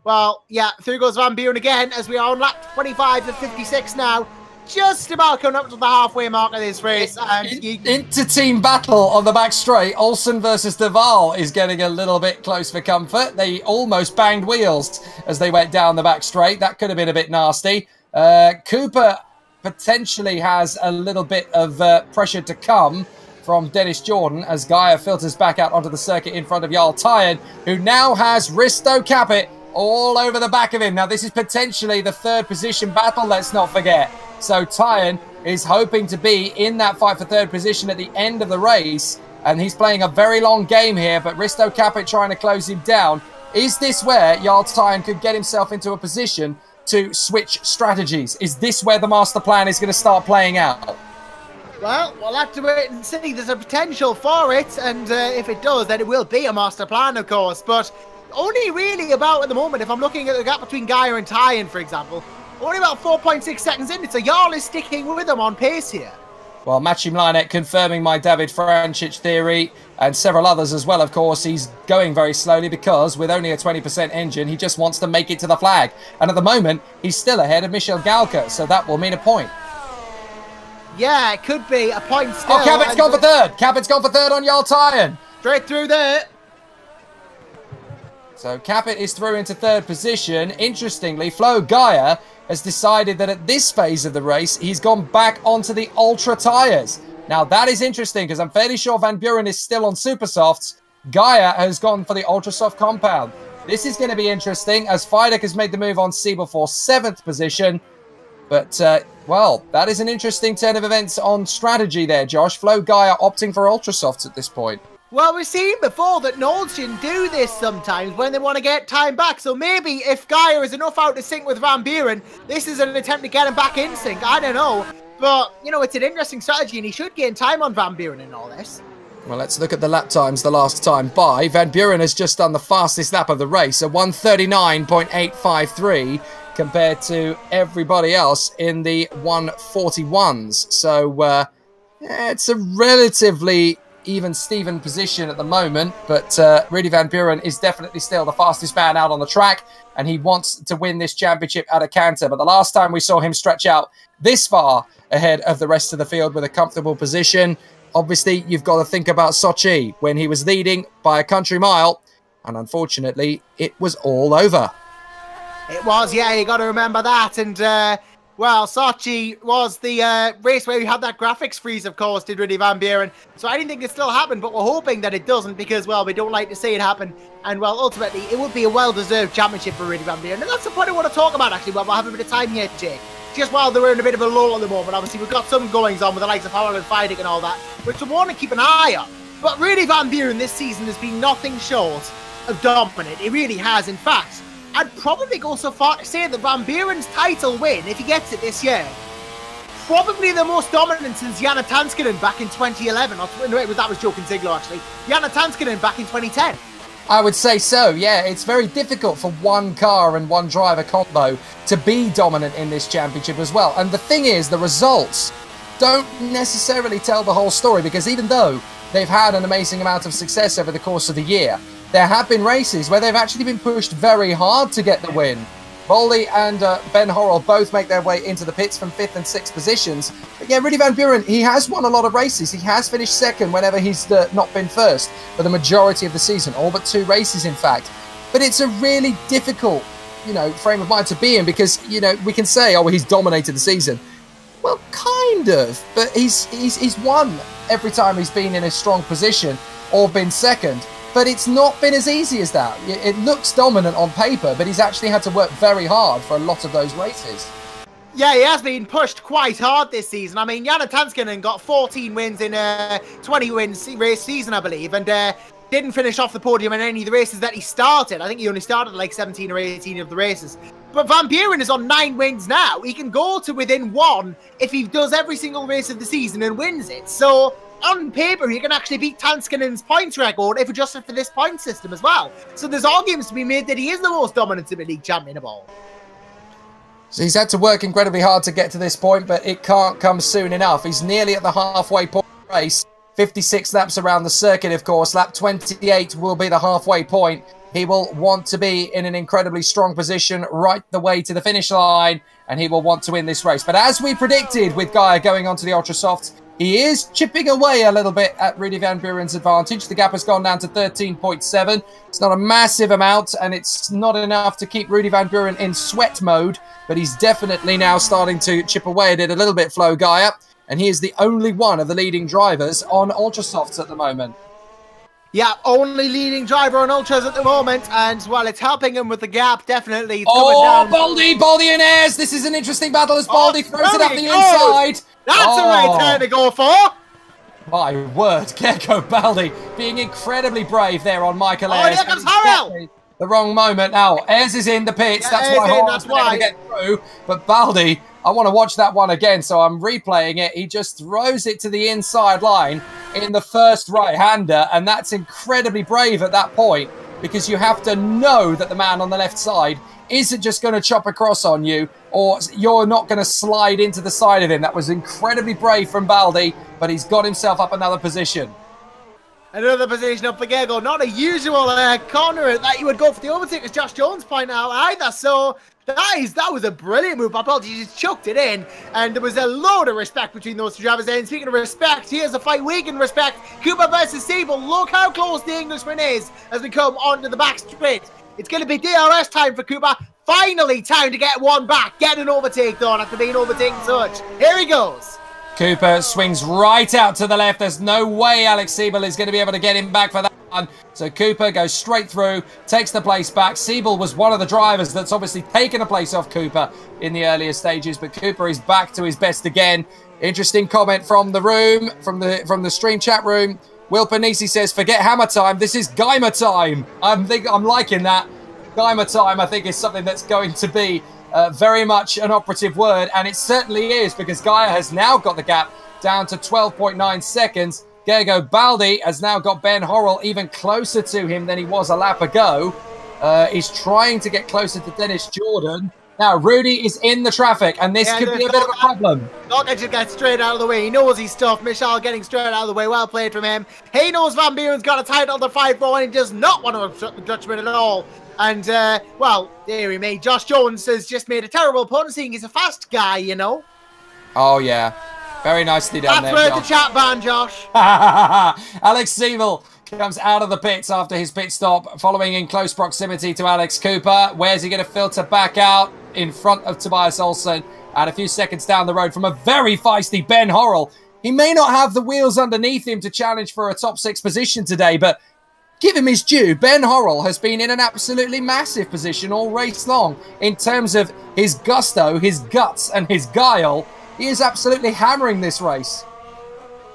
well, yeah, through goes Van Buren again, as we are on lap 25 to 56 now. Just about coming up to the halfway mark of this race. And Inter-team battle on the back straight. Olsen versus Duval is getting a little bit close for comfort. They almost banged wheels as they went down the back straight. That could have been a bit nasty. Cooper potentially has a little bit of pressure to come from Dennis Jordan as Gaia filters back out onto the circuit in front of Jarl Tyen, who now has Risto Capit all over the back of him. Now, this is potentially the third position battle, let's not forget. So Tyen is hoping to be in that fight for third position at the end of the race, and he's playing a very long game here, but Risto Capit trying to close him down. Is this where Jarl Tyen could get himself into a position to switch strategies? Is this where the master plan is going to start playing out? Well, we'll have to wait and see. There's a potential for it, and if it does, then it will be a master plan, of course. But only really about, at the moment, if I'm looking at the gap between Gaia and Tyen, for example, only about 4.6 seconds in. So Jarl is sticking with him on pace here. Well, Matchim Linet confirming my David Frančić theory, and several others as well, of course. He's going very slowly because with only a 20% engine, he just wants to make it to the flag. And at the moment, he's still ahead of Michel Galka, so that will mean a point. Yeah, it could be a point still. Oh, Capit's gone for third. Capit's gone for third on Jarl Tyen. Straight through there. So Capit is through into third position. Interestingly, Flo Gaia has decided that at this phase of the race, he's gone back onto the Ultra tyres. Now, that is interesting because I'm fairly sure Van Buren is still on Super Softs. Gaia has gone for the Ultra Soft compound. This is going to be interesting as Fidek has made the move on Siebel for 7th position. But, well, that is an interesting turn of events on strategy there, Josh. Flo Gaia opting for Ultra Softs at this point. Well, we've seen before that Nolshin do this sometimes when they want to get time back. So maybe if Gaia is enough out to sync with Van Buren, this is an attempt to get him back in sync. I don't know. But, you know, it's an interesting strategy and he should gain time on Van Buren in all this. Well, let's look at the lap times the last time by. Van Buren has just done the fastest lap of the race, a 1:39.853 compared to everybody else in the 1:41s. So, yeah, it's a relatively even Steven position at the moment, but Rudy Van Buren is definitely still the fastest man out on the track, and he wants to win this championship at a canter. But the last time we saw him stretch out this far ahead of the rest of the field with a comfortable position, obviously you've got to think about Sochi when he was leading by a country mile, and unfortunately it was all over. It was, yeah, you got to remember that. And well, Sochi was the race where we had that graphics freeze, of course, did Rudy Van Buren. So I didn't think it still happened, but we're hoping that it doesn't because, well, we don't like to see it happen. And, well, ultimately, it would be a well-deserved championship for Rudy Van Buren. And that's the point I want to talk about, actually, while we're having a bit of time here, Jake. Just while they're in a bit of a lull at the moment, obviously, we've got some goings on with the likes of Howell and Fidek and all that, which we want to keep an eye on. But Rudy Van Buren this season has been nothing short of dominant. It really has. In fact, I'd probably go so far to say that Van Buren's title win, if he gets it this year, probably the most dominant since Jana Tanskanen back in 2011. Or, no, that was Jochen Ziegler, actually. Jana Tanskanen back in 2010. I would say so, yeah. It's very difficult for one car and one driver combo to be dominant in this championship as well. And the thing is, the results don't necessarily tell the whole story, because even though they've had an amazing amount of success over the course of the year, there have been races where they've actually been pushed very hard to get the win. Boldy and Ben Horrell both make their way into the pits from 5th and 6th positions. But yeah, Rudy Van Buren, he has won a lot of races. He has finished second whenever he's not been first for the majority of the season, all but 2 races, in fact. But it's a really difficult, you know, frame of mind to be in because, you know, we can say, oh, well, he's dominated the season. Well, kind of, but he's won every time he's been in a strong position or been second. But it's not been as easy as that. It looks dominant on paper, but he's actually had to work very hard for a lot of those races. Yeah, he has been pushed quite hard this season. I mean, Jana Tanskanen got 14 wins in a 20-win race season, I believe, and didn't finish off the podium in any of the races that he started. I think he only started like 17 or 18 of the races. But Van Buren is on 9 wins now. He can go to within 1 if he does every single race of the season and wins it. So on paper, he can actually beat Tanskanen's points record if adjusted for this point system as well. So there's arguments to be made that he is the most dominant Super League champion of all. So he's had to work incredibly hard to get to this point, but it can't come soon enough. He's nearly at the halfway point of the race. 56 laps around the circuit, of course. Lap 28 will be the halfway point. He will want to be in an incredibly strong position right the way to the finish line, and he will want to win this race. But as we predicted with Gaia going on to the Ultra Softs, He is chipping away a little bit at Rudy Van Buren's advantage. The gap has gone down to 13.7. It's not a massive amount, and it's not enough to keep Rudy Van Buren in sweat mode, but he's definitely now starting to chip away at it a little bit, Flo Gaia, and he is the only one of the leading drivers on Ultrasofts at the moment. Yeah, only leading driver on Ultras at the moment, and well, it's helping him with the gap, definitely. It's coming down. Baldy and Ayres. This is an interesting battle as Baldy throws it up the inside. That's the right turn to go for. My word, Gecko Baldy being incredibly brave there on Michael Ayres. Here comes Harrell. The wrong moment. Now, Ayres is in the pits. Yeah, that's why Harrell's been able to get through. But Baldy, I want to watch that one again, so I'm replaying it. He just throws it to the inside line in the first right-hander, and that's incredibly brave at that point, because you have to know that the man on the left side isn't just going to chop across on you, or you're not going to slide into the side of him. That was incredibly brave from Baldy, but he's got himself up another position. Another position up for Gego. Not a usual corner that you would go for the overtake, as Josh Jones pointed out either. So that was a brilliant move by Baldy. He just chucked it in, and there was a load of respect between those two drivers. And speaking of respect, here's a fight we can respect. Cooper versus Siebel. Look how close the Englishman is as we come onto the back straight. It's going to be DRS time for Cooper. Finally, time to get one back. Get an overtake done after being overtaken so much. Here he goes. Cooper swings right out to the left. There's no way Alex Siebel is going to be able to get him back for that one. So Cooper goes straight through, takes the place back. Siebel was one of the drivers that's obviously taken a place off Cooper in the earlier stages, but Cooper is back to his best again. Interesting comment from the room, from the stream chat room. Will Panisi says, forget hammer time. This is Geimer time. I'm liking that. Geimer time, I think, is something that's going to be very much an operative word, and it certainly is, because Gaia has now got the gap down to 12.9 seconds. Gego Baldi has now got Ben Horrell even closer to him than he was a lap ago. He's trying to get closer to Dennis Jordan. Now, Rudy is in the traffic, and this could be a bit of a problem. Logan just gets straight out of the way. He knows he's tough. Michelle getting straight out of the way. Well played from him. He knows Van Buren's got a title to fight for, and he does not want to obstruct the Dutchman at all. And, well, dearie me, Josh Jones has just made a terrible pun, seeing he's a fast guy, you know. Oh, yeah. Very nicely done there, That's worth the chat ban, Josh. Alex Siebel comes out of the pits after his pit stop, following in close proximity to Alex Cooper. Where's he going to filter back out? In front of Tobias Olsen, and a few seconds down the road from a very feisty Ben Horrell. He may not have the wheels underneath him to challenge for a top 6 position today, but give him his due. Ben Horrell has been in an absolutely massive position all race long. In terms of his gusto, his guts, and his guile, he is absolutely hammering this race.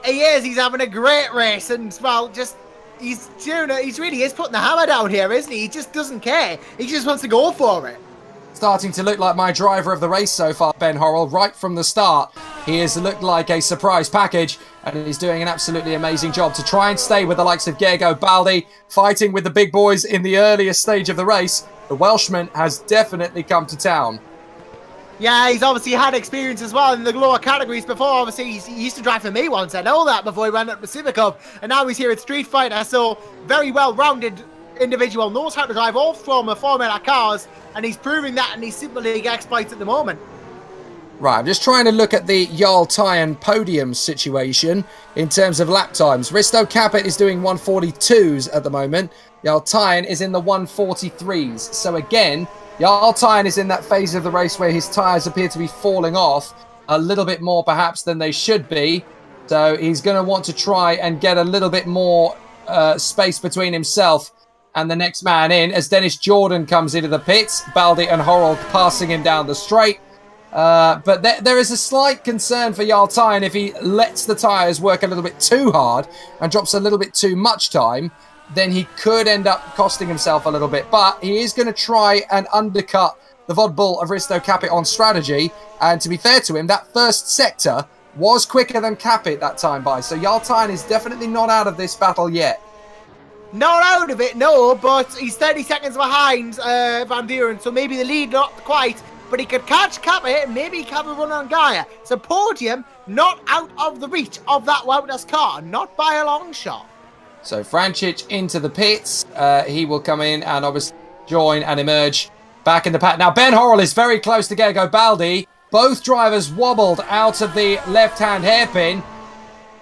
He is. He's having a great race, and, well, just... He's really is putting the hammer down here, isn't he? He just doesn't care. He just wants to go for it. Starting to look like my driver of the race so far, Ben Horrell, right from the start. He has looked like a surprise package, and he's doing an absolutely amazing job to try and stay with the likes of Gego Baldi, fighting with the big boys in the earliest stage of the race. The Welshman has definitely come to town. Yeah, he's obviously had experience as well in the lower categories before. Obviously, he used to drive for me once. I know that before he went up to Civic Cup, and now he's here at Street Fighter. So, very well-rounded individual, knows how to drive all from Formula cars, and he's proving that in these Superleague exploits at the moment. Right, I'm just trying to look at the Jarl Tyen podium situation in terms of lap times. Risto Capet is doing 142s at the moment. Jarl Tyen is in the 143s. So again, Jarl Tyen is in that phase of the race where his tyres appear to be falling off a little bit more perhaps than they should be. So he's going to want to try and get a little bit more space between himself and the next man in, as Dennis Jordan comes into the pits. Baldi and Horrell passing him down the straight. But there is a slight concern for Jarl Tyen if he lets the tyres work a little bit too hard and drops a little bit too much time, then he could end up costing himself a little bit. But he is going to try and undercut the VOD Bull of Risto Capet on strategy. And to be fair to him, that first sector was quicker than Capet that time by. So Jarl Tyen is definitely not out of this battle yet. Not out of it, no, but he's 30 seconds behind Van Buren, so maybe the lead not quite, but he could catch Capet and maybe he can have a run on Gaia. So podium not out of the reach of that Wouters car, not by a long shot. So Francic into the pits. He will come in and obviously join and emerge back in the pack. Now Ben Horrell is very close to Gego Baldi. Both drivers wobbled out of the left-hand hairpin.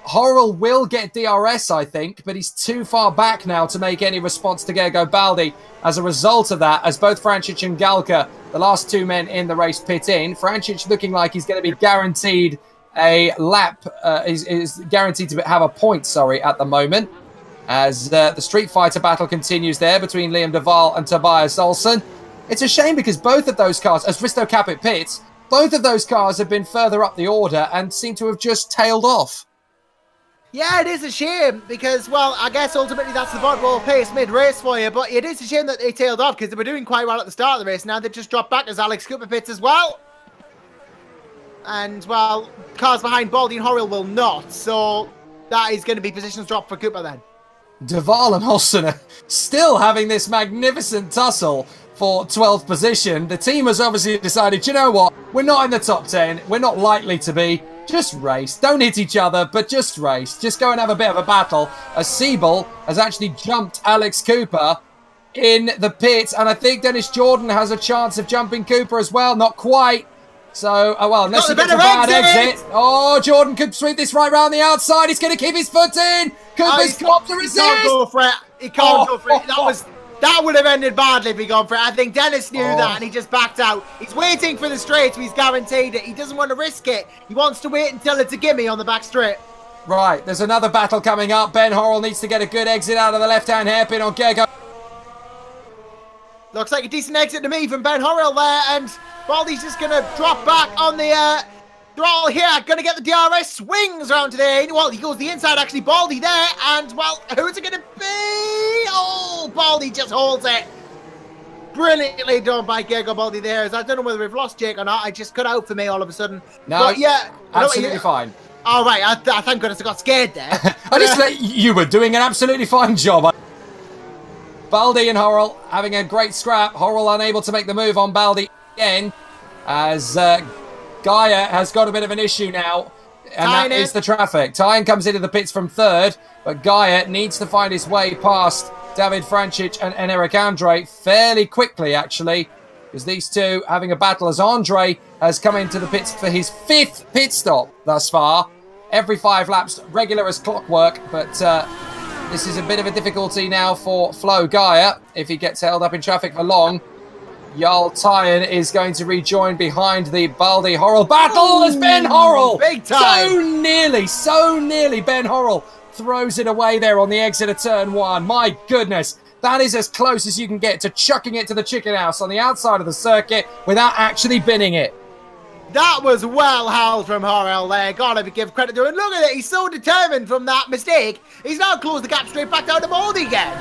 Horrell will get DRS, I think, but he's too far back now to make any response to Gergo Baldi. As a result of that, as both Francic and Galka, the last two men in the race, pit in, Francic looking like he's going to be guaranteed a lap, is guaranteed to have a point, sorry, at the moment. As the Street Fighter battle continues there between Liam Duval and Tobias Olsen. It's a shame because both of those cars, as Risto Capit pits, both of those cars have been further up the order and seem to have just tailed off. Yeah, it is a shame because, well, I guess ultimately that's the Vodwall pace mid-race for you, but it is a shame that they tailed off because they were doing quite well at the start of the race. Now they just dropped back as Alex Cooper pits as well. And, well, cars behind Baldy and Horrell will not, so that is going to be positions drop for Cooper then. Duval and Olsen are still having this magnificent tussle for 12th position. The team has obviously decided, you know what, we're not in the top 10, we're not likely to be. Just race. Don't hit each other, but just race. Just go and have a bit of a battle. As Siebel has actually jumped Alex Cooper in the pit. And I think Dennis Jordan has a chance of jumping Cooper as well. Not quite. So, well, unless he gets a bad exit. Oh, Jordan could sweep this right round the outside. He's going to keep his foot in. Cooper's got to resist. He can't go for it. He can't go for it. That would have ended badly if he'd gone for it. I think Dennis knew that and he just backed out. He's waiting for the straight, so he's guaranteed it. He doesn't want to risk it. He wants to wait until it's a gimme on the back straight. Right, there's another battle coming up. Ben Horrell needs to get a good exit out of the left-hand hairpin on Gergo. Looks like a decent exit to me from Ben Horrell there, and Baldy's just going to drop back on the throttle here. Going to get the DRS, swings around to there. Well, he goes the inside, actually. Baldy there, and, well, who's it going to be? Oh, Baldy just holds it. Brilliantly done by Gergo Baldy there. I don't know whether we've lost Jake or not. I just cut out for me all of a sudden. No, but yeah, absolutely fine. All right, I thank goodness I got scared there. You were doing an absolutely fine job. Baldy and Horrell having a great scrap. Horrell unable to make the move on Baldy again, as Gaia has got a bit of an issue now, and that is the traffic. Tyne comes into the pits from third, but Gaia needs to find his way past David Francic and Eric Andre fairly quickly, actually, because these two having a battle as Andre has come into the pits for his 5th pit stop thus far. Every 5 laps, regular as clockwork, but this is a bit of a difficulty now for Flo Gaia if he gets held up in traffic for long. Jarl Tyne is going to rejoin behind the Baldy Horrell battle as Ben Horrell. Big time. So nearly Ben Horrell throws it away there on the exit of turn 1. My goodness, that is as close as you can get to chucking it to the chicken house on the outside of the circuit without actually binning it. That was well held from Horrell there. Gotta give credit to him. Look at it. He's so determined from that mistake. He's now closed the gap straight back down to Baldy again.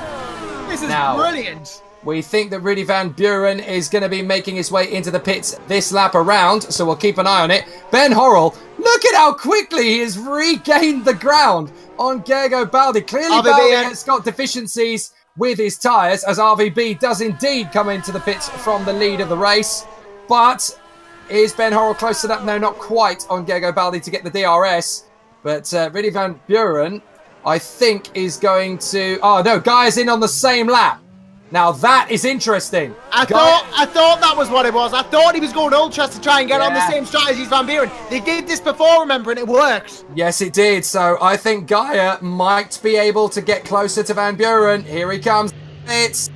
This is brilliant. We think that Rudy Van Buren is going to be making his way into the pits this lap around, so we'll keep an eye on it. Ben Horrell, look at how quickly he has regained the ground on Gergo Baldi. Clearly Baldi has got deficiencies with his tyres, as RVB does indeed come into the pits from the lead of the race. But is Ben Horrell close to that? No, not quite on Gergo Baldi to get the DRS. But Rudy Van Buren, I think, is going to... Oh, no, Guy's in on the same lap. Now that is interesting. I thought that was what it was. I thought he was going ultras to try and get on the same strategy as Van Buren. They did this before, remember, and it worked. Yes, it did. So I think Gaia might be able to get closer to Van Buren. Here he comes. It's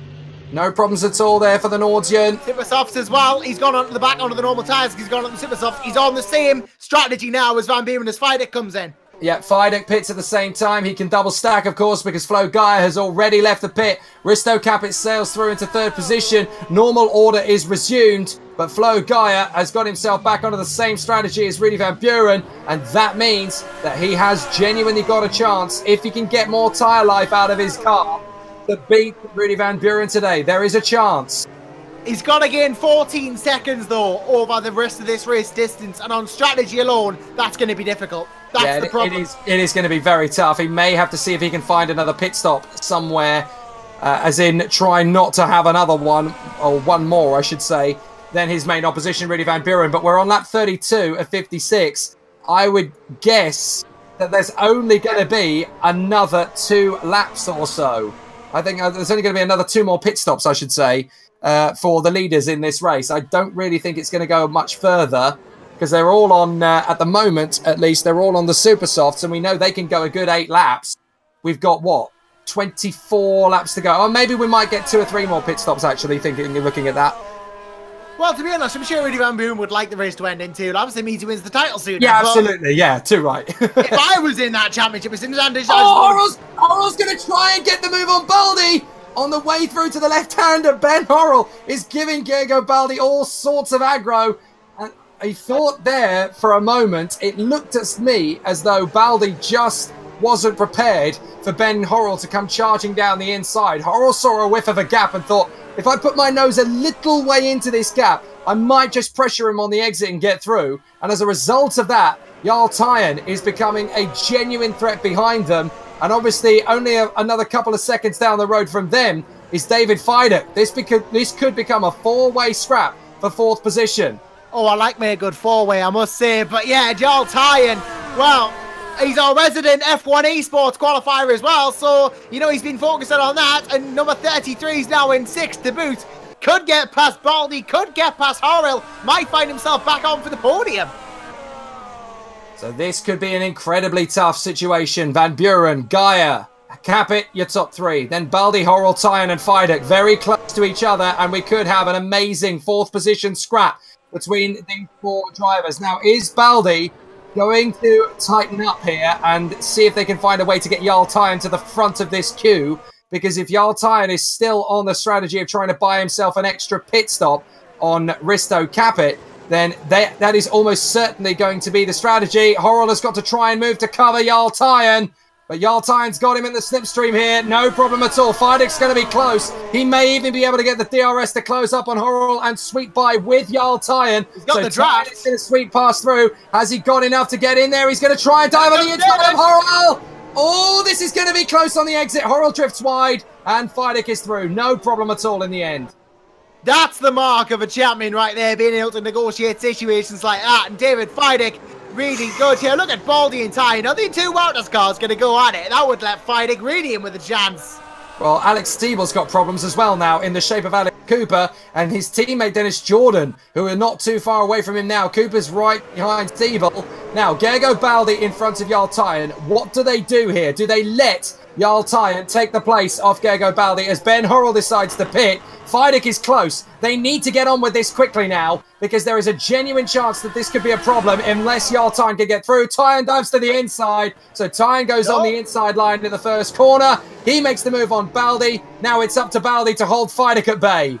no problems at all there for the Nordian. Supersofts as well. He's gone onto the back, onto the normal tyres. He's gone onto the Supersofts. He's on the same strategy now as Van Buren as Fidek comes in. Yeah, Fidek pits at the same time. He can double stack, of course, because Flo Gaia has already left the pit. Risto Capit sails through into 3rd position. Normal order is resumed, but Flo Gaia has got himself back onto the same strategy as Rudy Van Buren, and that means that he has genuinely got a chance, if he can get more tyre life out of his car, to beat Rudy Van Buren today. There is a chance. He's got to gain 14 seconds, though, over the rest of this race distance, and on strategy alone, that's going to be difficult. That's the problem. It is going to be very tough. He may have to see if he can find another pit stop somewhere, as in try not to have another one, or one more, I should say, than his main opposition, Rudy Van Buren. But we're on lap 32 of 56. I would guess that there's only going to be another 2 laps or so. I think there's only going to be another 2 more pit stops, I should say, for the leaders in this race. I don't really think it's going to go much further. because they're all on, at the moment, at least, they're all on the super softs, and we know they can go a good 8 laps. We've got, what, 24 laps to go. Or maybe we might get 2 or 3 more pit stops, actually, looking at that. Well, to be honest, I'm sure Rudy Van Buren would like the race to end in 2 laps. It means he wins the title soon. Yeah, absolutely. Yeah, too right. If I was in that championship, it's in the advantage. Horrell's going to try and get the move on Baldi. On the way through to the left-hander, Ben Horrell is giving Diego Baldi all sorts of aggro. And I thought there, for a moment, it looked at me as though Baldi just wasn't prepared for Ben Horrell to come charging down the inside. Horrell saw a whiff of a gap and thought, if I put my nose a little way into this gap, I might just pressure him on the exit and get through. And as a result of that, Jarl Tyen is becoming a genuine threat behind them. And obviously, only another couple of seconds down the road from them is David Fidek. This could become a 4-way scrap for 4th position. Oh, I like me a good 4-way, I must say. But yeah, Jarl Tyen, well, he's our resident F1 esports qualifier as well, so, you know, he's been focusing on that, and number 33 is now in 6th to boot. Could get past Baldi, could get past Horrell, might find himself back on for the podium. So this could be an incredibly tough situation. Van Buren, Gaia, Capit, your top 3. Then Baldi, Horrell, Tyen and Fidek very close to each other, and we could have an amazing 4th position scrap between these 4 drivers. Now, is Baldi going to tighten up here and see if they can find a way to get Jarl Tyen to the front of this queue? Because if Jarl Tyen is still on the strategy of trying to buy himself an extra pit stop on Risto Capit, then that is almost certainly going to be the strategy. Horrell has got to try and move to cover Jarl Tyen, but Jarl Tyen's got him in the slipstream here. No problem at all. Fidek's going to be close. He may even be able to get the DRS to close up on Horrell and sweep by with Jarl Tyen. He's got the drive. He's going to sweep past through. Has he got enough to get in there? He's going to try and dive on the inside of Horrell. Oh, this is going to be close on the exit. Horrell drifts wide and Fidek is through. No problem at all in the end. That's the mark of a champion right there, being able to negotiate situations like that. And David Fidek, really good here. Look at Baldi and Tyen. Now, the 2 Wouters cars going to go at it. That would let Fidek really in with a chance. Well, Alex Stiebel's got problems as well now in the shape of Alex Cooper and his teammate Dennis Jordan, who are not too far away from him now. Cooper's right behind Stiebel. Now, Diego Baldi in front of Jarl Tyen. What do they do here? Do they let Jarl Tyen take the place off Diego Baldi as Ben Horrell decides to pit? Fidek is close. They need to get on with this quickly now because there is a genuine chance that this could be a problem unless Jarl Tyen can get through. Tyen dives to the inside. So Tyen goes on the inside line in the first corner. He makes the move on Baldi. Now it's up to Baldi to hold Fidek at bay.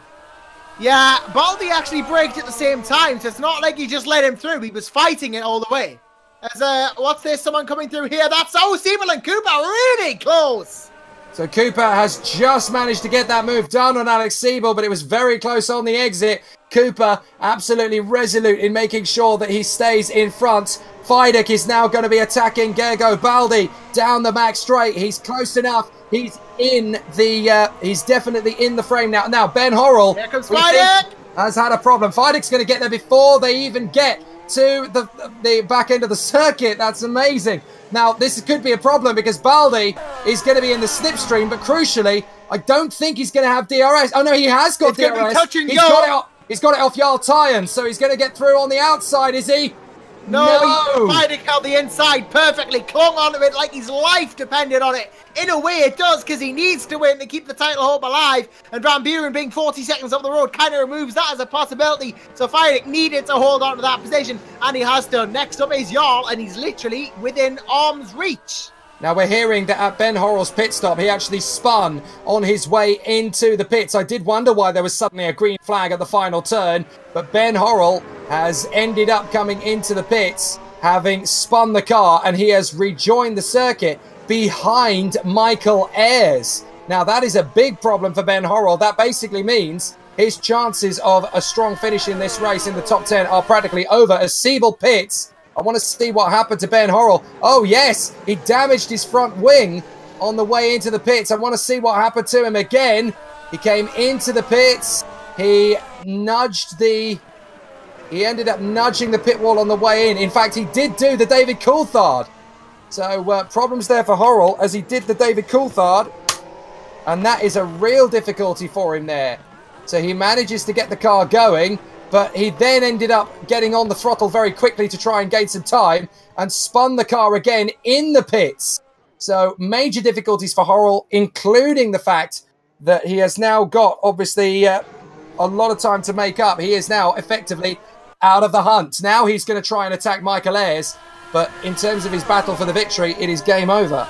Yeah, Baldi actually braked at the same time, so it's not like he just let him through. He was fighting it all the way. As what's this? Someone coming through here. That's Stiebel and Cooper really close. So Cooper has just managed to get that move done on Alex Stiebel, but it was very close on the exit. Cooper absolutely resolute in making sure that he stays in front. Fidek is now going to be attacking Diego Baldi down the back straight. He's close enough. He's in the. He's definitely in the frame now. Now Ben Horrell, here comes Fidek, has had a problem. Fidek's going to get there before they even get to the back end of the circuit. That's amazing. Now, this could be a problem because Baldi is going to be in the slipstream, but crucially, I don't think he's going to have DRS. Oh, no, he has got DRS. He's got it off Jarl Tyen, so he's going to get through on the outside, is he? No. Fidek held the inside perfectly, clung onto it like his life depended on it. In a way, it does, because he needs to win to keep the title hope alive. And Van Buren being 40 seconds up the road kind of removes that as a possibility. So Fidek needed to hold on to that position, and he has done. Next up is Jarl, and he's literally within arm's reach. Now we're hearing that at Ben Horrell's pit stop, he actually spun on his way into the pits. I did wonder why there was suddenly a green flag at the final turn, but Ben Horrell has ended up coming into the pits, having spun the car, and he has rejoined the circuit behind Michael Ayres. Now that is a big problem for Ben Horrell. That basically means his chances of a strong finish in this race in the top 10 are practically over as Stiebel pits. I want to see what happened to Ben Horrell. Oh, yes, he damaged his front wing on the way into the pits. I want to see what happened to him again. He came into the pits. He ended up nudging the pit wall on the way in. In fact, he did do the David Coulthard. So, problems there for Horrell as he did the David Coulthard. And that is a real difficulty for him there. So he manages to get the car going. but he then ended up getting on the throttle very quickly to try and gain some time and spun the car again in the pits. So major difficulties for Horrell, including the fact that he has now got, obviously, a lot of time to make up. He is now effectively out of the hunt. Now he's going to try and attack Michael Ayres, but in terms of his battle for the victory, it is game over.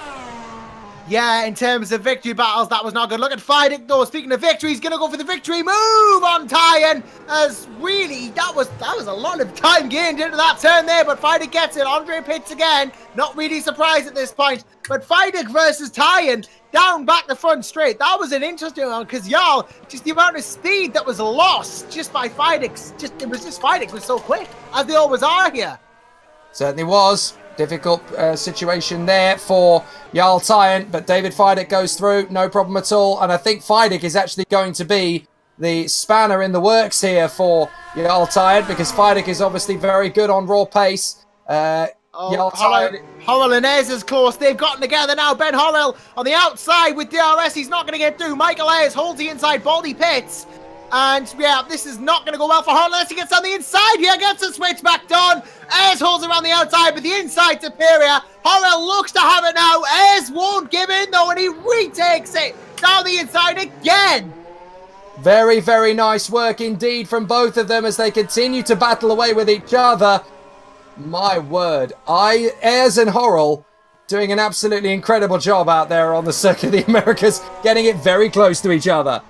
Yeah, in terms of victory battles, that was not good. Look at Fidek, though. Speaking of victory, he's going to go for the victory move on Tyen. As really, that was a lot of time gained into that turn there, but Fidek gets it. Andre pits again. Not really surprised at this point. But Fidek versus Tyen, down back the front straight. That was an interesting one because, y'all, just the amount of speed that was lost just by Fidek. Fidek was so quick, as they always are here. Certainly was. Difficult situation there for Jarl Tyen, but David Fidek goes through, no problem at all. And I think Fidek is actually going to be the spanner in the works here for Jarl Tyen, because Fidek is obviously very good on raw pace. Horrell and Ayres is close. They've gotten together now. Ben Horrell on the outside with DRS. He's not going to get through. Michael Ayres holds the inside. Baldy pits. And yeah, this is not going to go well for Horrell unless he gets on the inside. Here gets the switch back done. Ayres holds around the outside, but the inside superior. Horrell looks to have it now. Ayres won't give in though, and he retakes it down the inside again. Very, very nice work indeed from both of them as they continue to battle away with each other. My word, Ayres and Horrell doing an absolutely incredible job out there on the Circuit of the Americas, getting it very close to each other.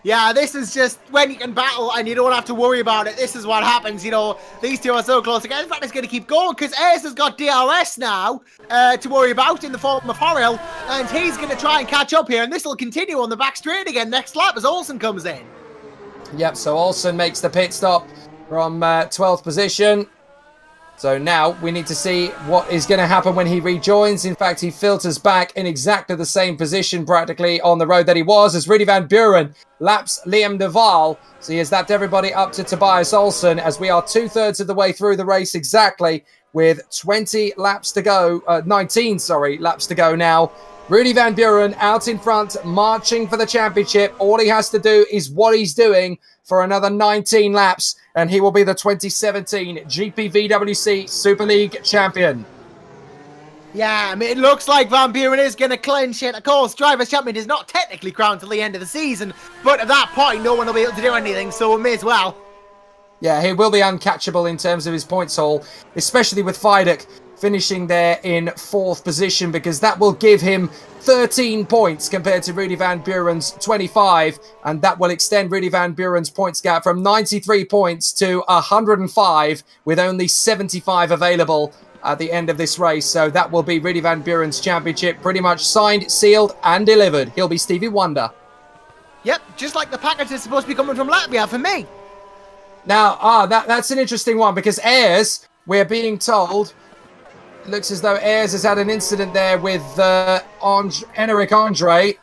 Yeah, this is just when you can battle and you don't have to worry about it. This is what happens, you know. These two are so close together. In fact, it's going to keep going because Ayres has got DRS now to worry about in the form of Horrell, and he's going to try and catch up here, and this will continue on the back straight again next lap as Olsen comes in. Yep, so Olsen makes the pit stop from 12th position. So now we need to see what is going to happen when he rejoins. In fact, he filters back in exactly the same position practically on the road that he was as Rudy Van Buren laps Liam Duval. So he has lapped everybody up to Tobias Olsen as we are 2/3 of the way through the race exactly with 19 laps to go now. Rudy Van Buren out in front, marching for the championship. All he has to do is what he's doing for another 19 laps, and he will be the 2017 GPVWC Super League champion. Yeah, I mean, it looks like Van Buren is going to clinch it. Of course, Drivers' Champion is not technically crowned till the end of the season, but at that point, no one will be able to do anything, so we may as well. Yeah, he will be uncatchable in terms of his points haul, especially with Fidek finishing there in 4th position, because that will give him 13 points compared to Rudy Van Buren's 25, and that will extend Rudy Van Buren's points gap from 93 points to 105 with only 75 available at the end of this race. So that will be Rudy Van Buren's championship pretty much signed, sealed and delivered. He'll be Stevie Wonder. Yep, just like the package is supposed to be coming from Latvia for me. Now, that's an interesting one because Ayres, we're being told, it looks as though Ayres has had an incident there with Enric Andre.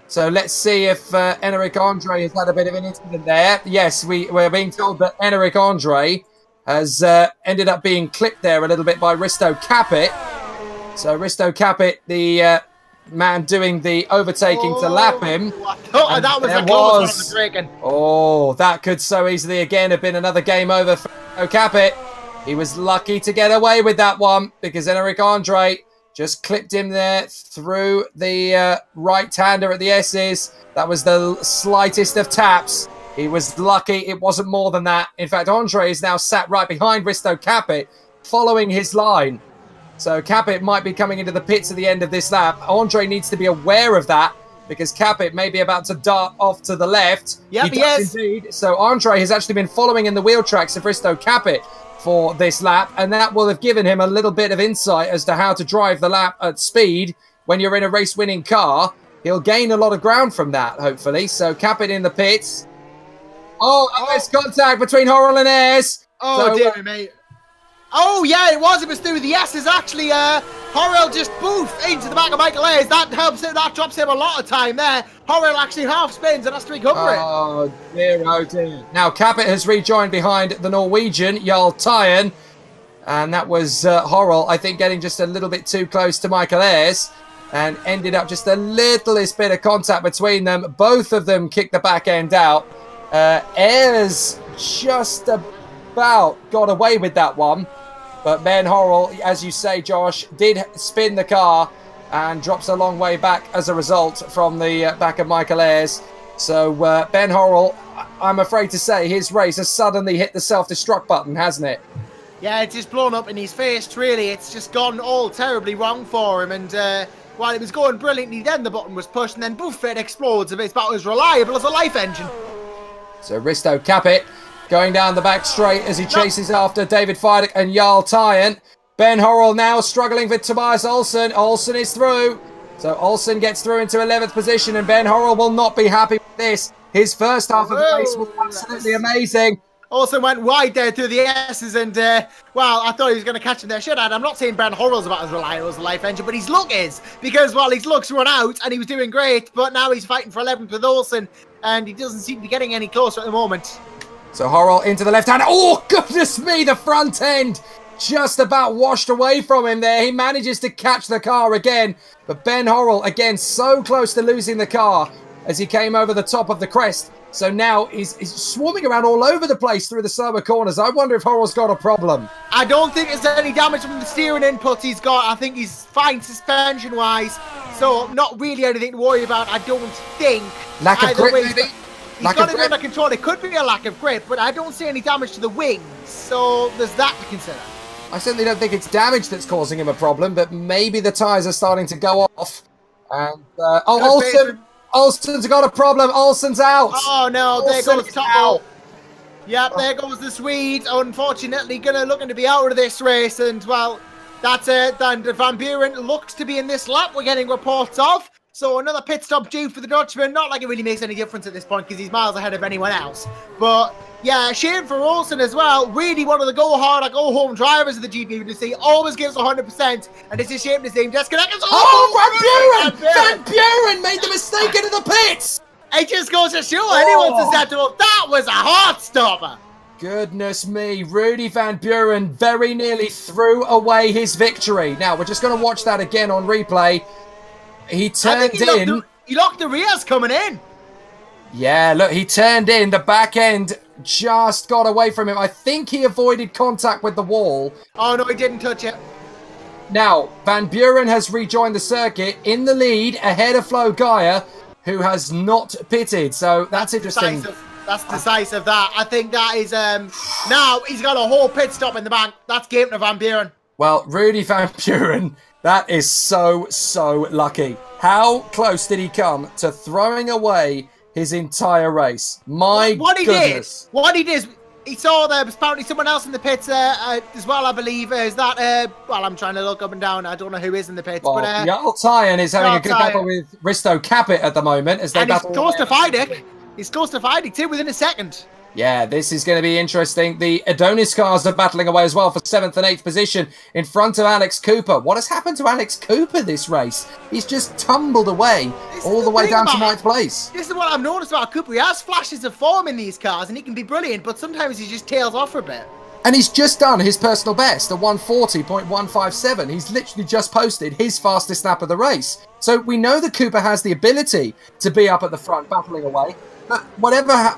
So let's see if Enric Andre has had a bit of an incident there. Yes, we're being told that Enric Andre has ended up being clipped there a little bit by Risto Capit. So Risto Capit, the man doing the overtaking to lap him. Oh, that was a close one on the braking. Oh, that could so easily again have been another game over for Risto Capit. He was lucky to get away with that one because Enric Andre just clipped him there through the right-hander at the S's. That was the slightest of taps. He was lucky. It wasn't more than that. In fact, Andre is now sat right behind Risto Capit, following his line. So Capit might be coming into the pits at the end of this lap. Andre needs to be aware of that because Capit may be about to dart off to the left. Yep, he does indeed. So Andre has actually been following in the wheel tracks of Risto Capit for this lap, and that will have given him a little bit of insight as to how to drive the lap at speed when you're in a race-winning car. He'll gain a lot of ground from that, hopefully. So Capit in the pits. Oh, nice contact between Horrell and Ayres. Oh, so, dear mate. Oh, yeah, it was through the S's, actually. Horrell just boofed into the back of Michael Ayres. That helps him, that drops him a lot of time there. Horrell actually half spins and has to recover it. Oh, dear. Now, Capit has rejoined behind the Norwegian, Jarl Tyen. And that was Horrell, I think, getting just a little bit too close to Michael Ayres. And ended up just a littlest bit of contact between them. Both of them kicked the back end out. Ayres just about got away with that one. But Ben Horrell, as you say, Josh, did spin the car and drops a long way back as a result from the back of Michael Ayres. So Ben Horrell, I'm afraid to say, his race has suddenly hit the self-destruct button, hasn't it? Yeah, it's just blown up in his face, really. It's just gone all terribly wrong for him. And while it was going brilliantly, then the button was pushed, and then boof, it explodes. It's about as reliable as a life engine. So Risto Capit going down the back straight as he chases after David Fidek and Jarl Tyen. Ben Horrell now struggling with Tobias Olsen. Olsen is through. So Olsen gets through into 11th position, and Ben Horrell will not be happy with this. His first half of the race was absolutely amazing. Olsen went wide there through the S's, and, well, I thought he was going to catch him there. Should I? I'm not saying Ben Horrell's about as reliable as a life engine, but his luck is. Because, well, his luck's run out, and he was doing great, but now he's fighting for 11th with Olsen, and he doesn't seem to be getting any closer at the moment. So Horrell into the left hand. Oh, goodness me, the front end just about washed away from him there. He manages to catch the car again. But Ben Horrell, again, so close to losing the car as he came over the top of the crest. So now he's swarming around all over the place through the slower corners. I wonder if Horrell's got a problem. I don't think there's any damage from the steering input he's got. I think he's fine suspension-wise. So not really anything to worry about, I don't think. Lack of grip, maybe? He's got it under control. It could be a lack of grip, but I don't see any damage to the wings. So there's that to consider. I certainly don't think it's damage that's causing him a problem, but maybe the tyres are starting to go off. And, Olsen's got a problem. Olsen's out. Oh, no. There goes Topo. Yep, there goes the Swede. Unfortunately, looking to be out of this race. And, well, that's it. And Van Buren looks to be in this lap. We're getting reports of. So another pit stop due for the Dutchman. Not like it really makes any difference at this point because he's miles ahead of anyone else. But, yeah, shame for Olsen as well. Really one of the go-hard or go-home drivers of the GPVWC. Always gives 100%. And it's a shame to see him disconnect. Oh, Van Buren made the mistake into the pits! It just goes to show anyone's susceptible. That was a heart stopper. Goodness me, Rudy Van Buren very nearly threw away his victory. Now, we're just going to watch that again on replay. He turned in. He locked the rears coming in. Yeah, look, he turned in. The back end just got away from him. I think he avoided contact with the wall. Oh, no, he didn't touch it. Now, Van Buren has rejoined the circuit in the lead ahead of Flo Gaia, who has not pitted. So that's interesting. That's decisive, that. I think that is... now, he's got a whole pit stop in the bank. That's game to Van Buren. Well, Rudy Van Buren... That is so lucky. How close did he come to throwing away his entire race? My goodness. What he did, he saw there was apparently someone else in the pits as well, I believe. Is that, well, I'm trying to look up and down. I don't know who is in the pits. Well, but Jarl Tyen is having a good battle with Risto Capit at the moment. As they battle. He's close to Fidek. He's close to Fidek too within a second. Yeah, this is going to be interesting. The Adonis cars are battling away as well for 7th and 8th position in front of Alex Cooper. What has happened to Alex Cooper this race? He's just tumbled away all the way down to 9th place. This is what I've noticed about Cooper. He has flashes of form in these cars and he can be brilliant, but sometimes he just tails off for a bit. And he's just done his personal best, a 140.157. He's literally just posted his fastest lap of the race. So we know that Cooper has the ability to be up at the front battling away. But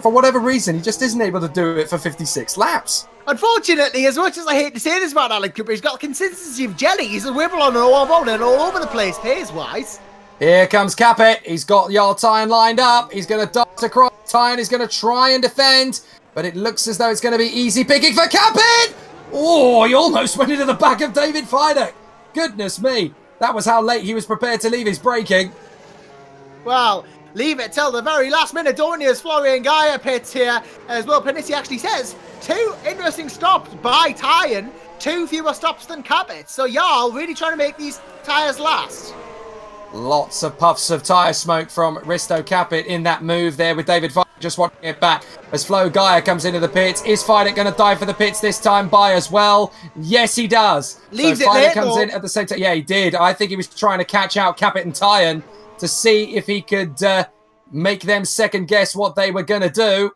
for whatever reason, he just isn't able to do it for 56 laps. Unfortunately, as much as I hate to say this about Alex Cooper, he's got the consistency of jelly. He's a wibble on and all over the place, pace-wise. Here comes Capet. He's got Jarl Tyen lined up. He's going to dart across. Tyen is going to try and defend. But it looks as though it's going to be easy picking for Capet. Oh, he almost went into the back of David Fidek. Goodness me. That was how late he was prepared to leave his braking. Well... leave it till the very last minute. Dornier's Florian Gaia pits here as well. Panisi actually says 2 interesting stops by Tyen, 2 fewer stops than Capit. So Jarl really trying to make these tyres last. Lots of puffs of tyre smoke from Risto Capit in that move there with David Fidek just watching it back as Flo Gaia comes into the pits. Is Fidek going to dive for the pits this time by as well? Yes, he does. Leaves so it Fidek comes in at the same time. Yeah, he did. I think he was trying to catch out Capit and Tyen to see if he could make them second guess what they were going to do.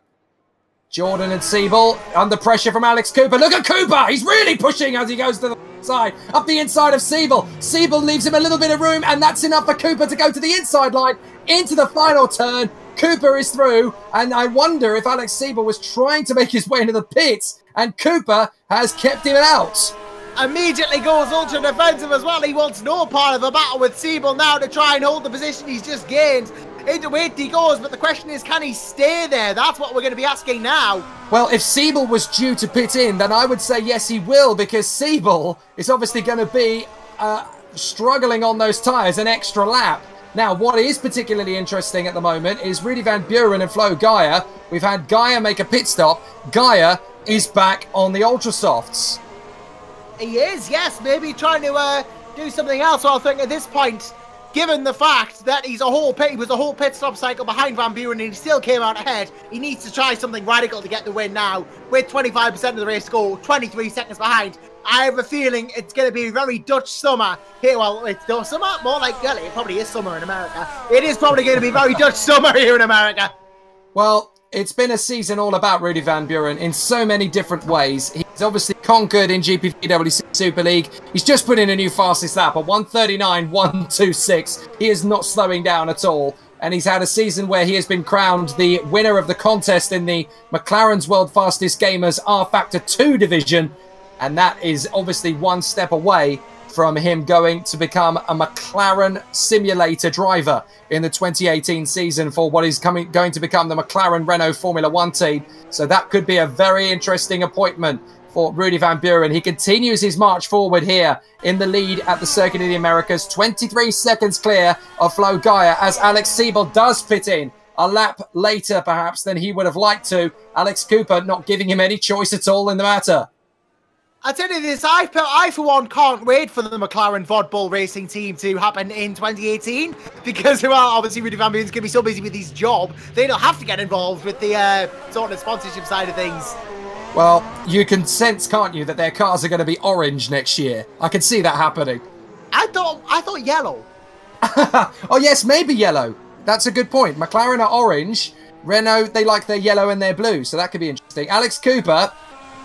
Jordan and Siebel under pressure from Alex Cooper. Look at Cooper! He's really pushing as he goes to the side. Up the inside of Siebel. Siebel leaves him a little bit of room, and that's enough for Cooper to go to the inside line into the final turn. Cooper is through, and I wonder if Alex Siebel was trying to make his way into the pits, and Cooper has kept him out. Immediately goes ultra defensive as well. He wants no part of a battle with Siebel now to try and hold the position he's just gained. Into it he goes, but the question is, can he stay there? That's what we're going to be asking now. Well, if Siebel was due to pit in, then I would say yes, he will, because Siebel is obviously going to be struggling on those tyres an extra lap. Now, what is particularly interesting at the moment is Rudy Van Buren and Flo Gaia. We've had Gaia make a pit stop. Gaia is back on the Ultra Softs. He is, yes, maybe trying to do something else. So I think at this point, given the fact that he was a whole pit stop cycle behind Van Buren and he still came out ahead, he needs to try something radical to get the win now. With 25% of the race to go, 23 seconds behind. I have a feeling it's going to be very Dutch summer here. Well, it's no summer, more like, well, it probably is summer in America. It is probably going to be very Dutch summer here in America. Well, it's been a season all about Rudy Van Buren in so many different ways. He's obviously conquered in GPVWC Super League. He's just put in a new fastest lap, a 1:39.126. He is not slowing down at all. And he's had a season where he has been crowned the winner of the contest in the McLaren's World Fastest Gamers R-Factor 2 division. And that is obviously one step away from him going to become a McLaren simulator driver in the 2018 season for what is going to become the McLaren Renault Formula 1 team. So that could be a very interesting appointment for Rudy Van Buren. He continues his march forward here in the lead at the Circuit of the Americas, 23 seconds clear of Flo Gaia as Alex Siebel does pit in a lap later perhaps than he would have liked to. Alex Cooper not giving him any choice at all in the matter. I'll tell you this, I for one can't wait for the McLaren Vodbull racing team to happen in 2018 because, well, obviously Rudy Van Buren's going to be so busy with his job, they don't have to get involved with the sort of sponsorship side of things. Well, you can sense, can't you, that their cars are going to be orange next year. I can see that happening. I thought yellow. Oh, yes, maybe yellow. That's a good point. McLaren are orange. Renault, they like their yellow and their blue, so that could be interesting. Alex Cooper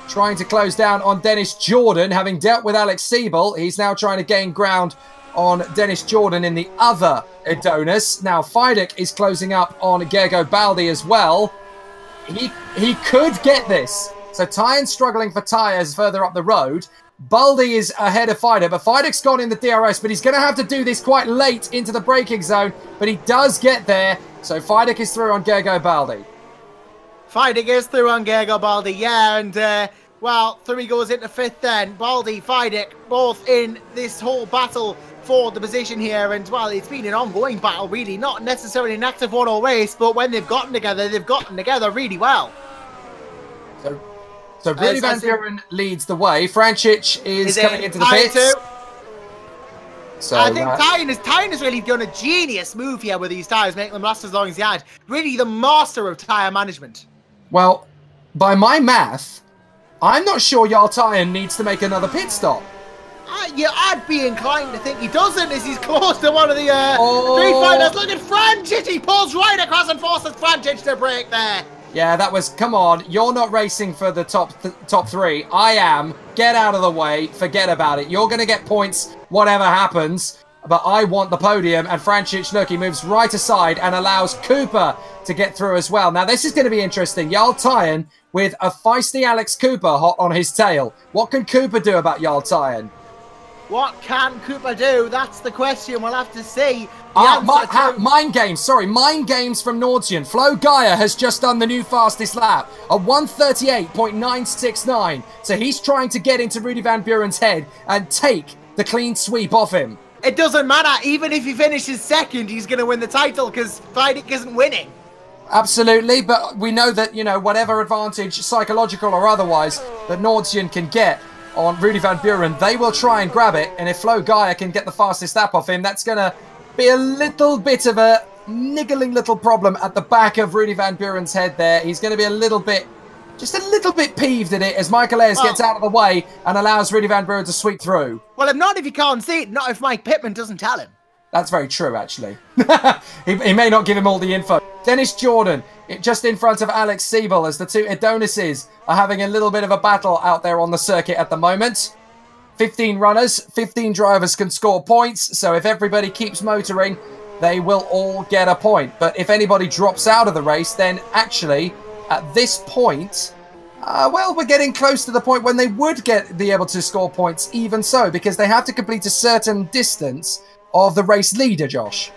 trying to close down on Dennis Jordan, having dealt with Alex Siebel. He's now trying to gain ground on Dennis Jordan in the other Adonis. Now, Fidek is closing up on Gergo Baldi as well. He could get this. So, Tyen's struggling for tyres further up the road. Baldi is ahead of Fidek, but Fidek's gone in the DRS, but he's going to have to do this quite late into the braking zone, but he does get there. So, Fidek is through on Gergo Baldi. Fidek is through on Gergo Baldi, yeah, and, well, through he goes into fifth then. Baldi, Fidek, both in this whole battle for the position here, and, well, it's been an ongoing battle, really. Not necessarily an active one-all race, but when they've gotten together really well. So Rudy Van Buren leads the way. Francic is coming into the pits. So, I think Tyen has really done a genius move here with these tyres, making them last as long as he had. Really the master of tyre management. Well, by my math, I'm not sure Jarl Tyen needs to make another pit stop. Yeah, I'd be inclined to think he doesn't, as he's close to one of the street fighters. Look at Francic, he pulls right across and forces Francic to brake there. Yeah, that was, come on, you're not racing for the top three. I am. Get out of the way. Forget about it. You're going to get points whatever happens, but I want the podium. And Francic, look, he moves right aside and allows Cooper to get through as well. Now, this is going to be interesting. Jarl Tyen with a feisty Alex Cooper hot on his tail. What can Cooper do about Jarl Tyen? What can Cooper do? That's the question. We'll have to see. Mind games. Sorry, mind games from Nordsian. Flo Gaia has just done the new fastest lap, a 1:38.969. So he's trying to get into Rudy Van Buren's head and take the clean sweep off him. It doesn't matter. Even if he finishes second, he's going to win the title because Fidek isn't winning. Absolutely, but we know that, you know, whatever advantage, psychological or otherwise, that Nordsian can get on Rudy Van Buren, they will try and grab it, and if Flo Gaia can get the fastest lap off him, that's going to be a little bit of a niggling little problem at the back of Rudy Van Buren's head there. He's going to be a little bit, just a little bit peeved at it as Michael Ayers gets out of the way and allows Rudy Van Buren to sweep through. Well, not if he can't see it, not if Mike Pittman doesn't tell him. That's very true, actually. he may not give him all the info. Dennis Jordan, just in front of Alex Siebel, as the two Adonises are having a little bit of a battle out there on the circuit at the moment. 15 runners, 15 drivers can score points, so if everybody keeps motoring, they will all get a point. But if anybody drops out of the race, then actually, at this point, well, we're getting close to the point when they would be able to score points even so, because they have to complete a certain distance of the race leader, Josh.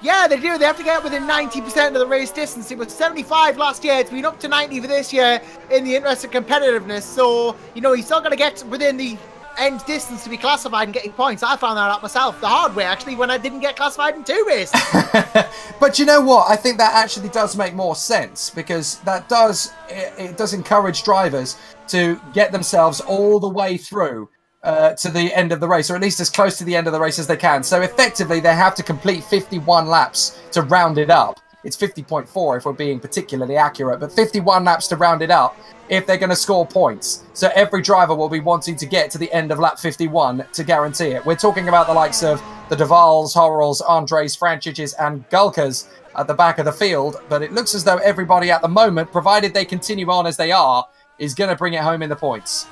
Yeah, they do. They have to get within 90% of the race distance. It was 75 last year. It's been up to 90 for this year in the interest of competitiveness. So, you know, he's still got to get within the end distance to be classified and getting points. I found that out myself the hard way, actually, when I didn't get classified in 2 races. But you know what? I think that actually does make more sense, because that it does encourage drivers to get themselves all the way through to the end of the race, or at least as close to the end of the race as they can. So effectively, they have to complete 51 laps to round it up. It's 50.4 if we're being particularly accurate, but 51 laps to round it up if they're going to score points. So every driver will be wanting to get to the end of lap 51 to guarantee it. We're talking about the likes of the Duvals, Horrells, Andres, Franciches and Gulkers at the back of the field, but it looks as though everybody at the moment, provided they continue on as they are, is going to bring it home in the points.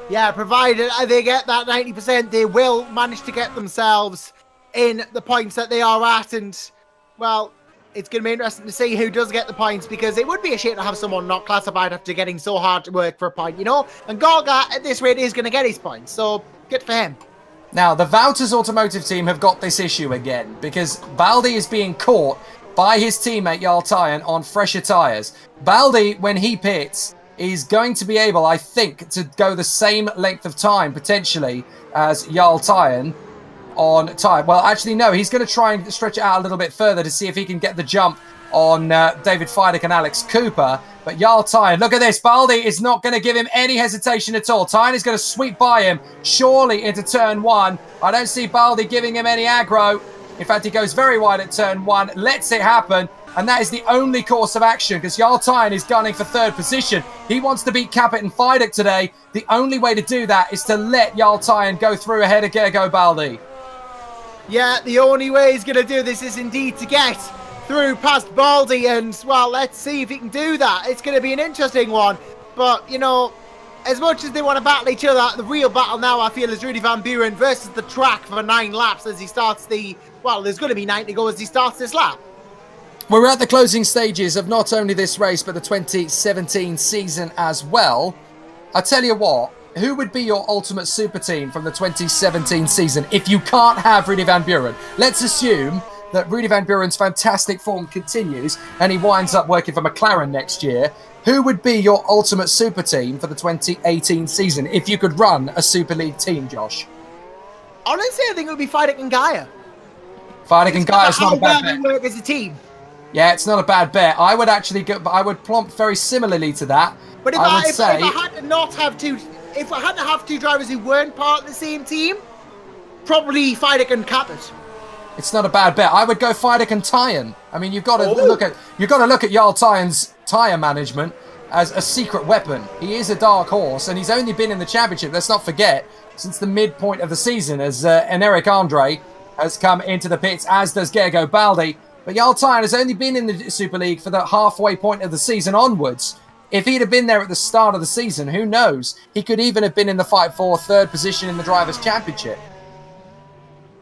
Yeah, provided they get that 90%, they will manage to get themselves in the points that they are at. And, well, it's going to be interesting to see who does get the points, because it would be a shame to have someone not classified after getting so hard to work for a point, you know? And Gorga, at this rate, is going to get his points, so good for him. Now, the Wouters Automotive team have got this issue again, because Baldi is being caught by his teammate Jarl Tyen on fresher tyres. Baldi, when he pits, is going to be able, I think, to go the same length of time, potentially, as Jarl Tyen on tyre. Well, actually, no, he's going to try and stretch it out a little bit further to see if he can get the jump on David Feideck and Alex Cooper. But Jarl Tyen, look at this. Baldi is not going to give him any hesitation at all. Tyen is going to sweep by him, surely into turn 1. I don't see Baldi giving him any aggro. In fact, he goes very wide at turn 1, lets it happen. And that is the only course of action, because Jarl Tyen is gunning for 3rd position. He wants to beat Capit and Feideck today. The only way to do that is to let Jarl Tyen go through ahead of Gergo Baldi. Yeah, the only way he's going to do this is indeed to get through past Baldi, and, well, let's see if he can do that. It's going to be an interesting one. But, you know, as much as they want to battle each other, the real battle now, I feel, is Rudy Van Buren versus the track for 9 laps as he starts the... Well, there's going to be 9 to go as he starts this lap. We're at the closing stages of not only this race, but the 2017 season as well. I tell you what, who would be your ultimate super team from the 2017 season if you can't have Rudy Van Buren? Let's assume that Rudy Van Buren's fantastic form continues and he winds up working for McLaren next year. Who would be your ultimate super team for the 2018 season if you could run a Super League team, Josh? Honestly, I think it would be Feideck and Gaia. Feideck and Gaia is not a bad bet. Work as a team. Yeah, it's not a bad bet. I would actually go, I would plump very similarly to that. But if I had to have two drivers who weren't part of the same team, probably Feideck and Capit. It's not a bad bet. I would go Feideck and Tyen. I mean, you've got to look at Jarl Tyen's tyre management as a secret weapon. He is a dark horse, and he's only been in the championship, let's not forget, since the midpoint of the season, as Enric Andre has come into the pits, as does Gergo Baldi. But Jarl Tyen has only been in the Super League for the halfway point of the season onwards. If he'd have been there at the start of the season, who knows? He could even have been in the fight for 3rd position in the Drivers' Championship.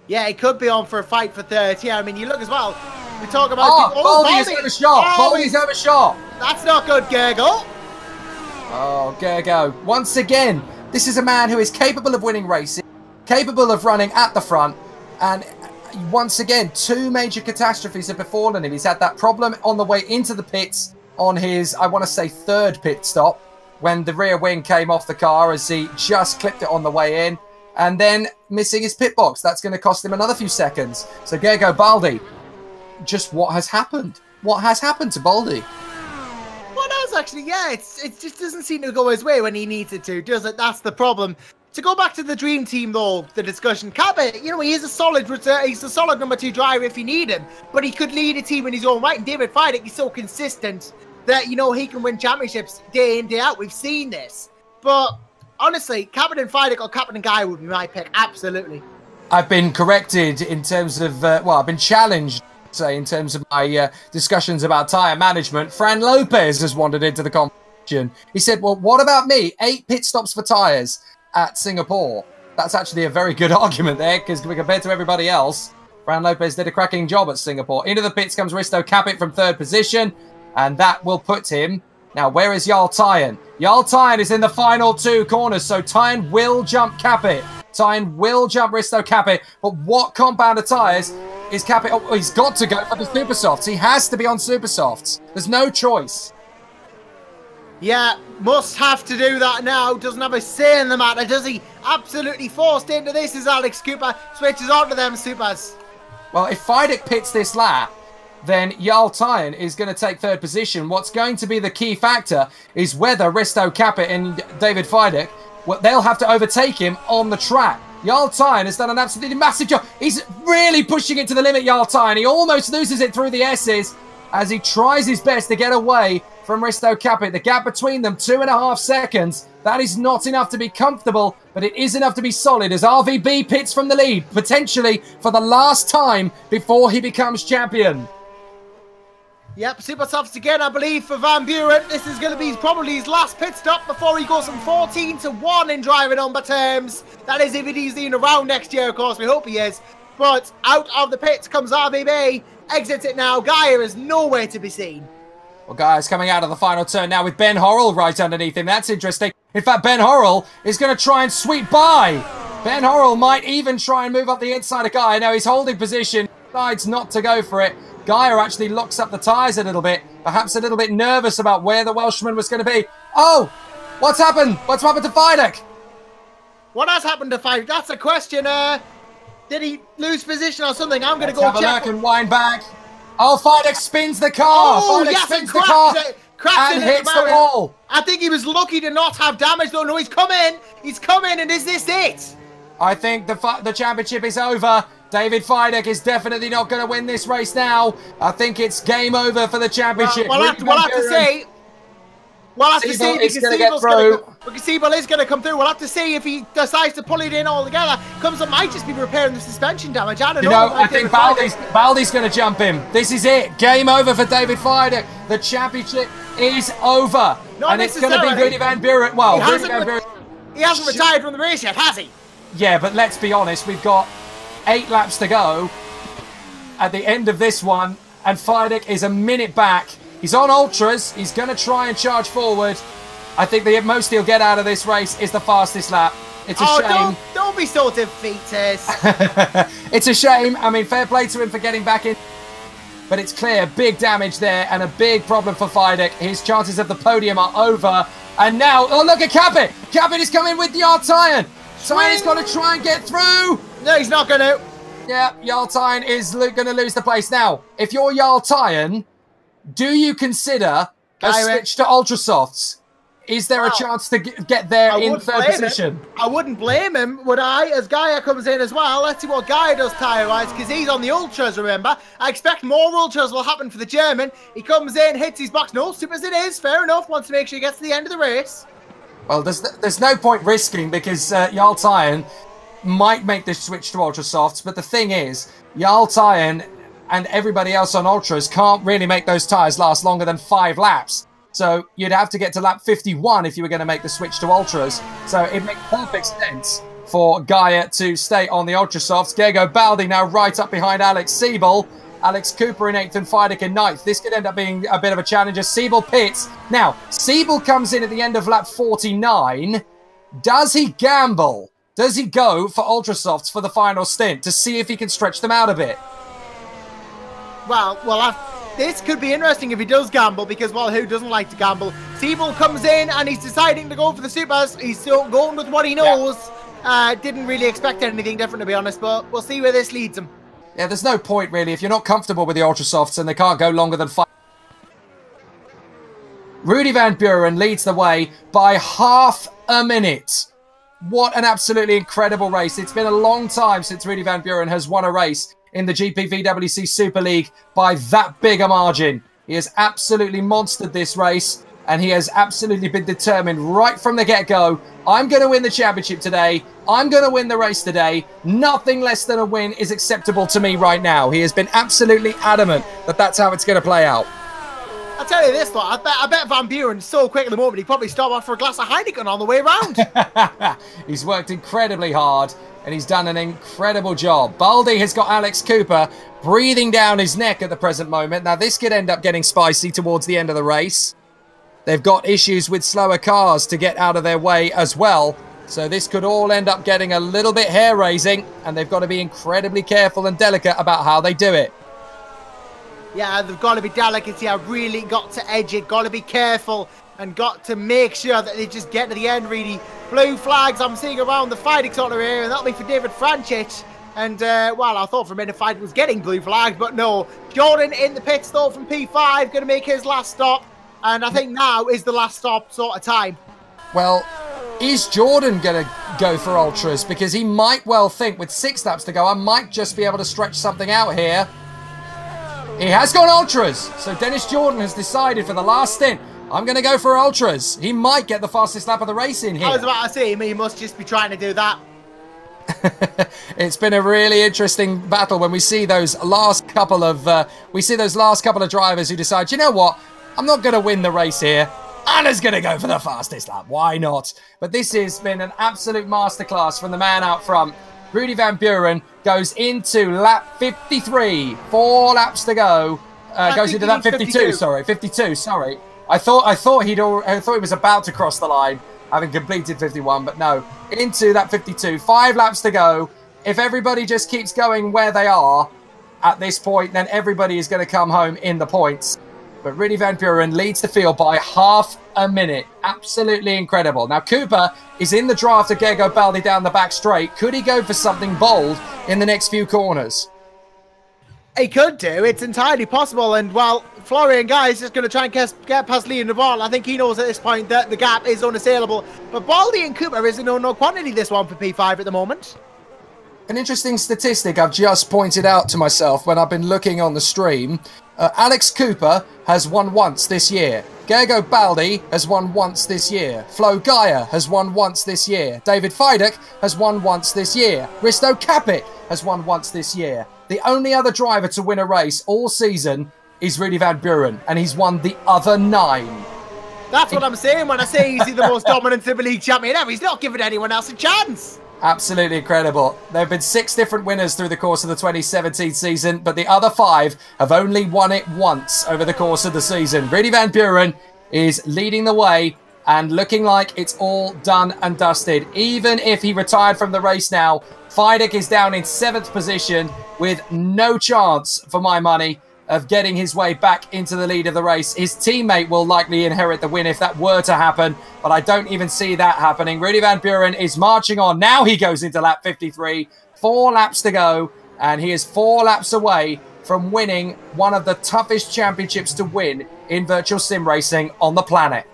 Yeah, he could be on for a fight for 3rd. Yeah, I mean, you look as well. We talk about... Baldi is overshot. Baldi's overshot. That's not good, Gergo. Oh, Gergo. Once again, this is a man who is capable of winning races, capable of running at the front, and... Once again, 2 major catastrophes have befallen him. He's had that problem on the way into the pits on his, I want to say, 3rd pit stop, when the rear wing came off the car as he just clipped it on the way in, and then missing his pit box. That's going to cost him another few seconds. So Gergo Baldi, just what has happened? What has happened to Baldi? What else, actually? Yeah, it just doesn't seem to go his way when he needs it to, does it? That's the problem. To go back to the dream team, though, the discussion, Capit, you know, he is a solid return. He's a solid number 2 driver if you need him, but he could lead a team in his own right. And David Feideck is so consistent that, you know, he can win championships day in, day out. We've seen this. But honestly, Capit and Feideck or Capit and Guy would be my pick. Absolutely. I've been corrected in terms of, well, I've been challenged, say, in terms of my discussions about tyre management. Fran Lopez has wandered into the conversation. He said, well, what about me? 8 pit stops for tyres at Singapore. That's actually a very good argument there, because compared to everybody else, Fran Lopez did a cracking job at Singapore. Into the pits comes Risto Capit from 3rd position, and that will put him... Now, where is Jarl Tyen? Jarl Tyen is in the final 2 corners, so Tyen will jump Capit. Tyen will jump Risto Capit, but what compound of tyres is Capit... Oh, he's got to go for the Super Softs. He has to be on Super Softs. There's no choice. Yeah, must have to do that now. Doesn't have a say in the matter, does he? Absolutely forced into this as Alex Cooper switches on to them Supers. Well, if Fidek pits this lap, then Jarl Tyen is going to take 3rd position. What's going to be the key factor is whether Risto Capit and David Fidek, they'll have to overtake him on the track. Jarl Tyen has done an absolutely massive job. He's really pushing it to the limit, Jarl Tyen. He almost loses it through the S's as he tries his best to get away from Risto Capit. The gap between them, 2.5 seconds. That is not enough to be comfortable, but it is enough to be solid as RVB pits from the lead, potentially for the last time before he becomes champion. Yep, Super Softs again, I believe, for Van Buren. This is going to be probably his last pit stop before he goes from 14 to 1 in driving number terms. That is if he's even around next year, of course. We hope he is. But out of the pits comes RVB. Exits it now. Gaia is nowhere to be seen. Well, Gaia's coming out of the final turn now with Ben Horrell right underneath him. That's interesting. In fact, Ben Horrell is going to try and sweep by. Ben Horrell might even try and move up the inside of Gaia. Now he's holding position. Decides not to go for it. Gaia actually locks up the tyres a little bit. Perhaps a little bit nervous about where the Welshman was going to be. Oh! What's happened? What's happened to Fidek? What has happened to Fidek? That's a question. Did he lose position or something? I'm going to go have check. A look and wind back. Oh, Fidek spins the car. Oh, Fidek yes, spins the car and hits the wall. I think he was lucky to not have damage, though. No, he's come in. He's come in, and is this it? I think the championship is over. David Fidek is definitely not going to win this race now. I think it's game over for the championship. We'll have to see. We'll have to see because Siebel is going to come through. We'll have to see if he decides to pull it in all together. Comes up, might just be repairing the suspension damage. I don't know. I think Baldy's going to jump him. This is it. Game over for David Fidek. The championship is over. And it's going to be Rudy Van Buren. Well, he hasn't retired from the race yet, has he? Yeah, but let's be honest. We've got 8 laps to go at the end of this one. And Fidek is a minute back. He's on Ultras. He's going to try and charge forward. I think the most he'll get out of this race is the fastest lap. It's a shame. Don't be so defeated. It's a shame. I mean, fair play to him for getting back in. But it's clear, big damage there and a big problem for Fidek. His chances of the podium are over. And now, oh, look at Capit. Capit is coming with Jarl Tyen. Tyen is going to try and get through. No, he's not going to. Yeah, Jarl Tyen is going to lose the place. Now, if you're Jarl Tyen, do you consider a switch to Ultra Softs? Is there a chance to get there in 3rd position? I wouldn't blame him, would I? As Gaia comes in as well. Let's see what Gaia does tyre-wise, because he's on the Ultras, remember. I expect more Ultras will happen for the German. He comes in, hits his box. No, Supers it is. Fair enough. Wants to make sure he gets to the end of the race. Well, there's no point risking because Jarl Tyen might make this switch to Ultra Softs. But the thing is, Jarl Tyen and everybody else on Ultras can't really make those tyres last longer than 5 laps. So you'd have to get to lap 51 if you were going to make the switch to Ultras. So it makes perfect sense for Gaia to stay on the Ultra Softs. Diego Baldi now right up behind Alex Siebel. Alex Cooper in 8th and Fidek in 9th. This could end up being a bit of a challenge as Siebel pits. Now, Siebel comes in at the end of lap 49. Does he gamble? Does he go for Ultra Softs for the final stint to see if he can stretch them out a bit? Well, this could be interesting if he does gamble because, well, who doesn't like to gamble? Siebel comes in and he's deciding to go for the Supers. He's still going with what he knows. Yeah. Didn't really expect anything different, to be honest, but we'll see where this leads him. Yeah, there's no point, really. If you're not comfortable with the Ultra Softs and they can't go longer than 5... Rudy Van Buren leads the way by half a minute. What an absolutely incredible race. It's been a long time since Rudy Van Buren has won a race in the GPVWC Super League by that big a margin. He has absolutely monstered this race and he has absolutely been determined right from the get-go. I'm going to win the championship today. I'm going to win the race today. Nothing less than a win is acceptable to me right now. He has been absolutely adamant that that's how it's going to play out. I'll tell you this, though. I bet Van Buren's so quick at the moment, he'd probably stop off for a glass of Heineken on the way round. He's worked incredibly hard, and he's done an incredible job. Baldy has got Alex Cooper breathing down his neck at the present moment. Now, this could end up getting spicy towards the end of the race. They've got issues with slower cars to get out of their way as well. So this could all end up getting a little bit hair-raising, and they've got to be incredibly careful and delicate about how they do it. Yeah, they've got to be delicate here. Really got to edge it, got to be careful, and got to make sure that they just get to the end, really. Blue flags I'm seeing around the fighting sort of area, and that'll be for David Franchich. And, well, I thought for a minute fight was getting blue flags, but no. Jordan in the pits, though, from P5, going to make his last stop. And I think now is the last stop sort of time. Well, is Jordan going to go for ultras? Because he might well think, with 6 laps to go, I might just be able to stretch something out here. He has gone ultras. So Dennis Jordan has decided for the last stint, I'm going to go for ultras. He might get the fastest lap of the race in here. I was about to say, he must just be trying to do that. It's been a really interesting battle when we see those last couple of drivers who decide, you know what, I'm not going to win the race here. Anna's going to go for the fastest lap. Why not? But this has been an absolute masterclass from the man out front. Rudy Van Buren goes into lap 53. 4 laps to go. Goes into lap 52. Sorry, 52. Sorry. I thought he was about to cross the line, having completed 51, but no. Into that 52. 5 laps to go. If everybody just keeps going where they are at this point, then everybody is going to come home in the points. But Rudy Van Buren leads the field by half a minute. Absolutely incredible. Now, Cooper is in the draft of Gergo Baldi down the back straight. Could he go for something bold in the next few corners? He could do. It's entirely possible. And, well, Florian Guy is just going to try and get past Lee in the ball. I think he knows at this point that the gap is unassailable. But Baldi and Cooper is a no quantity, this one, for P5 at the moment. An interesting statistic I've just pointed out to myself when I've been looking on the stream. Alex Cooper has won once this year. Gergo Baldi has won once this year. Flo Gaia has won once this year. David Fidek has won once this year. Risto Capit has won once this year. The only other driver to win a race all season is Rudy Van Buren, and he's won the other 9. That's what I'm saying when I say he's the most dominant Superleague champion ever. He's not giving anyone else a chance. Absolutely incredible. There have been 6 different winners through the course of the 2017 season, but the other 5 have only won it once over the course of the season. Rudy Van Buren is leading the way and looking like it's all done and dusted. Even if he retired from the race now, Fidek is down in 7th position with no chance, for my money, of getting his way back into the lead of the race. His teammate will likely inherit the win if that were to happen, but I don't even see that happening. Rudy Van Buren is marching on. Now he goes into lap 53. 4 laps to go, and he is 4 laps away from winning one of the toughest championships to win in virtual sim racing on the planet.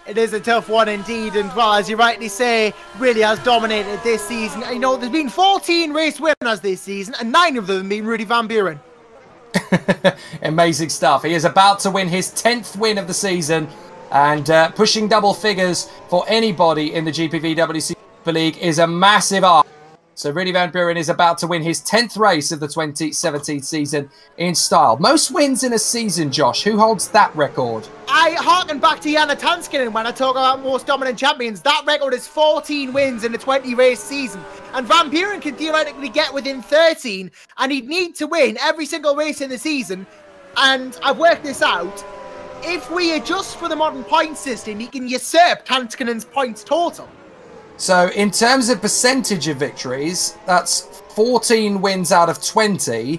It is a tough one indeed, and well, as you rightly say, really has dominated this season. You know, there's been 14 race winners this season, and 9 of them have been Rudy Van Buren. Amazing stuff. He is about to win his 10th win of the season, and pushing double figures for anybody in the GPVWC Superleague is a massive ask. So Rudy Van Buren is about to win his 10th race of the 2017 season in style. Most wins in a season, Josh. Who holds that record? I harken back to Jana Tanskinen when I talk about most dominant champions. That record is 14 wins in a 20-race season. And Van Buren can theoretically get within 13, and he'd need to win every single race in the season. And I've worked this out. If we adjust for the modern point system, he can usurp Tanskinen's points total. So in terms of percentage of victories, that's 14 wins out of 20.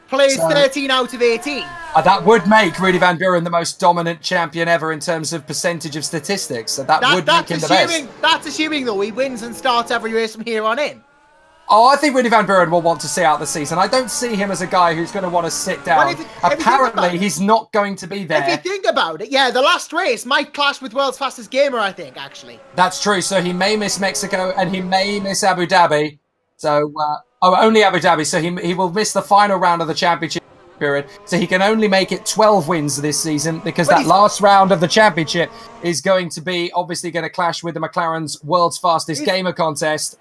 Plays 13 out of 18. That would make Rudy Van Buren the most dominant champion ever in terms of percentage of statistics. So that would make him the best. That's assuming, though, he wins and starts every race from here on in. Oh, I think Rudy Van Buren will want to see out the season. I don't see him as a guy who's going to want to sit down. Apparently, he's not going to be there. If you think about it, yeah, the last race might clash with World's Fastest Gamer, I think, actually. That's true. So he may miss Mexico and he may miss Abu Dhabi. So, only Abu Dhabi. So he will miss the final round of the championship period. So he can only make it 12 wins this season because that last round of the championship is going to be obviously going to clash with the McLaren's World's Fastest Gamer contest.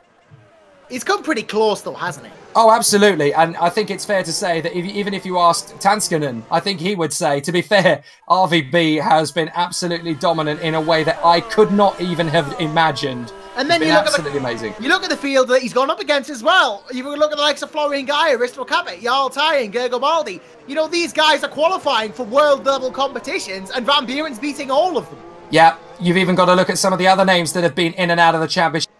He's come pretty close, though, hasn't he? Oh, absolutely. And I think it's fair to say that even if you asked Tanskanen, I think he would say, to be fair, RVB has been absolutely dominant in a way that I could not even have imagined. And then you look at amazing. You look at the field that he's gone up against as well. You look at the likes of Florian Geyer, Risto Capet, Jarl Tying, Gergo Baldi. You know, these guys are qualifying for world-level competitions, and Van Buren's beating all of them. Yeah, you've even got to look at some of the other names that have been in and out of the championship.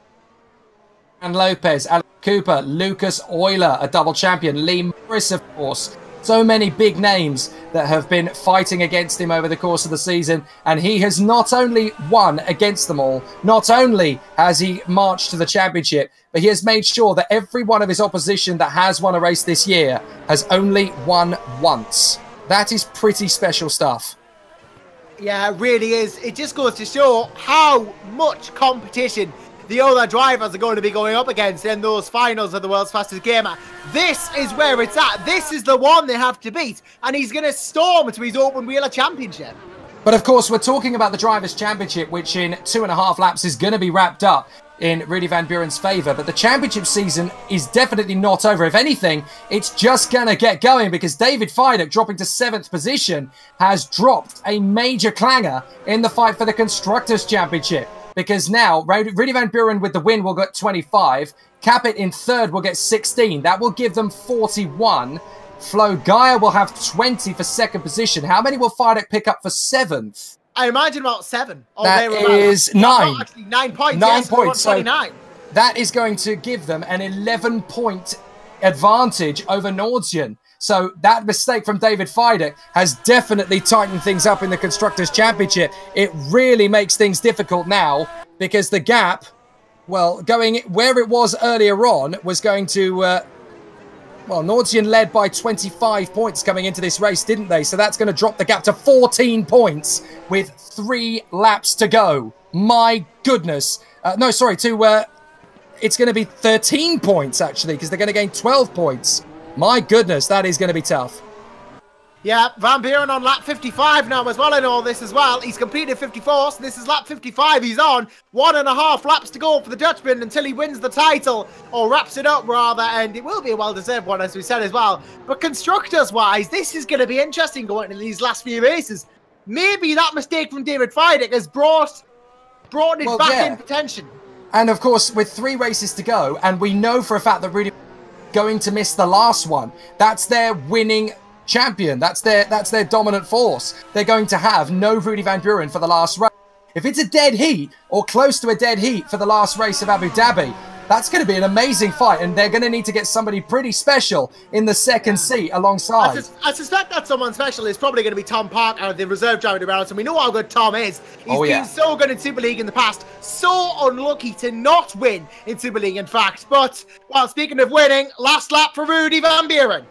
And Lopez, Alex Cooper, Lucas Euler, a double champion, Lee Morris, of course. So many big names that have been fighting against him over the course of the season. And he has not only won against them all, not only has he marched to the championship, but he has made sure that every one of his opposition that has won a race this year has only won once. That is pretty special stuff. Yeah, it really is. It just goes to show how much competition the other drivers are going to be going up against in those finals of the world's fastest gamer. This is where it's at. This is the one they have to beat, and he's going to storm to his open wheeler championship. But of course, we're talking about the Drivers' Championship, which in 2.5 laps is going to be wrapped up in Rudy Van Buren's favour. But the championship season is definitely not over. If anything, it's just going to get going, because David Feidek, dropping to 7th position, has dropped a major clanger in the fight for the Constructors' Championship. Because now, Rudy Van Buren with the win will get 25. Capet in 3rd will get 16. That will give them 41. Flo Geyer will have 20 for 2nd position. How many will Feidek pick up for 7th? I imagine about 7. Oh, that is 9. Actually, 9 points. 9 points. So that is going to give them an 11-point advantage over Nordsjön. So that mistake from David Feidek has definitely tightened things up in the Constructors' Championship. It really makes things difficult now, because the gap, well, going where it was earlier on, was going to, well, Nordsjön led by 25 points coming into this race, didn't they? So that's going to drop the gap to 14 points with 3 laps to go. My goodness. No, sorry, it's going to be 13 points, actually, because they're going to gain 12 points. My goodness, that is going to be tough. Yeah, Van Buren on lap 55 now as well in all this as well. He's completed 54, so this is lap 55 he's on. 1.5 laps to go for the Dutchman until he wins the title, or wraps it up rather, and it will be a well-deserved one, as we said as well. But Constructors-wise, this is going to be interesting going into these last few races. Maybe that mistake from David Feidek has brought it back in contention. And of course, with 3 races to go, and we know for a fact that Rudy going to miss the last one. That's their winning champion. That's their dominant force. They're going to have no Rudy Van Buren for the last race. If it's a dead heat or close to a dead heat for the last race of Abu Dhabi, that's going to be an amazing fight, and they're going to need to get somebody pretty special in the 2nd seat alongside. I suspect that someone special is probably going to be Tom Parker, the reserve driver around, and we know how good Tom is. He's been so good in Super League in the past, so unlucky to not win in Super League, in fact. But, well, speaking of winning, last lap for Rudy Van Buren.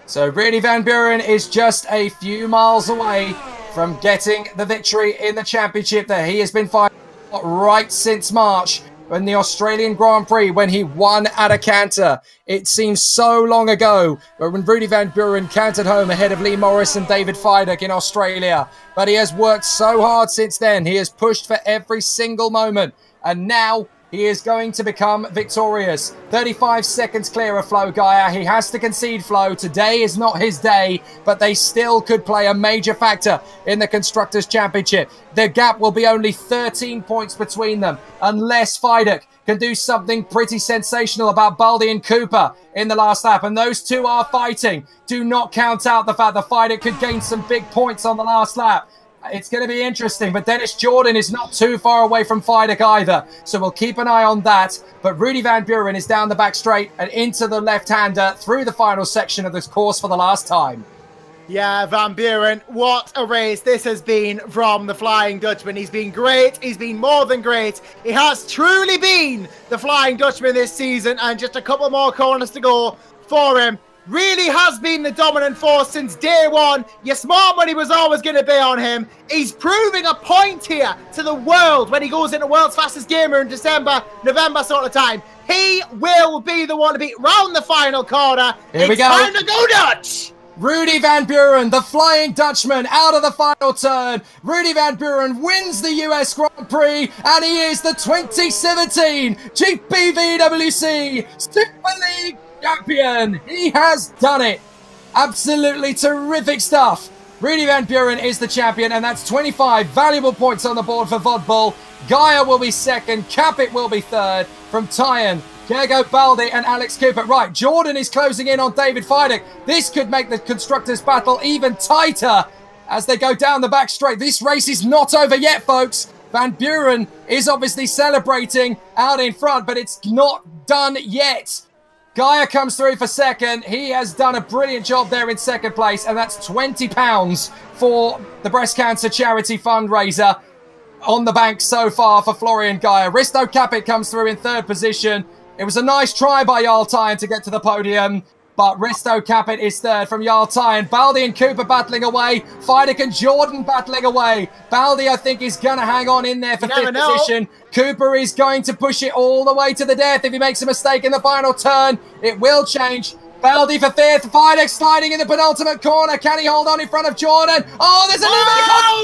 So Rudy Van Buren is just a few miles away from getting the victory in the championship that he has been fighting right since March. In the Australian Grand Prix, when he won at a canter. It seems so long ago, but when Rudy Van Buren cantered home ahead of Lee Morris and David Feidek in Australia. But he has worked so hard since then. He has pushed for every single moment, and now he is going to become victorious. 35 seconds clear of Flo Geyer. He has to concede, Flo. Today is not his day, but they still could play a major factor in the Constructors' Championship. The gap will be only 13 points between them, unless Feidek can do something pretty sensational about Baldi and Cooper in the last lap. And those two are fighting. Do not count out the fact that Feidek could gain some big points on the last lap. It's going to be interesting, but Dennis Jordan is not too far away from Feidek either, so we'll keep an eye on that. But Rudy Van Buren is down the back straight and into the left-hander through the final section of this course for the last time. Yeah, Van Buren, what a race this has been from the Flying Dutchman. He's been great. He's been more than great. He has truly been the Flying Dutchman this season, and just a couple more corners to go for him. Really has been the dominant force since day one. Your smart money was always going to be on him. He's proving a point here to the world when he goes into World's Fastest Gamer in December, November sort of time. He will be the one to beat round the final corner. Here we go. It's time to go Dutch! Rudy Van Buren, the Flying Dutchman, out of the final turn. Rudy Van Buren wins the US Grand Prix, and he is the 2017 GPVWC Super League champion. He has done it. Absolutely terrific stuff. Rudy Van Buren is the champion, and that's 25 valuable points on the board for Vodball. Gaia will be second, Capit will be third, from Tyan, Diego Baldi and Alex Cooper. Right, Jordan is closing in on David Fidek. This could make the Constructors' battle even tighter as they go down the back straight. This race is not over yet, folks. Van Buren is obviously celebrating out in front, but it's not done yet. Gaia comes through for second. He has done a brilliant job there in second place, and that's £20 for the breast cancer charity fundraiser on the bank so far for Florian Gaia. Risto Capit comes through in third position. It was a nice try by Jarl Tyan to get to the podium, but Risto Capit is third from Jarl Tyan. Baldi and Cooper battling away. Fidek and Jordan battling away. Baldi, I think, is going to hang on in there for fifth position. Cooper is going to push it all the way to the death. If he makes a mistake in the final turn, it will change. Baldi for fifth. Fidek sliding in the penultimate corner. Can he hold on in front of Jordan? Oh, there's a little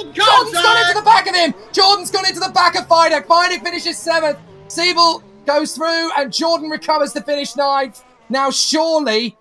bit of Jordan's gone into the back of him. Jordan's gone into the back of Fidek. Fidek finishes seventh. Siebel goes through, and Jordan recovers to finish ninth. Now, surely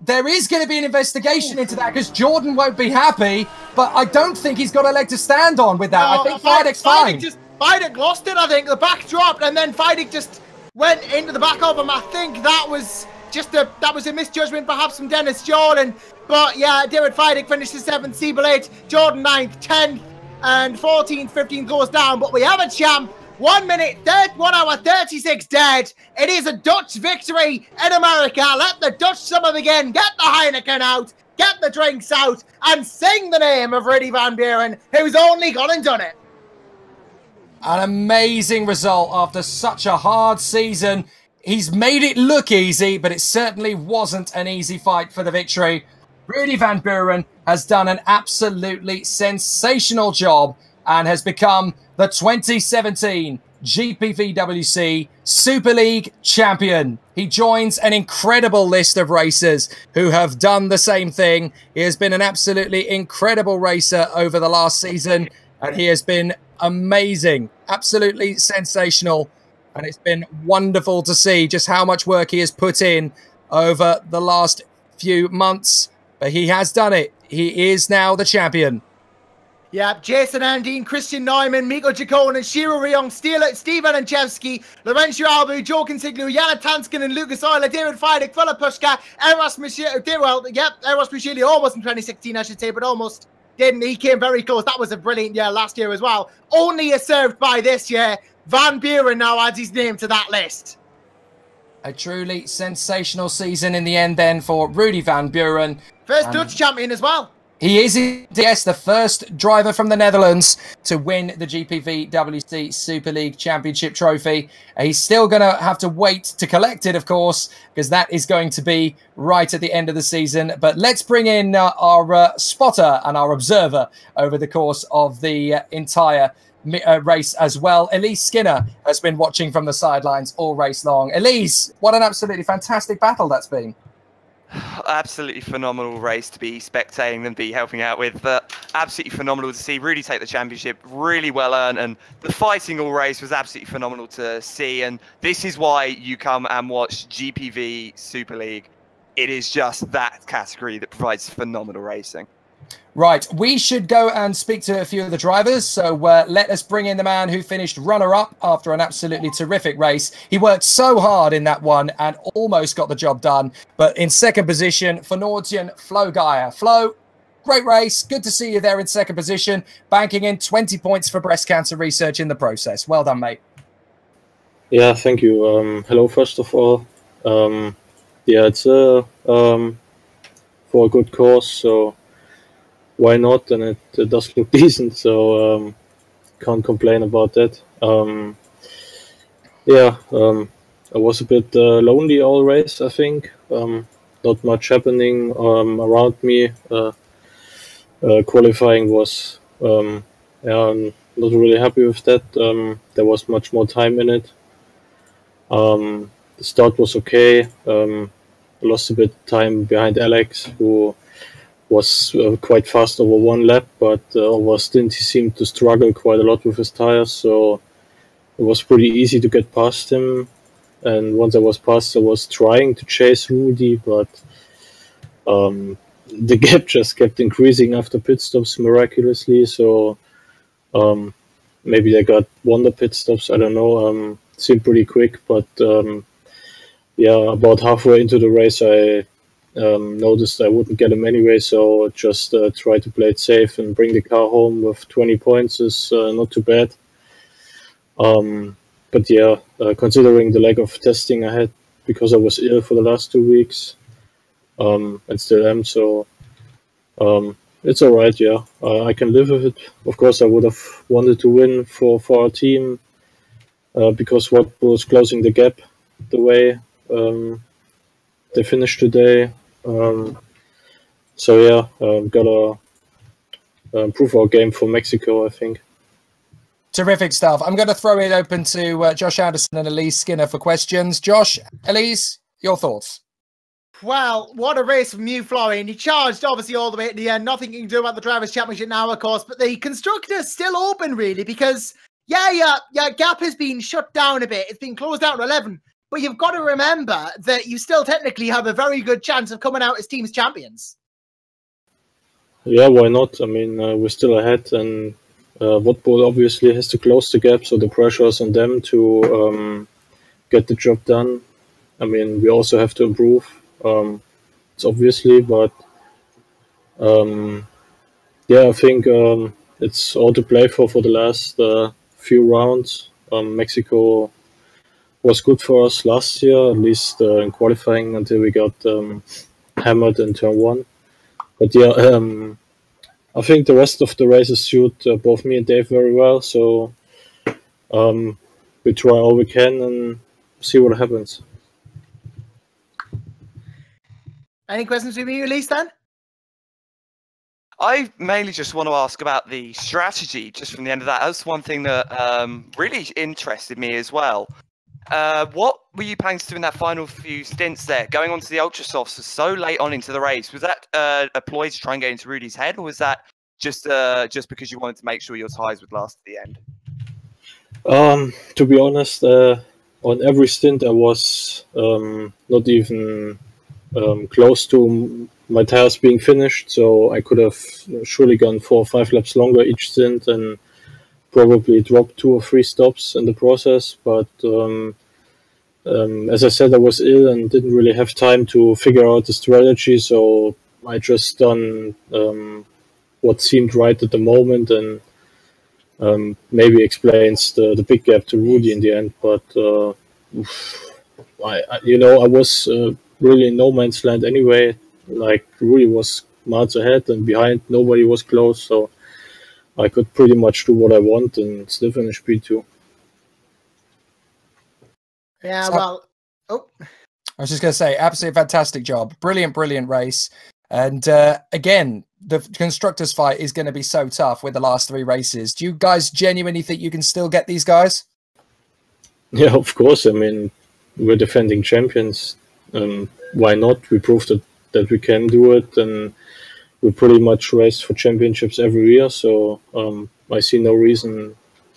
there is going to be an investigation into that, because Jordan won't be happy, but I don't think he's got a leg to stand on with that. I think Fidek's fine. Fidek lost it, I think. The back dropped, and then Fidek just went into the back of him. I think that was just a misjudgment, perhaps, from Dennis Jordan. But yeah, David Fidek finishes 7th, Siebel 8th, Jordan 9th, 10th, and 14th, 15th goes down. But we have a champ. 1 minute, 1 hour, 36 dead. It is a Dutch victory in America. Let the Dutch summer begin. Get the Heineken out, get the drinks out, and sing the name of Rudy Van Buren, who's only gone and done it. An amazing result after such a hard season. He's made it look easy, but it certainly wasn't an easy fight for the victory. Rudy Van Buren has done an absolutely sensational job and has become the 2017 GPVWC Super League champion. He joins an incredible list of racers who have done the same thing. He has been an absolutely incredible racer over the last season, and he has been amazing, absolutely sensational. And it's been wonderful to see just how much work he has put in over the last few months. But he has done it. He is now the champion. Yeah, Jason Andine, Christian Neumann, Mikko Jakonen, Shiro Ryong, Steve Alanchevsky, Laurentiu Albu, Joe Consiglu, Jana Tanskin and Lucas Euler, David Fidek, Philip Pushka, Eros Micheli, almost in 2016, I should say, but almost didn't. He came very close. That was a brilliant year last year as well. Only is served by this year. Van Buren now adds his name to that list. A truly sensational season in the end then for Rudy Van Buren. First Dutch champion as well. He is, yes, the first driver from the Netherlands to win the GPVWC Super League Championship trophy. He's still going to have to wait to collect it, of course, because that is going to be right at the end of the season. But let's bring in our spotter and our observer over the course of the entire race as well. Elise Skinner has been watching from the sidelines all race long. Elise, what an absolutely fantastic battle that's been. Absolutely phenomenal race to be spectating and be helping out with. Absolutely phenomenal to see Rudy take the championship, really well earned, and the fighting all race was absolutely phenomenal to see. And this is why you come and watch GPV Super League. It is just that category that provides phenomenal racing. Right, we should go and speak to a few of the drivers. So let us bring in the man who finished runner-up after an absolutely terrific race. He worked so hard in that one and almost got the job done. But in second position, Fenordsian Flo Gaia. Flo, great race. Good to see you there in second position, banking in 20 points for breast cancer research in the process. Well done, mate. Yeah, thank you. Hello, first of all. Yeah, it's for a good cause, so why not? And it does look decent, so can't complain about that. Yeah, I was a bit lonely all race, I think. Not much happening around me. Qualifying was, yeah, I'm not really happy with that. There was much more time in it. The start was okay. I lost a bit of time behind Alex, who was quite fast over one lap, but over stint he seemed to struggle quite a lot with his tires, so it was pretty easy to get past him. And once I was past, I was trying to chase Rudy, but the gap just kept increasing after pit stops miraculously. So maybe they got wonder pit stops, I don't know. Seemed pretty quick, but yeah, about halfway into the race, I noticed I wouldn't get him anyway, so just try to play it safe and bring the car home with 20 points is not too bad. But yeah, considering the lack of testing I had because I was ill for the last 2 weeks, and still am, so it's alright, yeah. I can live with it. Of course, I would have wanted to win for our team because what was closing the gap the way they finished today. So yeah, gotta improve our game for Mexico, I think. Terrific stuff. I'm going to throw it open to Josh Anderson and Elise Skinner for questions. Josh, Elise, your thoughts? Well, what a race from you, Florian. He charged, obviously, all the way at the end. Nothing you can do about the Drivers' Championship now, of course, but the Constructors still open, really, because, yeah, gap has been shut down a bit. It's been closed out at 11, but you've got to remember that you still technically have a very good chance of coming out as team's champions. Yeah, why not? I mean, we're still ahead, and Woodbull obviously has to close the gap, so the pressure is on them to get the job done. I mean, we also have to improve. It's obviously, but yeah, I think it's all to play for the last few rounds. Mexico was good for us last year, at least in qualifying until we got hammered in turn 1. But yeah, I think the rest of the races suit both me and Dave very well, so we try all we can and see what happens. Any questions with me, Elise, then? I mainly just want to ask about the strategy, just from the end of that. That's one thing that really interested me as well. What were you planning to do in that final few stints there, going on to the Ultra Softs so late on into the race? Was that a ploy to try and get into Rudy's head, or was that just because you wanted to make sure your tyres would last at the end? To be honest, on every stint I was not even close to my tires being finished, so I could have surely gone 4 or 5 laps longer each stint and probably dropped 2 or 3 stops in the process. But as I said, I was ill and didn't really have time to figure out the strategy, so I just done what seemed right at the moment, and maybe explains the big gap to Rudy in the end. But I was really in no man's land anyway. Like, Rudy was miles ahead, and behind nobody was close, so I could pretty much do what I want and still finish P2. Yeah, well, I was just going to say, absolutely fantastic job. Brilliant race. And again, the Constructors fight is going to be so tough with the last 3 races. Do you guys genuinely think you can still get these guys? Yeah, of course. I mean, we're defending champions. Why not? We proved that we can do it, and we pretty much race for championships every year. So I see no reason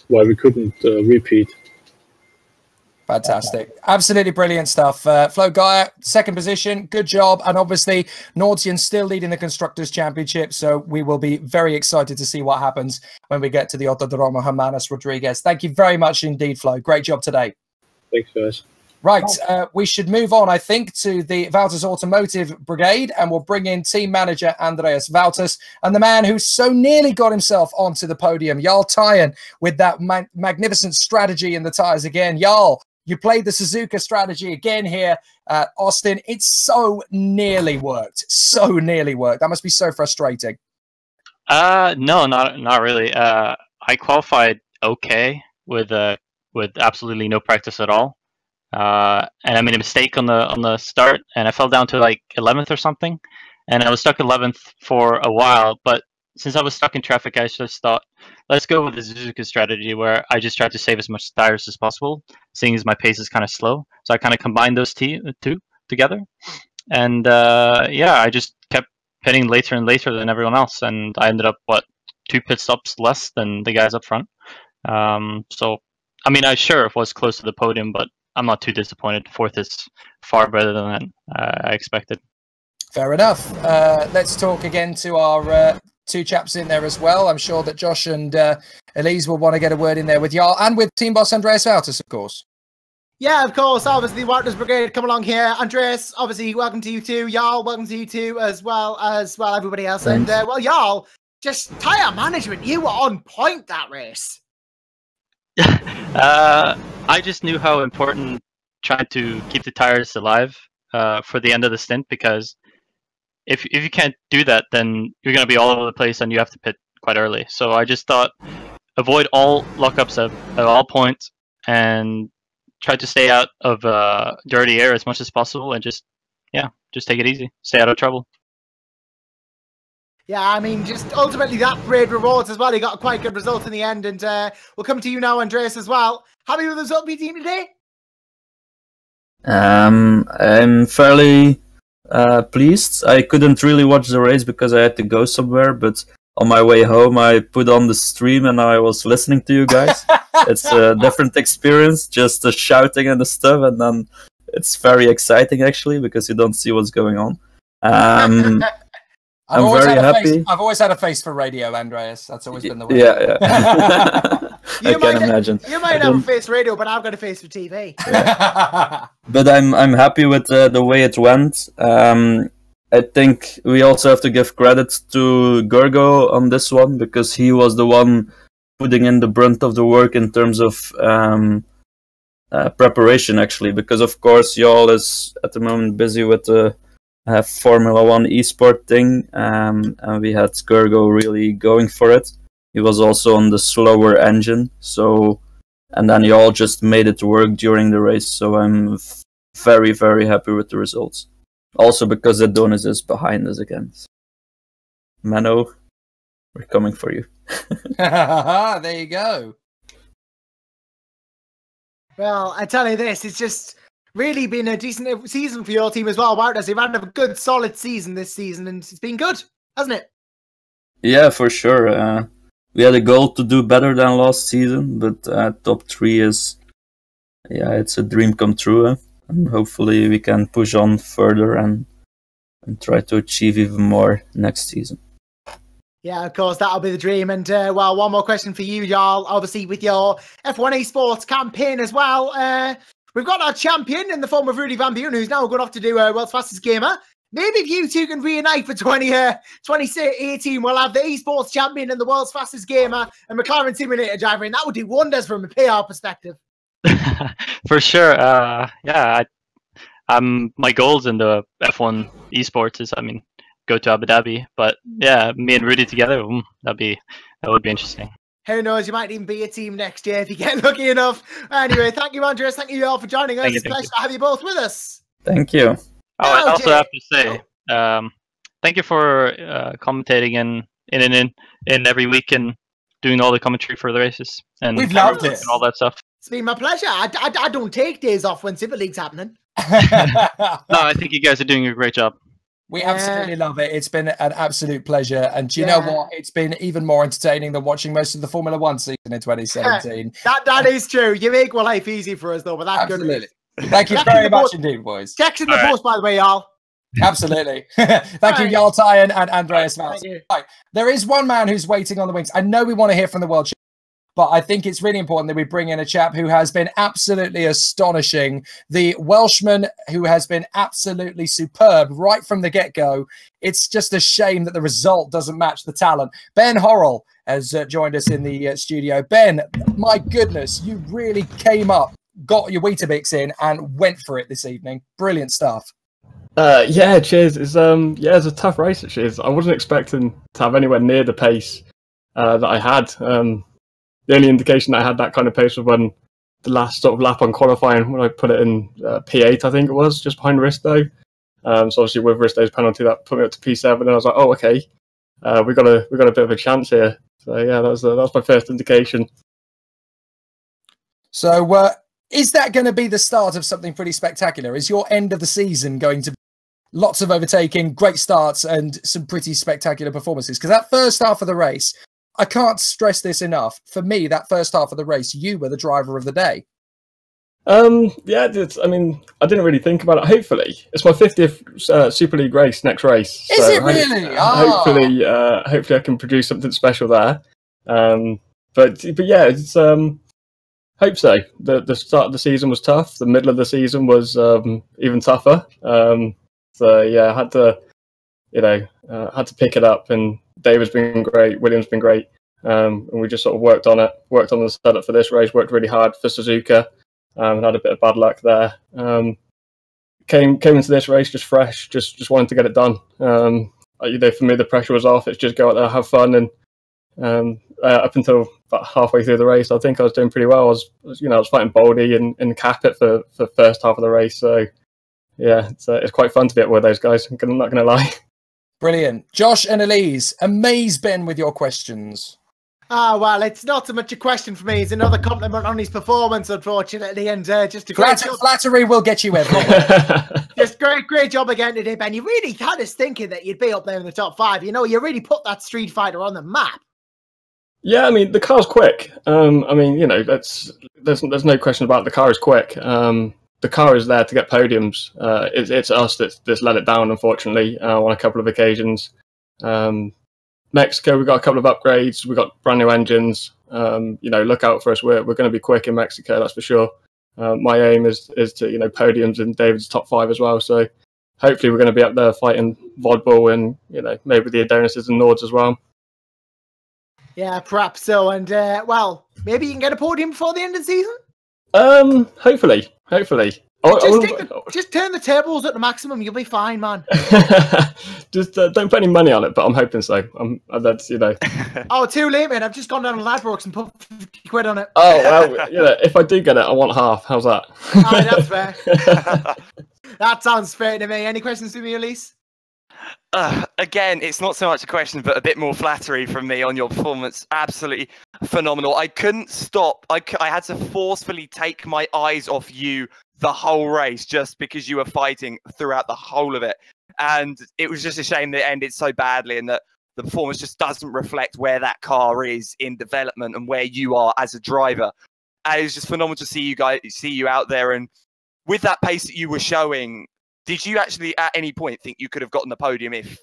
why we couldn't repeat. Fantastic. Absolutely brilliant stuff. Flo Gaia, 2nd position. Good job. And obviously, Nordsian still leading the Constructors' Championship. So we will be very excited to see what happens when we get to the Autodromo Hermanos Rodriguez. Thank you very much indeed, Flo. Great job today. Thanks, guys. Right. We should move on, I think, to the Valters Automotive Brigade, and we'll bring in team manager Andreas Valters and the man who so nearly got himself onto the podium, Jarl Tyen, with that magnificent strategy in the tyres again. Jarl, you played the Suzuka strategy again here at Austin. It's so nearly worked. So nearly worked. That must be so frustrating. No, not really. I qualified okay with absolutely no practice at all. And I made a mistake on the start, and I fell down to like 11th or something, and I was stuck 11th for a while. But since I was stuck in traffic, I just thought, let's go with the Suzuka strategy, where I just tried to save as much tires as possible, seeing as my pace is kind of slow. So I kind of combined those two together, and yeah, I just kept pitting later and later than everyone else, and I ended up 2 pit stops less than the guys up front. So I mean, I sure was close to the podium, but I'm not too disappointed. 4th is far better than I expected. Fair enough. Let's talk again to our 2 chaps in there as well. I'm sure that Josh and Elise will want to get a word in there with Jarl and with team boss Andreas Valtis, of course. Yeah, of course. Obviously, Warters Brigade come along here. Andreas, obviously, welcome to you too. Jarl, welcome to you too, as well everybody else. Thanks. And well, Jarl, just tyre management. You were on point that race. I just knew how important trying to keep the tires alive for the end of the stint, because if you can't do that, then you're going to be all over the place and you have to pit quite early. So I just thought, avoid all lockups at all points and try to stay out of dirty air as much as possible, and just take it easy, stay out of trouble. Yeah, I mean, just ultimately that parade rewards as well. He got a quite good result in the end, and we'll come to you now, Andreas, as well. Happy with the result of your team today? I'm fairly pleased. I couldn't really watch the race because I had to go somewhere, but on my way home I put on the stream and I was listening to you guys. It's a different experience, just the shouting and the stuff, and then it's very exciting actually because you don't see what's going on. I'm very happy. I've always had a face for radio, Andreas. That's always been the way. Yeah. I can imagine. You might have a face for radio, but I've got a face for TV. Yeah. But I'm happy with the way it went. I think we also have to give credit to Gergo on this one, because he was the one putting in the brunt of the work in terms of preparation, actually. Because of course, Jarl is at the moment busy with the Formula 1 esport thing, and we had Gergo really going for it. He was also on the slower engine, and then Jarl just made it work during the race. So I'm very, very happy with the results. Also because Adonis is behind us again. Mano, we're coming for you. There you go. Well, I tell you this, it's just really been a decent season for your team as well, Warters. You've had a good, solid season this season, and it's been good, hasn't it? Yeah, for sure. We had a goal to do better than last season, but top 3 is, it's a dream come true. And hopefully we can push on further and try to achieve even more next season. Yeah, of course, that'll be the dream. And well, one more question for you, Jarl. Obviously, with your F1 Esports campaign as well, we've got our champion in the form of Rudy Van Buren, who's now going off to do World's Fastest Gamer. Maybe if you two can reunite for 2018, we'll have the Esports champion and the World's Fastest Gamer and McLaren Simulator driver, and that would do wonders from a PR perspective. For sure. My goals in the F1 esports is, go to Abu Dhabi. But yeah, me and Rudy together, that would be interesting. Who knows? You might even be a team next year if you get lucky enough. Anyway, thank you, Andreas. Thank you all for joining us. It's a pleasure to have you both with us. Thank you. I also have to say, thank you for commentating in every week and doing all the commentary for the races. And we've loved it. And all that stuff. It's been my pleasure. I don't take days off when Superleague's happening. No, I think you guys are doing a great job. We absolutely love it. It's been an absolute pleasure. And do you know what? It's been even more entertaining than watching most of the Formula 1 season in 2017. That is true. You make life easy for us, though, but that's absolutely. Good. Thank you very much indeed, boys. Checks in the post, by the way, y'all. Absolutely. Thank you, Jarl Tyen and Andreas Valtis. Right. There is one man who's waiting on the wings. I know we want to hear from the world champion, but I think it's really important that we bring in a chap who has been absolutely astonishing. The Welshman who has been absolutely superb right from the get-go. It's just a shame that the result doesn't match the talent. Ben Horrell has joined us in the studio. Ben, my goodness, you really came up, got your Weetabix in and went for it this evening. Brilliant stuff. Yeah, cheers. It's it's a tough race. It is. I wasn't expecting to have anywhere near the pace that I had. The only indication that I had that kind of pace was when the last sort of lap on qualifying, when I put it in P8, I think it was, just behind Risto. So obviously with Risto's penalty, that put me up to P7, and I was like, oh, okay, we got a bit of a chance here. So yeah, that was my first indication. So is that going to be the start of something pretty spectacular? Is your end of the season going to be lots of overtaking, great starts, and some pretty spectacular performances. Because that first half of the race, I can't stress this enough. For me, that first half of the race, you were the driver of the day. Yeah, I mean, I didn't really think about it. Hopefully, it's my 50th Super League race, next race. Is it really? Hopefully, hopefully I can produce something special there. But yeah, it's hope so. The start of the season was tough. The middle of the season was even tougher. So yeah, I had to pick it up. And David's been great. William's been great. And we just sort of worked on the setup for this race. Worked really hard for Suzuka. And had a bit of bad luck there. Came into this race just fresh, just wanted to get it done. For me, the pressure was off. It's just go out there, have fun, and up until about halfway through the race, I think I was doing pretty well. I was fighting Baldy and Capit for the first half of the race. So yeah, it's quite fun to be up with those guys. I'm not going to lie. Brilliant, Josh and Elise. Amaze Ben with your questions. Well, it's not so much a question for me. It's another compliment on his performance, unfortunately. And just a great job. Flattery will get you everywhere. Just great job again today, Ben. You really had us thinking that you'd be up there in the top 5. You really put that Street Fighter on the map. Yeah, I mean, the car's quick. There's no question about it. The car is quick. The car is there to get podiums. It's us that's let it down, unfortunately, on a couple of occasions. Mexico, we got a couple of upgrades. We got brand new engines. Look out for us. We're going to be quick in Mexico, that's for sure. My aim is to podiums in David's top 5 as well. So hopefully we're going to be up there fighting Vodbull and maybe the Adonises and Nords as well. Yeah, perhaps so. And maybe you can get a podium before the end of the season. Hopefully. Just turn the tables at the maximum. You'll be fine, man. Just don't put any money on it, but I'm hoping so. That's Oh, too late, man. I've just gone down to Ladbrokes and put 50 quid on it. Oh well, if I do get it, I want half. How's that? That's fair. That sounds fair to me. Any questions to me, Elise? Again, it's not so much a question, but a bit more flattery from me on your performance. Absolutely phenomenal. I couldn't stop. I had to forcefully take my eyes off you the whole race just because you were fighting throughout the whole of it. And it was just a shame that it ended so badly and that the performance just doesn't reflect where that car is in development and where you are as a driver. And it was just phenomenal to see you out there. And with that pace that you were showing, did you actually at any point think you could have gotten the podium if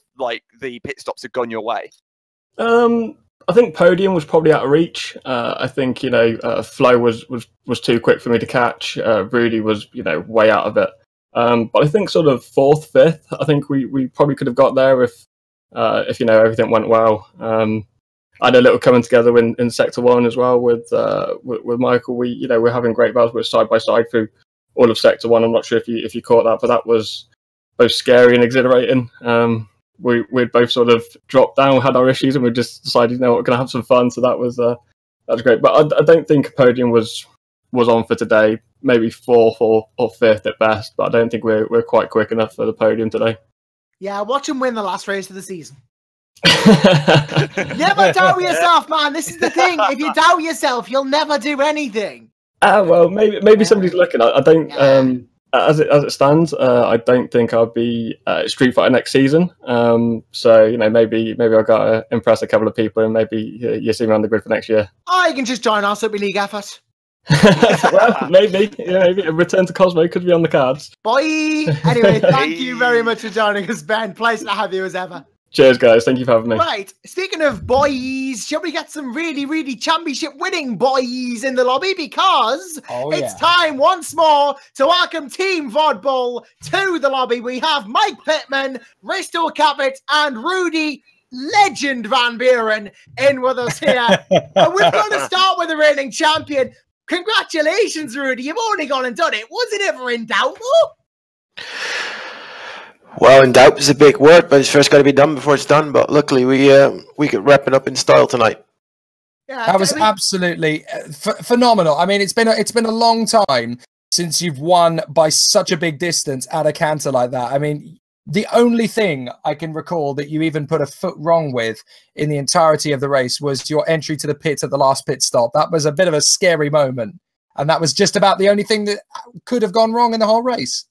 the pit stops had gone your way? I think podium was probably out of reach. I think Flo was too quick for me to catch. Rudy was way out of it. But I think sort of 4th, 5th. I think we probably could have got there if everything went well. I had a little coming together in Sector 1 as well with Michael. We're having great battles. We're side by side through all of Sector 1. I'm not sure if you caught that, but that was both scary and exhilarating. We'd both sort of dropped down, had our issues, and we just decided, we're going to have some fun. So that was great. But I don't think a podium was on for today. Maybe 4th or 5th at best. But I don't think we're quite quick enough for the podium today. Yeah, watch him win the last race of the season. Never doubt yourself, man. This is the thing. If you doubt yourself, you'll never do anything. Well, maybe somebody's looking. I don't. As it stands, I don't think I'll be Street Fighter next season. So maybe I've got to impress a couple of people, and maybe you see me on the grid for next year. Oh, you can just join our Super League effort. Well, maybe a return to Cosmo could be on the cards. Boy. Anyway, thank you very much for joining us, Ben. Pleasure to have you as ever. Cheers, guys. Thank you for having me. Right. Speaking of boys, shall we get some really championship-winning boys in the lobby? Because it's time once more to welcome Team Vodbull to the lobby. We have Mike Pittman, Risto Capit, and Rudy Legend Van Buren in with us here. And we're going to start with the reigning champion. Congratulations, Rudy. You've already gone and done it. Was it ever in doubt, though? Well, in doubt is a big word, but it's first got to be done before it's done. But luckily, we could wrap it up in style tonight. Yeah, that was absolutely phenomenal. I mean, it's been a long time since you've won by such a big distance at a canter like that. I mean, the only thing I can recall that you even put a foot wrong with in the entirety of the race was your entry to the pit at the last pit stop. That was a bit of a scary moment, and that was just about the only thing that could have gone wrong in the whole race.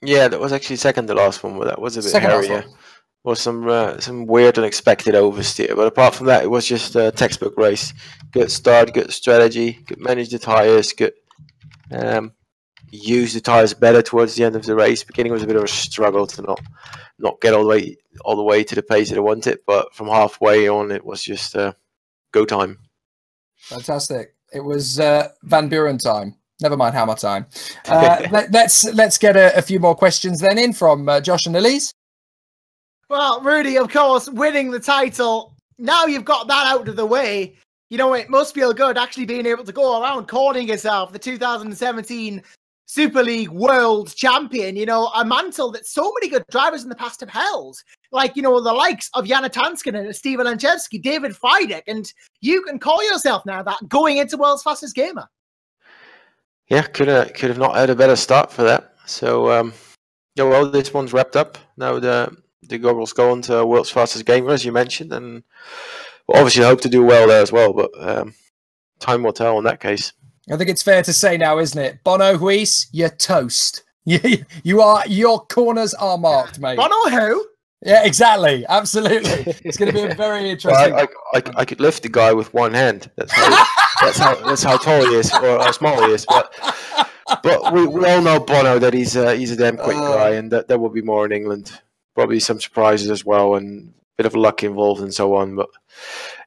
Yeah, that was actually second to last one, but that was a bit Second hairy. last Yeah. one. Was some weird, unexpected oversteer, but apart from that, it was just a textbook race. Good start, good strategy, good manage the tires, good use the tires better towards the end of the race. Beginning was a bit of a struggle to not get all the way to the pace that I wanted, but from halfway on, it was just go time. Fantastic. It was Van Buren time. Never mind Hammer time. Let's get a few more questions then in from Josh and Elise. Well, Rudy, of course, winning the title. Now you've got that out of the way. You know, it must feel good actually being able to go around calling yourself the 2017 Super League World Champion. You know, a mantle that so many good drivers in the past have held. Like, you know, the likes of Jana Tanskanen, Steven Lanchevsky, David Fidek, and you can call yourself now that going into World's Fastest Gamer. Yeah, could have not had a better start for that. So, yeah, well, this one's wrapped up. Now the goggles go on to World's Fastest Gamer, as you mentioned, and we'll obviously hope to do well there as well, but time will tell in that case. I think it's fair to say now, isn't it? Bono Huis, you're toast. Your corners are marked, mate. Bono who? Yeah, exactly. Absolutely. It's going to be a very interesting. Well, I could lift the guy with one hand. That's how tall he is, or how small he is. But we all know Bono, that he's a damn quick guy, and that will be more in England. Probably some surprises as well, and a bit of luck involved and so on. But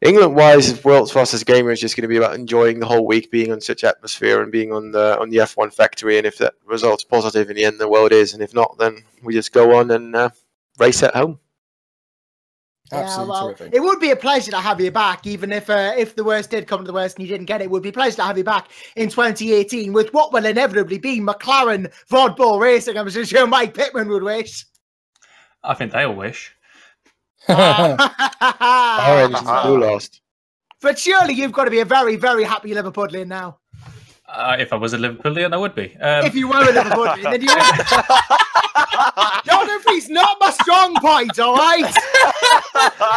England-wise, World's Fastest Gamer is just going to be about enjoying the whole week, being on such atmosphere and being on the F1 factory. And if that result's positive in the end, then well it is. And if not, then we just go on and race at home. Absolutely terrific. It would be a pleasure to have you back, even if the worst did come to the worst and you didn't get it. It would be a pleasure to have you back in 2018 with what will inevitably be McLaren Vodbull Racing. I'm sure Mike Pittman would wish. I think they all wish. Our engines do last. But surely you've got to be a very, very happy Liverpudlian now. If I was a Liverpudlian, I would be. If you were a Liverpudlian, then you would. Geography's not my strong point, all right?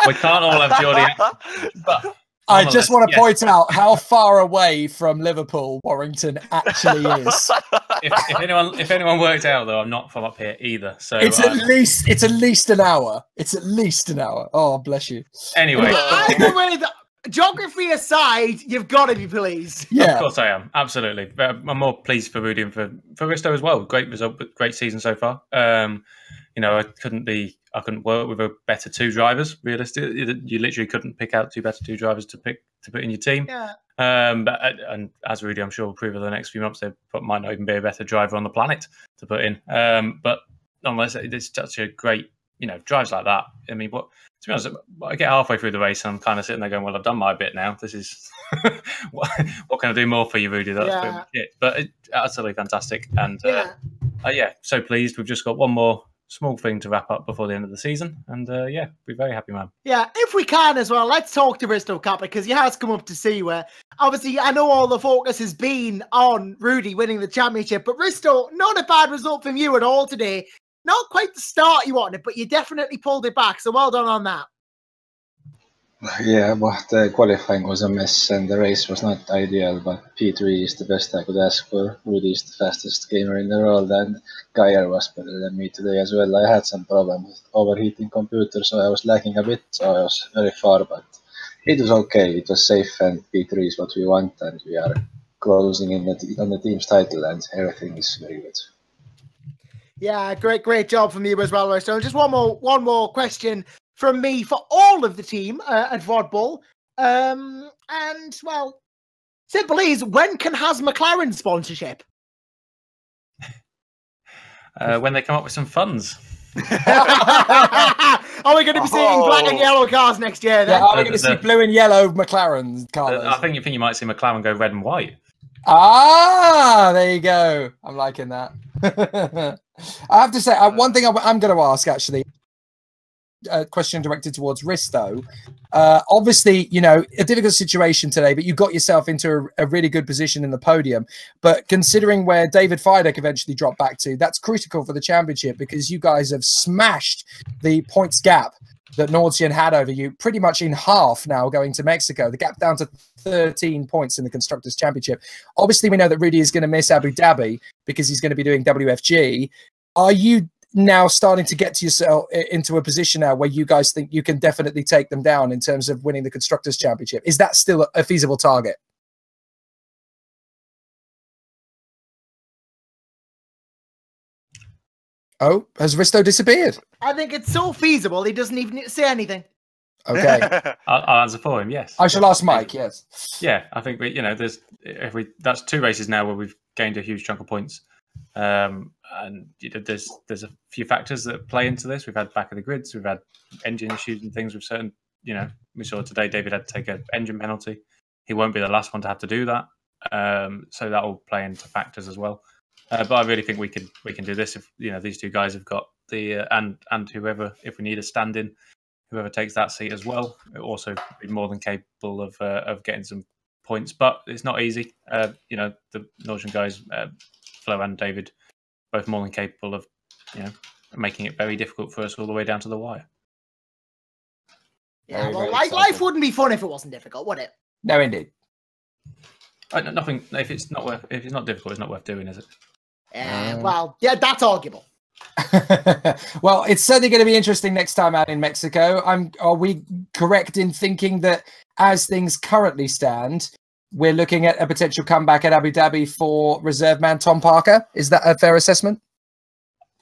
We can't all have Geordie accents, but I just want to point out how far away from Liverpool Warrington actually is. If anyone worked out, though, I'm not from up here either. So it's at least an hour. It's at least an hour. Oh, bless you. Anyway, either way, geography aside, you've got to be pleased. Yeah, of course I am. Absolutely. I'm more pleased for Rudy and for Risto as well. Great result, but great season so far. You know, I couldn't work with a better two drivers. Realistically, you literally couldn't pick out two better two drivers to put in your team. Yeah. And as Rudy, I'm sure will prove over the next few months, there might not even be a better driver on the planet to put in. But nonetheless, it's such a great, drives like that. I mean, to be honest, I get halfway through the race and I'm kind of sitting there going, well, I've done my bit now. This is what can I do more for you, Rudy? That's pretty much it. But it's absolutely fantastic. And so pleased. We've just got one more small thing to wrap up before the end of the season, and we're very happy, man. Yeah, if we can as well, let's talk to Risto Kappa, because he has come up to see where obviously I know all the focus has been on Rudy winning the championship, but Risto, not a bad result from you at all today. Not quite the start you wanted, but you definitely pulled it back, so well done on that. Yeah, but the qualifying was a mess and the race was not ideal, but P3 is the best I could ask for. Rudy is the fastest gamer in the world, and Geyer was better than me today as well. I had some problem with overheating computer, so I was lagging a bit, so I was very far, but it was okay. It was safe, and P3 is what we want, and we are closing in on the team's title, and everything is very good. Yeah, great job from you as well, Risto. And just one more question from me for all of the team at Vodbull. And, well, simple is, when can has McLaren sponsorship? When they come up with some funds. Are we going to be seeing black and yellow cars next year then? Yeah, are we going to see blue and yellow McLaren cars? I think you might see McLaren go red and white. Ah, there you go. I'm liking that. I have to say, one thing I'm going to ask, actually, a question directed towards Risto. Obviously, a difficult situation today, but you got yourself into a really good position in the podium. But considering where David Fidek eventually dropped back to, that's critical for the championship, because you guys have smashed the points gap that Nordsian had over you pretty much in half now going to Mexico. The gap down to 13 points in the Constructors' Championship. Obviously, we know that Rudy is going to miss Abu Dhabi because he's going to be doing WFG. Are you now starting to get to yourself into a position now where you guys think you can definitely take them down in terms of winning the Constructors' Championship? Is that still a feasible target? Oh, has Risto disappeared? I think it's so feasible he doesn't even need to say anything. Okay. I'll answer for him. Yes. I shall ask Mike. Yes. Yeah, I think that's 2 races now where we've gained a huge chunk of points. And there's a few factors that play into this. We've had back of the grids, we've had engine issues and things with certain, we saw today David had to take an engine penalty. He won't be the last one to have to do that. So that will play into factors as well. But I really think we can do this if these 2 guys have got the and whoever, if we need a stand-in, whoever takes that seat as well, it will also be more than capable of getting some points. But it's not easy. The Norwegian guys, Flo and David, both more than capable of making it very difficult for us all the way down to the wire. Yeah, well, life wouldn't be fun if it wasn't difficult, would it? No, indeed. Nothing. If it's not difficult, it's not worth doing, is it? Well, yeah, that's arguable. Well, it's certainly going to be interesting next time out in Mexico. Are we correct in thinking that as things currently stand, we're looking at a potential comeback at Abu Dhabi for reserve man Tom Parker? Is that a fair assessment?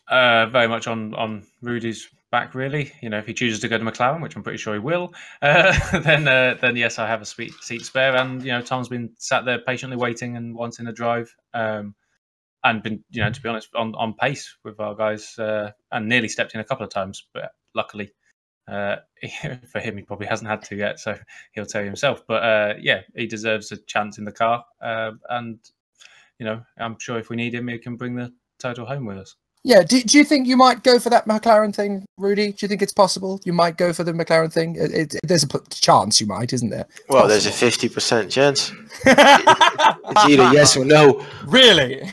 Very much on Rudy's back, really. If he chooses to go to McLaren, which I'm pretty sure he will, then yes, I have a sweet seat spare. And Tom's been sat there patiently waiting and wanting to drive, and been to be honest on pace with our guys, and nearly stepped in a couple of times, but luckily for him, he probably hasn't had to yet, so he'll tell you himself. But yeah, he deserves a chance in the car, and I'm sure if we need him, he can bring the title home with us. Yeah, do you think you might go for that McLaren thing, Rudy? Do you think it's possible you might go for the McLaren thing? There's a chance you might, isn't there? It's well, possible. There's a 50% chance. It's either yes or no. Really?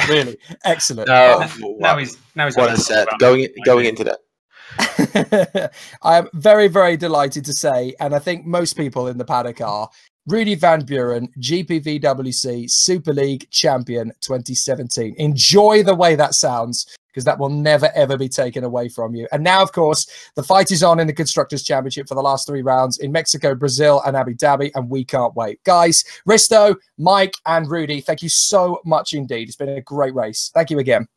Really? Excellent. Now he's what I said. Going into that. I am very, very delighted to say, and I think most people in the paddock are, Rudy Van Buren, GPVWC Super League champion 2017. Enjoy the way that sounds, because that will never, ever be taken away from you. And now, of course, the fight is on in the Constructors' Championship for the last 3 rounds in Mexico, Brazil, and Abu Dhabi, and we can't wait. Guys, Risto, Mike, and Rudy, thank you so much indeed. It's been a great race. Thank you again.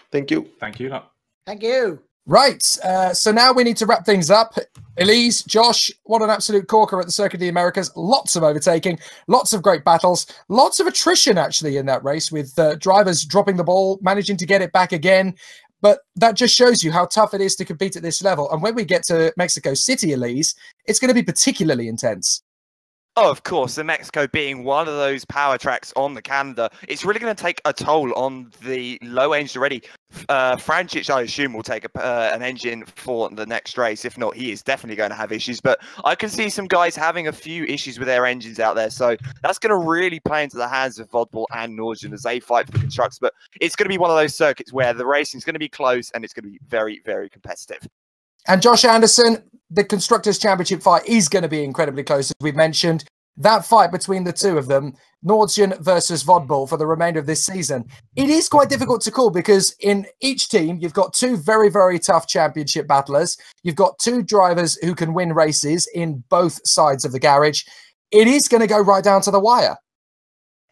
Thank you. Thank you. Thank you. Right, so now we need to wrap things up. Elise, Josh, what an absolute corker at the Circuit of the Americas. Lots of overtaking, lots of great battles, lots of attrition actually in that race, with drivers dropping the ball, managing to get it back again. But that just shows you how tough it is to compete at this level. And when we get to Mexico City, Elise, it's going to be particularly intense. Oh, of course, and Mexico being one of those power tracks on the calendar, it's really going to take a toll on the low engine already. Francic, I assume, will take an engine for the next race. If not, he is definitely going to have issues. But I can see some guys having a few issues with their engines out there. So that's going to really play into the hands of Vodball and Norwegian as they fight for the constructors. But it's going to be one of those circuits where the racing is going to be close and it's going to be very, very competitive. And Josh Anderson, the Constructors' Championship fight is going to be incredibly close, as we've mentioned. That fight between the two of them, Norwegian versus Vodball for the remainder of this season, it is quite difficult to call because in each team, you've got 2 very, very tough championship battlers. You've got 2 drivers who can win races in both sides of the garage. It is going to go right down to the wire.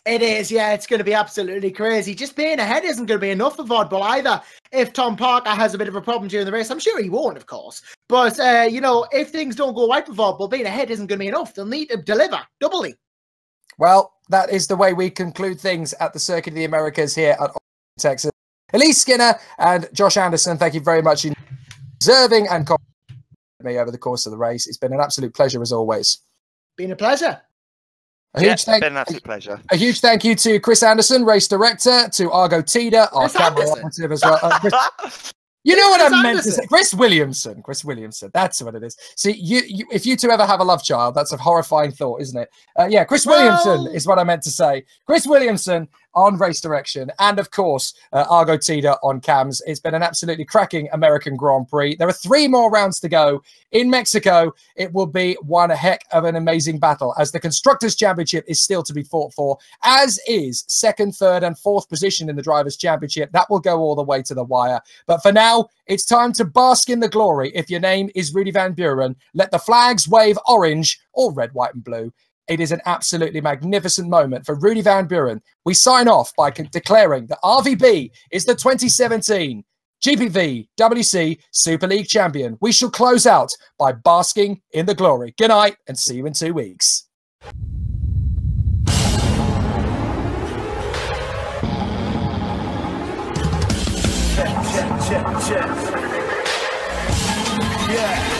It is, yeah, it's going to be absolutely crazy. Just being ahead isn't going to be enough for Vodball either. If Tom Parker has a bit of a problem during the race, I'm sure he won't, of course. But, if things don't go right for Vodball, being ahead isn't going to be enough. They'll need to deliver doubly. Well, that is the way we conclude things at the Circuit of the Americas here at Texas. Elise Skinner and Josh Anderson, thank you very much for observing and commenting me over the course of the race. It's been an absolute pleasure as always. Been a pleasure. A huge been an absolute pleasure. A huge thank you to Chris Anderson, race director, to Argo Tida, our camera operative as well. You know what I meant to say? Chris Williamson. Chris Williamson. That's what it is. See, if you two ever have a love child, that's a horrifying thought, isn't it? Yeah, Chris Williamson is what I meant to say. Chris Williamson on race direction, and of course, Argo Tida on cams. It's been an absolutely cracking American Grand Prix. There are 3 more rounds to go. In Mexico, it will be one heck of an amazing battle, as the Constructors' Championship is still to be fought for, as is 2nd, 3rd, and 4th position in the Drivers' Championship. That will go all the way to the wire. But for now, it's time to bask in the glory. If your name is Rudy Van Buren, let the flags wave orange or red, white, and blue. It is an absolutely magnificent moment for Rudy Van Buren. We sign off by declaring that RVB is the 2017 GPVWC Super League champion. We shall close out by basking in the glory. Good night and see you in 2 weeks. Check. Yeah.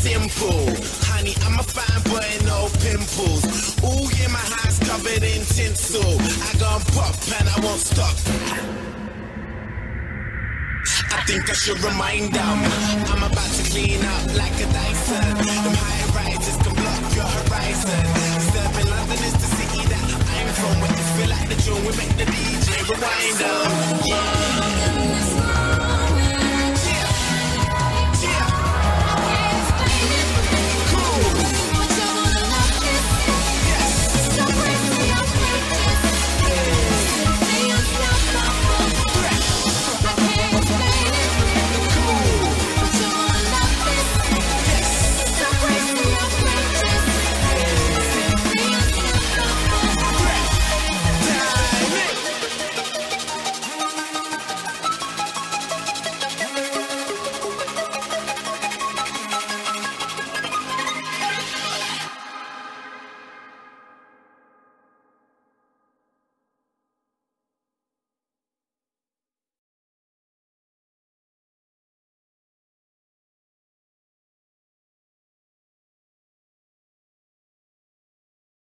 Simple, honey, I'm a fine boy, no pimples. Ooh, yeah, my eyes covered in tinsel. I gon' pop and I won't stop. I think I should remind them I'm about to clean up like a Dyson. Them high rises can block your horizon.